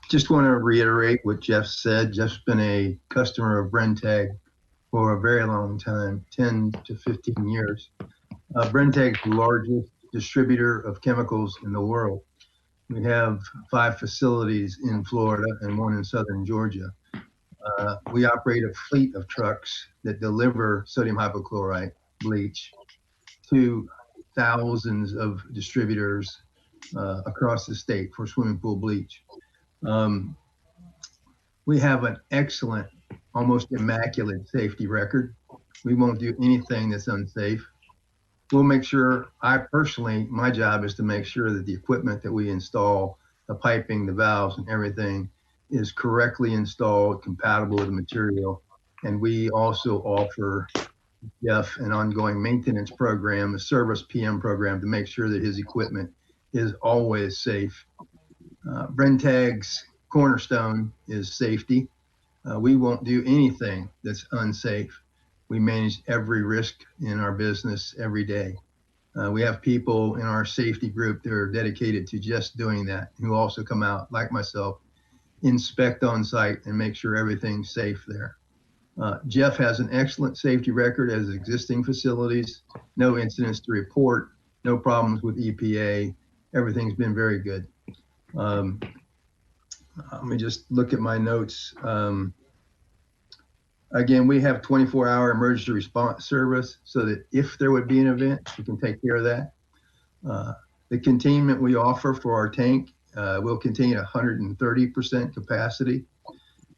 Just want to reiterate what Jeff said. Jeff's been a customer of Brentag for a very long time, 10 to 15 years. Brentag's the largest distributor of chemicals in the world. We have 5 facilities in Florida and 1 in southern Georgia. We operate a fleet of trucks that deliver sodium hypochlorite bleach to thousands of distributors across the state for swimming pool bleach. We have an excellent, almost immaculate safety record. We won't do anything that's unsafe. We'll make sure, my job is to make sure that the equipment that we install, the piping, the valves, and everything is correctly installed, compatible with the material. And we also offer Jeff an ongoing maintenance program, a service PM program, to make sure that his equipment is always safe. Brentag's cornerstone is safety. We won't do anything that's unsafe. We manage every risk in our business every day. We have people in our safety group that are dedicated to just doing that, who also come out, like myself, inspect on site and make sure everything's safe there. Jeff has an excellent safety record as existing facilities, no incidents to report, no problems with EPA. Everything's been very good. Let me just look at my notes. Again, we have 24-hour emergency response service so that if there would be an event, we can take care of that. The containment we offer for our tank will contain 130% capacity.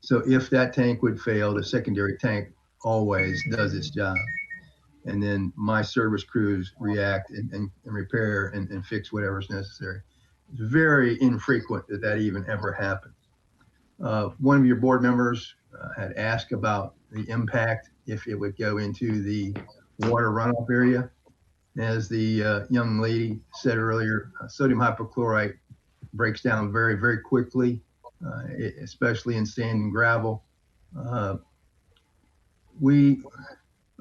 So if that tank would fail, the secondary tank always does its job. And then my service crews react and repair and fix whatever's necessary. It's very infrequent that that even ever happens. One of your board members had asked about the impact if it would go into the water runoff area. As the young lady said earlier, sodium hypochlorite breaks down very, very quickly, especially in sand and gravel.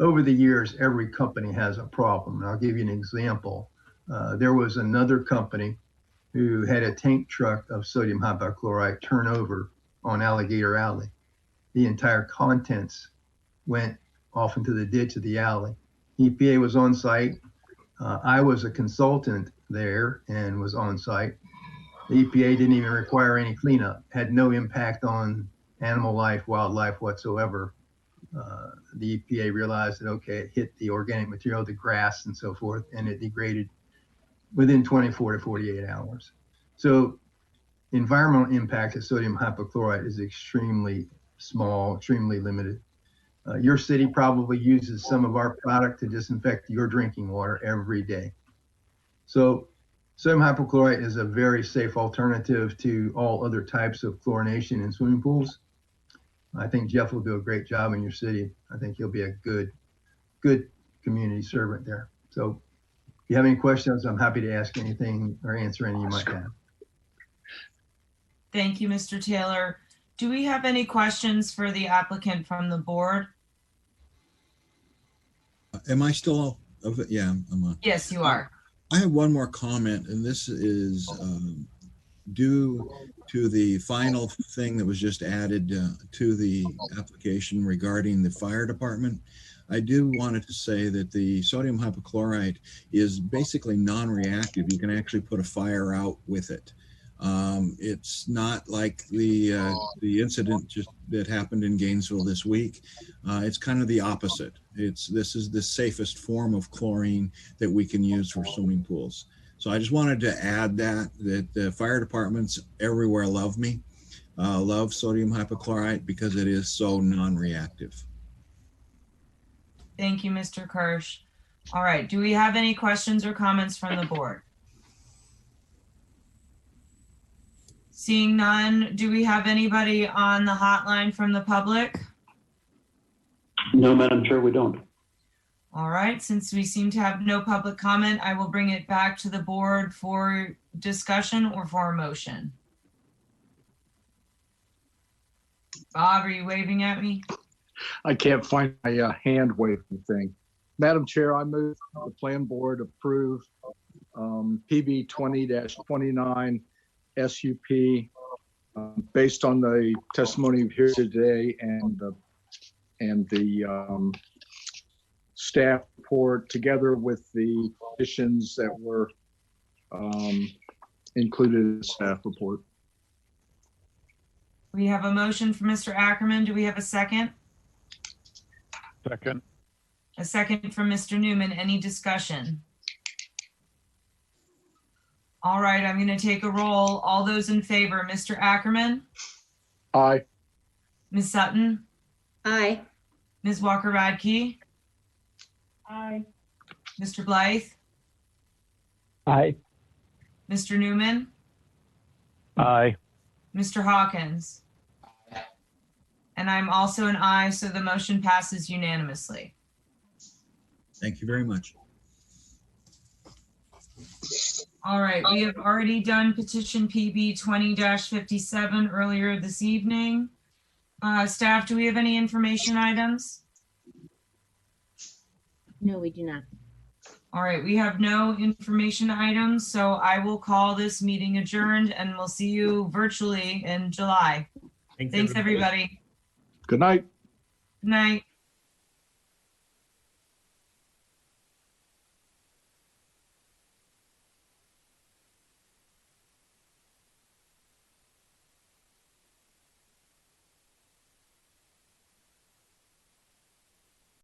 Over the years, every company has a problem. And I'll give you an example. There was another company who had a tank truck of sodium hypochlorite turn over on Alligator Alley. The entire contents went off into the ditch of the alley. EPA was on site. I was a consultant there and was on site. The EPA didn't even require any cleanup, had no impact on animal life, wildlife whatsoever. The EPA realized that, okay, it hit the organic material, the grass and so forth, and it degraded within 24 to 48 hours. So environmental impact of sodium hypochlorite is extremely small, extremely limited. Your city probably uses some of our product to disinfect your drinking water every day. So sodium hypochlorite is a very safe alternative to all other types of chlorination in swimming pools. I think Jeff will do a great job in your city. I think he'll be a good community servant there. So if you have any questions, I'm happy to ask anything or answer any you might have. Thank you, Mr. Taylor. Do we have any questions for the applicant from the board? Am I still? Yeah, I'm on. Yes, you are. I have one more comment, and this is due to the final thing that was just added to the application regarding the fire department. I do wanted to say that the sodium hypochlorite is basically non-reactive. You can actually put a fire out with it. It's not like the incident that happened in Gainesville this week. It's kind of the opposite. This is the safest form of chlorine that we can use for swimming pools. So I just wanted to add that the fire departments everywhere love sodium hypochlorite because it is so non-reactive. Thank you, Mr. Kirsch. All right, do we have any questions or comments from the board? Seeing none, do we have anybody on the hotline from the public? No, Madam Chair, we don't. All right, since we seem to have no public comment, I will bring it back to the board for discussion or for a motion. Bob, are you waving at me? I can't find my hand waving thing. Madam Chair, I move the plan board approve PB 20-29 SUP based on the testimony here today and the staff report together with the additions that were included in the staff report. We have a motion for Mr. Ackerman. Do we have a second? Second. A second from Mr. Newman. Any discussion? All right, I'm going to take a roll. All those in favor, Mr. Ackerman, Aye. Ms. Sutton, Aye. Ms. Walker-Radke, Aye. Mr. Blythe, Aye. Mr. Newman, Aye. Mr. Hawkins. And I'm also an aye, so the motion passes unanimously. Thank you very much. All right, we have already done petition PB 20-57 earlier this evening. Staff, do we have any information items? No, we do not. All right, we have no information items, so I will call this meeting adjourned and we'll see you virtually in July. Thanks, everybody. Good night. Good night.